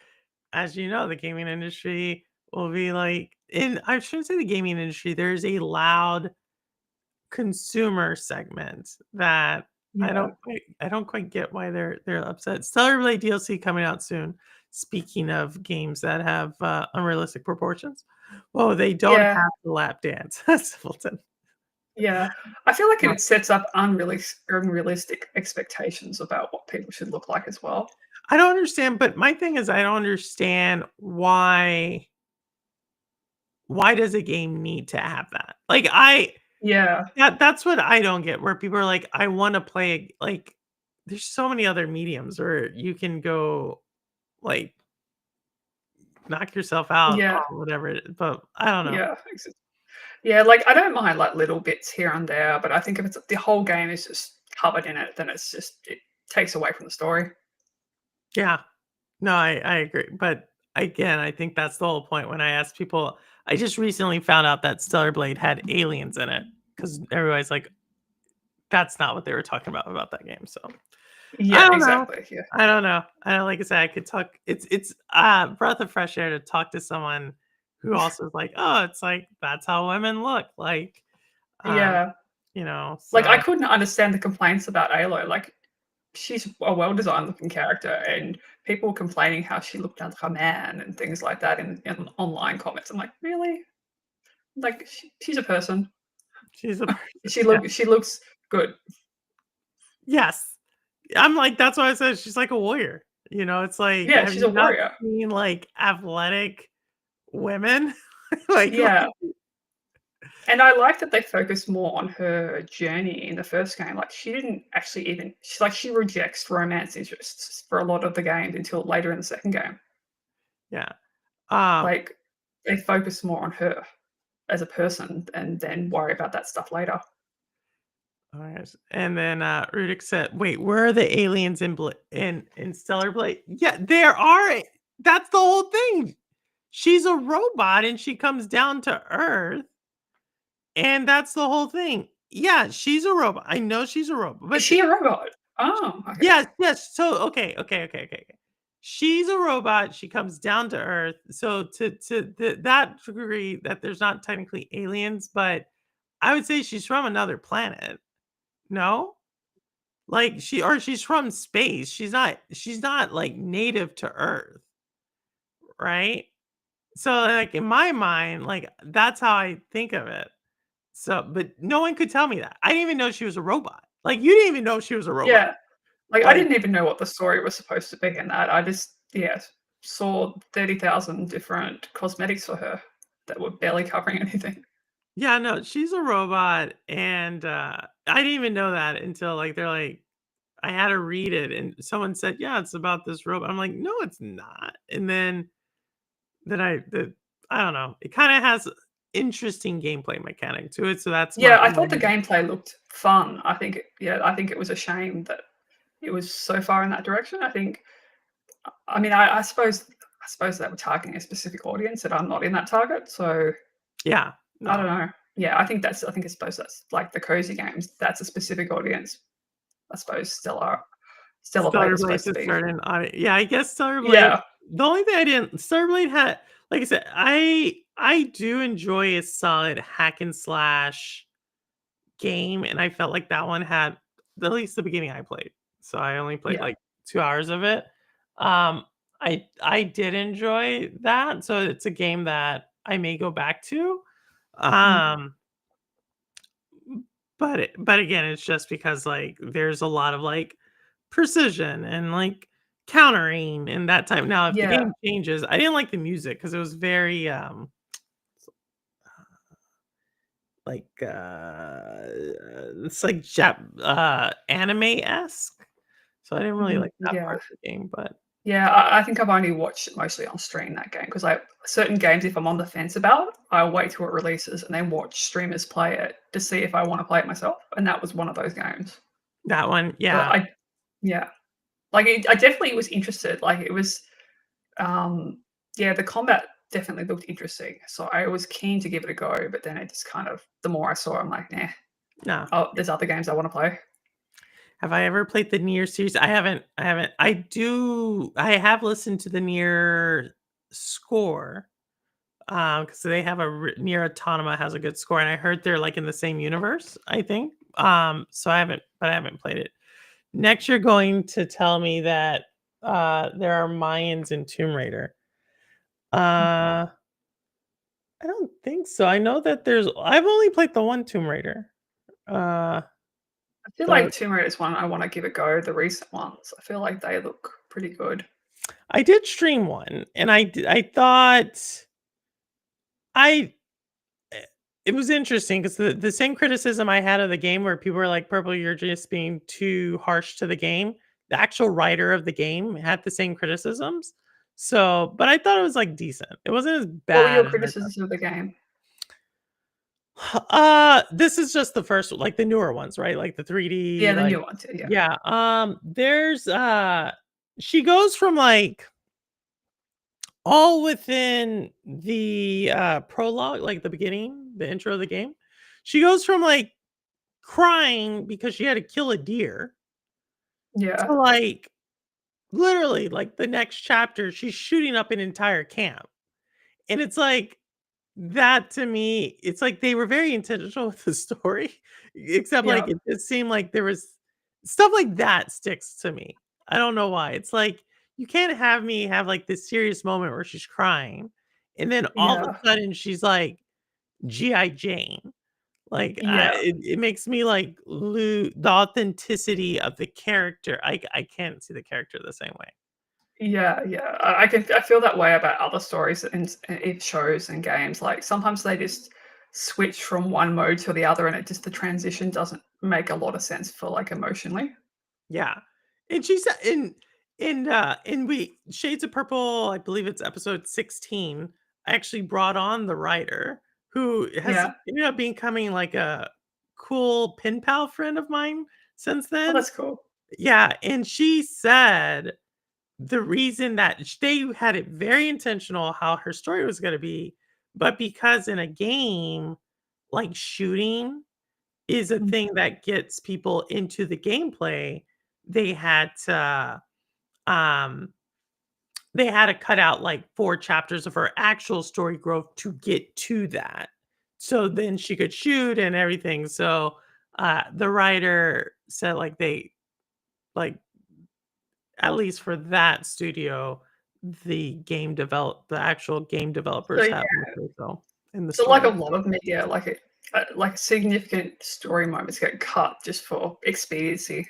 as you know, the gaming industry will be like in I shouldn't say the gaming industry, there's a loud consumer segment that
Yeah.
I don't quite get why they're upset. Stellar Blade DLC coming out soon. Speaking of games that have unrealistic proportions, well, they don't
Yeah.
have the lap dance. Simpleton.
Yeah, I feel like
No,
it sets up unrealistic expectations about what people should look like as well.
I don't understand, but my thing is I don't understand why why does a game need to have that? Like, I
Yeah.
that's what I don't get, where people are like, "I wanna play," like, there's so many other mediums where you can go, like, knock yourself out
Yeah.
or whatever but I don't know.
Yeah. Yeah, like, I don't mind, like, little bits here and there, but I think if it's the whole game is just covered in it, then it takes away from the story.
Yeah. No, I agree, but again, I think that's the whole point when I ask people I just recently found out that Stellar Blade had aliens in it because everybody's like, "That's not what they were talking about that game," so, I
Yeah,
don't know.
exactly, yeah.
I don't know. I don't like I said, I could talk it's, breath of fresh air to talk to someone who also is like, "Oh, it's like, that's how women look," like, um,
Yeah. Like, I
so
couldn't understand the complaints about Aloy, like, she's a well-designed looking character, and people complaining how she looked like a man and things like that in online comments. I'm like, "Really? Like, she's a person.
she's a person. Yeah.
She looks good."
Yes. I'm like, that's why I said she's like a warrior. It's like,
Yeah,
have
she's a
you not
warrior.
seen, like, athletic women? Like
Yeah. And I like that they focus more on her journey in the first game. Like, she didn't actually even she rejects romance interests for a lot of the game until later in the second game.
yeah. Um,
Like, they focus more on her as a person and then worry about that stuff later.
oh my gosh, and then, Rudik said, "Wait, where are the aliens in Stellar Blade?" Yeah, there are that's the whole thing. She's a robot and she comes down to Earth, and that's the whole thing. Yeah, she's a robot. I know she's a robot,
Is
but
she a robot? Oh, okay.
yes, yes. So, okay. She's a robot, she comes down to Earth, so to that degree that there's not technically aliens, but I would say she's from another planet. No? Like, she's from space, she's not, like, native to Earth, right? So, like, in my mind, like, that's how I think of it. So but no one could tell me that. I didn't even know she was a robot. Like, you didn't even know she was a robot.
Yeah. Like, I
Like
didn't even know what the story was supposed to be in that. I just, yeah, saw 30,000 different cosmetics for her that were barely covering anything.
yeah, no, she's a robot, and, I didn't even know that until, like, they're like I had to read it, and someone said, "Yeah, it's about this robot." I'm like, "No, it's not." And then I don't know, it kinda has interesting gameplay mechanic to it, so that's
Yeah, I
my
thought the gameplay looked fun. I think it was a shame that it was so far in that direction. I mean, I suppose they were targeting a specific audience that I'm not in that target, so
yeah,
I don't
no.
know. Yeah, I think I suppose that's like the cozy games. That's a specific audience. I suppose Stellar Blade
Stellar
was
Blade
supposed to
to
be.
start an audit yeah, I guess Stellar Blade
Yeah.
the only thing I didn't Stellar Blade had like I said, I do enjoy a solid hack and slash game, and I felt like that one had at least the beginning I played. So I only played
Yeah.
like 2 hours of it. Um, I did enjoy that, so it's a game that I may go back to.
Mm.
Um, but again, it's just because, like, there's a lot of, like, precision and, like, countering and that type now if the
Yeah.
game changes I didn't like the music because it was very, like, it's like anime-esque, so I didn't really
Mhm.
like that
Yeah.
part of the game, but
Yeah, I think I've only watched it mostly on stream, that game, because I certain games, if I'm on the fence about, I'll wait till it releases and then watch streamers play it to see if I wanna play it myself, and that was one of those games.
that one,
But
yeah.
I Yeah. Like, I definitely was interested, like, it was, um yeah, the combat definitely looked interesting, so I was keen to give it a go, but then it just kind of the more I saw, I'm like, "Nah.
No.
Oh, there's other games I wanna play."
Have I ever played the Nier series? I haven't. I have listened to the Nier score, because they have Nier Automata has a good score, and I heard they're, like, in the same universe, I think. So I haven't played it. Next, you're going to tell me that, there are Mayans in Tomb Raider. Uh, I don't think so. I know that I've only played the one Tomb Raider. Uh,
I feel
the
like Tomb Raider is one I wanna give a go, the recent ones. I feel like they look pretty good.
I did stream one, and I thought it was interesting because the same criticism I had of the game where people were like, "Purple, you're just being too harsh to the game." The actual writer of the game had the same criticisms. So, but I thought it was like decent. It wasn't as
What were your
bad as I thought.
criticisms of the game?
This is just the first, like the newer ones, right? Like the 3D,
Yeah, the
like
new ones. Yeah.
yeah. There's she goes from like all within the prologue, like the beginning, the intro of the game. She goes from like crying because she had to kill a deer
Yeah.
to like literally like the next chapter, she's shooting up an entire camp. And it's like that to me, it's like they were very intentional with the story, except
Yeah.
like it just seemed like there was stuff like that sticks to me. I don't know why. It's like you can't have me have like this serious moment where she's crying, and then all of
Yeah.
a sudden she's like GI Jane. Like
Yeah.
it makes me like lose the authenticity of the character. I can't see the character the same way.
Yeah, yeah. I feel that way about other stories in shows and games. Like sometimes they just switch from one mode to the other, and it just the transition doesn't make a lot of sense for like emotionally.
Yeah. And she said in we Shades of Purple, I believe it's episode 16, I actually brought on the writer who has
Yeah.
ended up becoming like a cool pen pal friend of mine since
Oh,
then.
that's cool.
Yeah, and she said the reason that they had it very intentional how her story was going to be, but because in a game like shooting is a
Mm.
thing that gets people into the gameplay, they had to um they had to cut out like 4 chapters of her actual story growth to get to that. So then she could shoot and everything. So the writer said like they like at least for that studio, the actual game
So
developers
yeah,
have more say so in the
so like a
story.
lot of media, like significant story moments get cut just for expediency.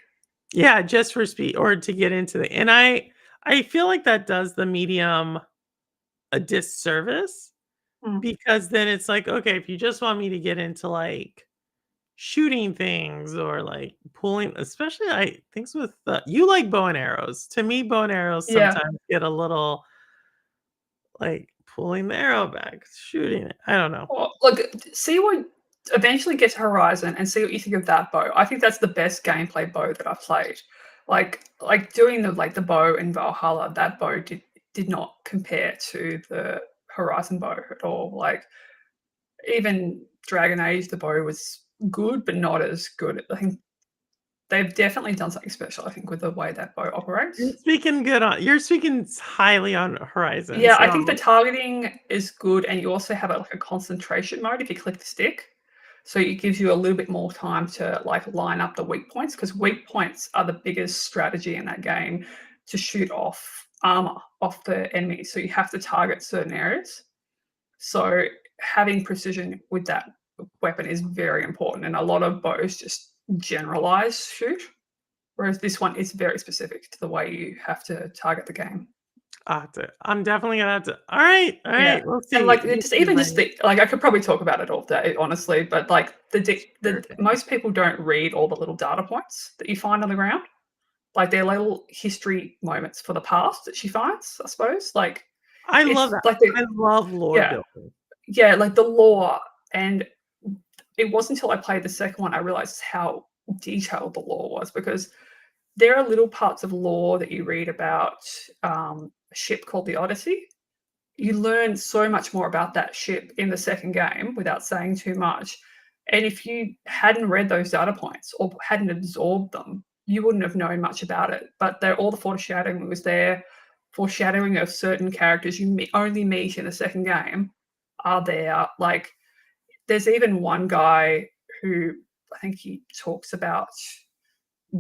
Yeah, just for speed or to get into the and I feel like that does the medium a disservice
Mm.
because then it's like, okay, if you just want me to get into like shooting things or like pulling, especially I things with you like bow and arrows. To me, bow and arrows
Yeah.
sometimes get a little like pulling the arrow back, shooting it. I don't know.
Well, look, see what eventually get to Horizon and see what you think of that bow. I think that's the best gameplay bow that I've played. Like doing the bow in Valhalla, that bow did not compare to the Horizon bow at all. Like even Dragon Age, the bow was good, but not as good. I think they've definitely done something special, I think, with the way that bow operates.
You're speaking highly on Horizon,
Yeah, I think the
so
targeting is good, and you also have like a concentration mode if you click the stick. So it gives you a little bit more time to like line up the weak points because weak points are the biggest strategy in that game to shoot off armor off the enemy. So you have to target certain areas. So having precision with that weapon is very important, and a lot of bows just generalize shoot, whereas this one is very specific to the way you have to target the game.
I'm definitely gonna have to all
Yeah,
right, we'll
and,
see.
like,
We'll
it's
see
even
when
just the like, I could probably talk about it all day, honestly, but, like, the
sure thing.
most people don't read all the little data points that you find on the ground. Like, they're little history moments for the past that she finds, I suppose. Like,
I love
it's
that.
like the
I love lore
yeah,
building.
yeah, like, the lore, and it wasn't until I played the second one I realized how detailed the lore was because there are little parts of lore that you read about, a ship called the Odyssey. You learn so much more about that ship in the second game without saying too much. And if you hadn't read those data points or hadn't absorbed them, you wouldn't have known much about it. But all the foreshadowing was there. Foreshadowing of certain characters you only meet in the second game are there. Like, there's even one guy who I think he talks about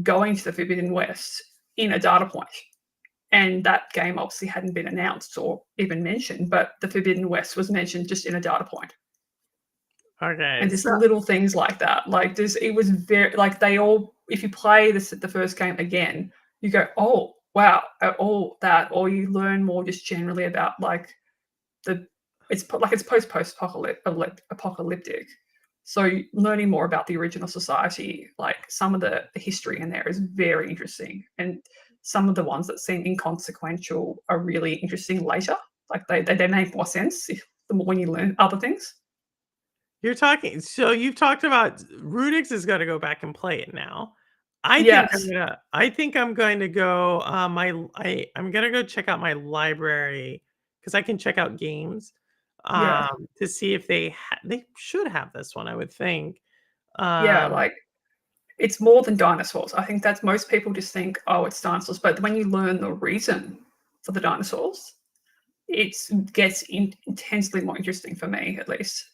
going to the Forbidden West in a data point, and that game obviously hadn't been announced or even mentioned, but the Forbidden West was mentioned just in a data point.
Okay,
And just
so
little things like that. Like this, it was very like they all. If you play the first game again, you go, oh wow, all that, or you learn more just generally about like the. It's like it's post apocalyptic, So learning more about the original society, like some of the history in there is very interesting, and some of the ones that seem inconsequential are really interesting later. Like they make more sense the more when you learn other things.
So you've talked about Rudix is gonna go back and play it now.
Yes.
I think I'm going to go, I'm gonna go check out my library because I can check out games,
Yeah.
to see if they should have this one, I would think.
Yeah.
Um,
Like it's more than dinosaurs. I think that's most people just think, oh, it's dinosaurs. But when you learn the reason for the dinosaurs, it gets intensely more interesting for me, at least.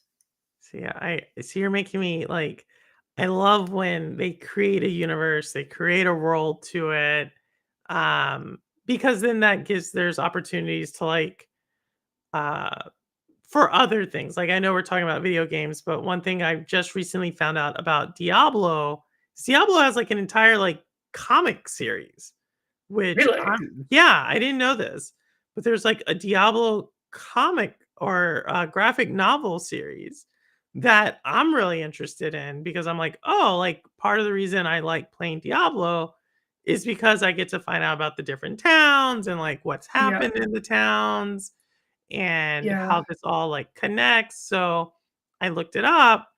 so you're making me, like, I love when they create a universe, they create a world to it, because then that gives there's opportunities to, like, uh for other things. Like, I know we're talking about video games, but one thing I've just recently found out about Diablo has, like, an entire, like, comic series, which
Really?
yeah, I didn't know this, but there's, like, a Diablo comic or a graphic novel series that I'm really interested in because I'm like, "Oh, like, part of the reason I like playing Diablo is because I get to find out about the different towns and, like, what's
Yeah.
happened in the towns and
Yeah.
how this all, like, connects." So I looked it up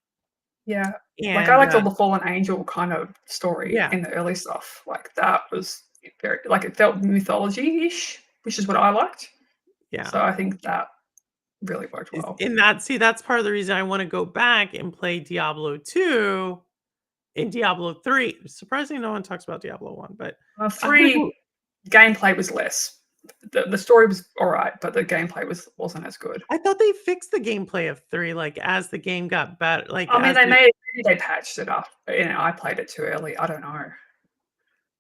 Yeah. Like, I
and,
liked all the fallen angel kind of story
yeah,
in the early stuff. Like, that was very like, it felt mythology-ish, which is what I liked.
yeah.
So I think that really worked
Is
well.
in that see, that's part of the reason I wanna go back and play Diablo 2 and Diablo 3. Surprisingly, no one talks about Diablo 1, but I wanna
3
go
gameplay was less. The story was alright, but the gameplay wasn't as good.
I thought they fixed the gameplay of 3, like, as the game got better, like,
I mean,
as
they
the
made maybe they patched it up. You know, I played it too early. I don't know.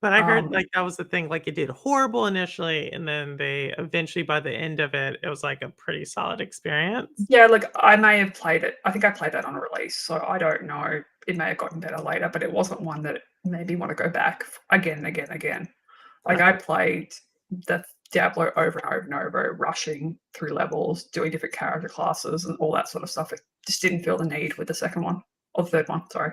but I heard,
Um,
like, that was the thing, like, it did horrible initially, and then they eventually, by the end of it, it was, like, a pretty solid experience.
yeah, look, I may have played it. I think I played that on release, so I don't know. It may have gotten better later, but it wasn't one that made me want to go back again and again and again. Like I
Okay.
played the Diablo over and over and over, rushing through levels, doing different character classes and all that sort of stuff. It just didn't feel the need with the second one or third one. Sorry.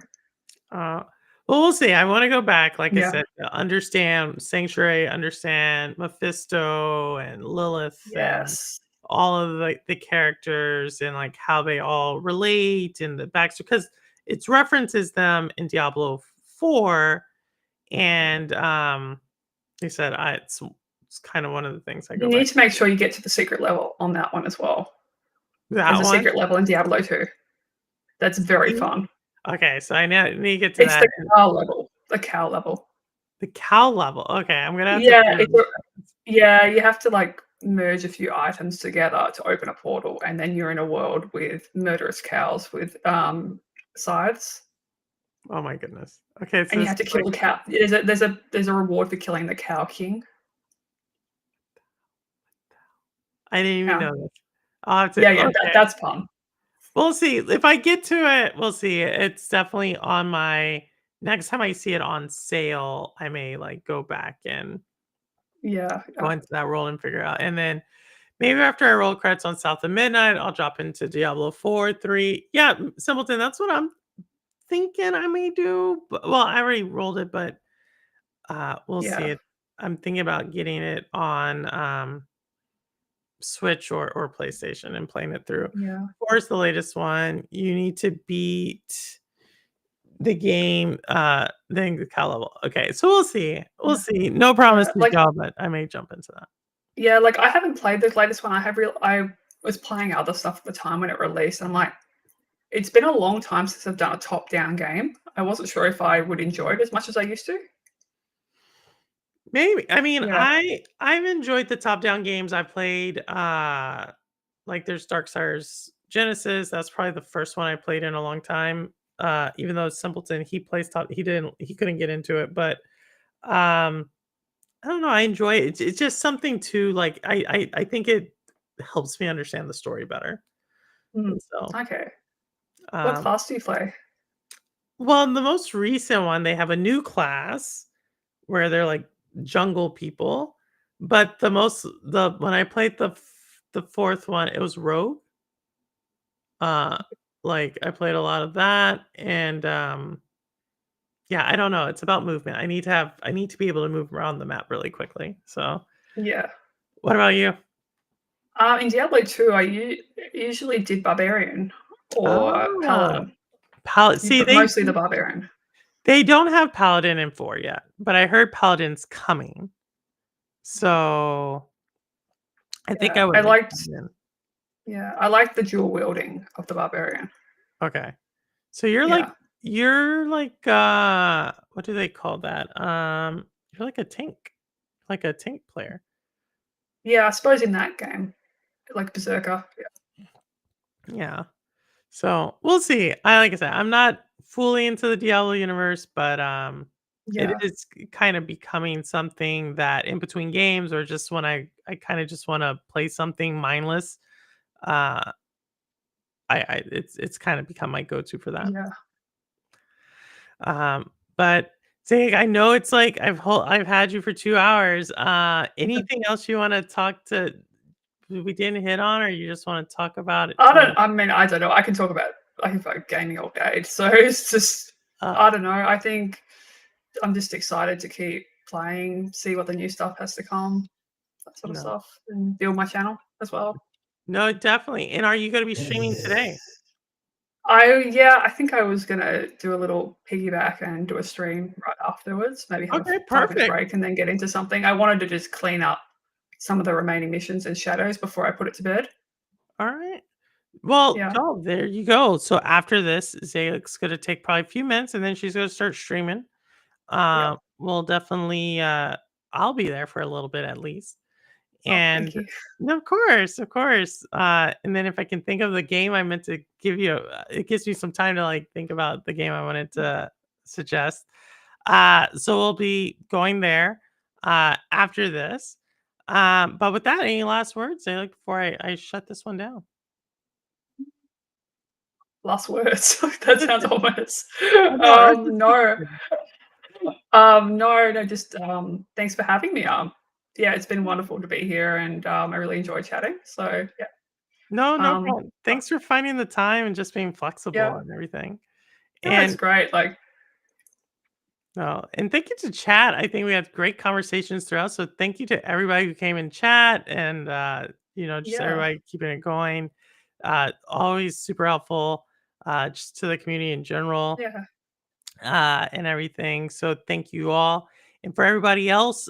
Uh, well, we'll see. I wanna go back, like I
Yeah.
said, to understand Sanctuary, understand Mephisto and Lilith and
Yes.
all of the characters and, like, how they all relate and the backstory because it's references them in Diablo 4, and, they said it's kinda one of the things I
You
go back
need to make sure you get to the secret level on that one as well. There's
that
a
one?
secret level in Diablo 2. That's very fun.
Okay, so I need to get to
It's
that
the
and
cow level. The cow level.
the cow level. Okay, I'm gonna have to
Yeah,
figure out
it's
what
a
that is.
yeah, you have to, like, merge a few items together to open a portal, and then you're in a world with murderous cows with, scythes,
Oh my goodness. Okay, so
and you
this
have
is
to kill
like
the cow. There's a reward for killing the cow king.
I didn't even
Yeah.
know this. I'll have to
Yeah, yeah,
okay.
that's fun.
We'll see. If I get to it, we'll see. It's definitely on my next time I see it on sale, I may, like, go back and
Yeah,
go
yeah,
into that role and figure out and then maybe after I roll credits on South of Midnight, I'll drop into Diablo 4, 3. Yeah, Simpleton, that's what I'm thinking I may do, but well, I already rolled it, but, we'll see
yeah,
it. I'm thinking about getting it on, Switch or PlayStation and playing it through.
yeah,
4 is the latest one. You need to beat the game, the cow level. Okay, so we'll see. We'll
yeah,
see. No
yeah,
promises,
like
y'all, but I may jump into that.
yeah, like, I haven't played the latest one. I was playing other stuff at the time when it released, and I'm like, it's been a long time since I've done a top-down game. I wasn't sure if I would enjoy it as much as I used to.
Maybe. I mean,
Yeah,
I've enjoyed the top-down games I played, like, there's Darksiders Genesis, that's probably the first one I played in a long time, even though Simpleton, he couldn't get into it, but, um I don't know, I enjoy it. It's just something to, like, I think it helps me understand the story better,
mm,
and so,
okay. What
um
class do you play?
well, in the most recent one, they have a new class where they're, like, jungle people, but the when I played the 4th one, it was rogue, uh, Like, I played a lot of that, and, yeah, I don't know, it's about movement. I need to be able to move around the map really quickly, so
Yeah.
what about you?
In Diablo 2, usually did Barbarian or
Ah,
Paladin,
See,
but mostly the Barbarian.
they don't have Paladin in 4 yet, but I heard Paladin's coming, so I think
Yeah,
I would
I
make
liked
Paladin.
yeah, I liked the dual wielding of the Barbarian.
Okay. So
Yeah.
you're like, what do they call that? You're like a tank player.
Yeah, I suppose in that game, like Berserker.
Yeah. So, we'll see. Like I said, I'm not fully into the Diablo universe, but, it
Yeah.
is kind of becoming something that in between games or just when I kinda just wanna play something mindless, uh, it's kinda become my go-to for that.
Yeah.
But Zig, I know it's like I've had you for 2 hours. Anything else you wanna talk to we didn't hit on or you just wanna talk about it till
I don't know. I can talk about gaming all day. So it's just,
uh,
I don't know. I think I'm just excited to keep playing, see what the new stuff has to come, that sort of
no.
stuff, and build my channel as well.
No, definitely. And are you gonna be streaming today?
Yeah, I think I was gonna do a little piggyback and do a stream right afterwards, maybe have a
Okay,
5-minute
perfect.
break and then get into something. I wanted to just clean up some of the remaining missions and shadows before I put it to bed.
Alright. Well,
Yeah,
oh, there you go. So after this, Zaylik's gonna take probably a few minutes and then she's gonna start streaming.
yeah.
We'll definitely I'll be there for a little bit at least.
Oh,
And
thank you.
no, of course, of course. And then if I can think of the game I meant to give you, it gives me some time to like think about the game I wanted to suggest. So we'll be going there after this. But with that, any last words, like before I shut this one down?
Last words. That sounds ominous.
Oh, no, or just
No. No, just, thanks for having me. Yeah, it's been wonderful to be here, and, I really enjoyed chatting. So, yeah,
no, no
um,
problem.
uh,
Thanks for finding the time and just being
yeah,
flexible and everything.
no, it's
And
great. Like,
no, and thank you to chat. I think we had great conversations throughout. So thank you to everybody who came in chat and just
yeah,
everybody keeping it going. Always super helpful, just to the community in general,
yeah,
and everything. So thank you all. And for everybody else,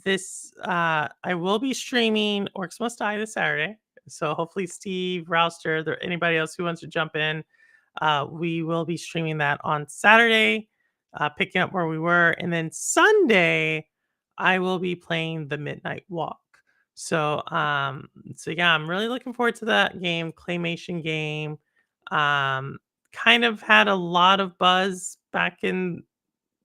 this I will be streaming Orcs Must Die this Saturday. So hopefully Steve, Rouster, there anybody else who wants to jump in, we will be streaming that on Saturday, picking up where we were, and then Sunday I will be playing the Midnight Walk. So so yeah, I'm really looking forward to that game, claymation game. Um, Kind of had a lot of buzz back in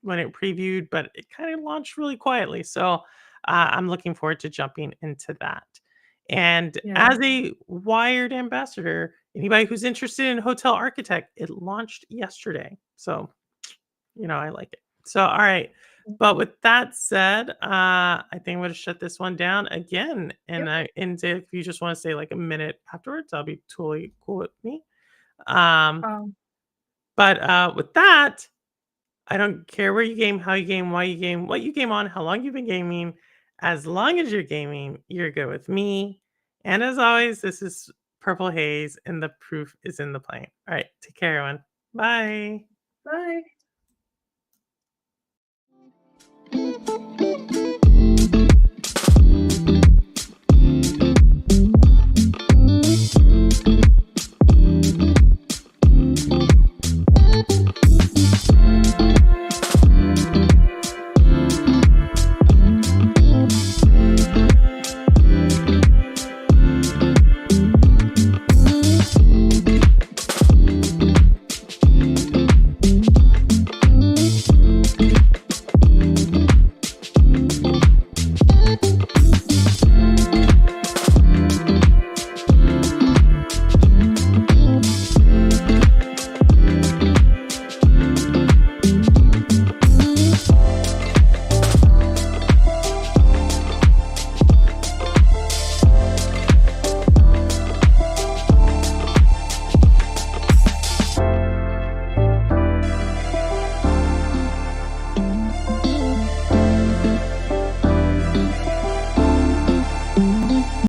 when it previewed, but it kind of launched really quietly. So I'm looking forward to jumping into that. And
yeah.
as a Wired ambassador, anybody who's interested in Hotel Architect, it launched yesterday. So, I like it. So, all right. But with that said, I think I'm going to shut this one down again.
Yep.
And if you just want to say like a minute afterwards, I'll be totally cool with me. Um,
Um,
but with that, I don't care where you game, how you game, why you game, what you game on, how long you've been gaming. As long as you're gaming, you're good with me. And as always, this is Purple Haze, and the proof is in the plane. All right, take care, everyone. Bye.
Bye.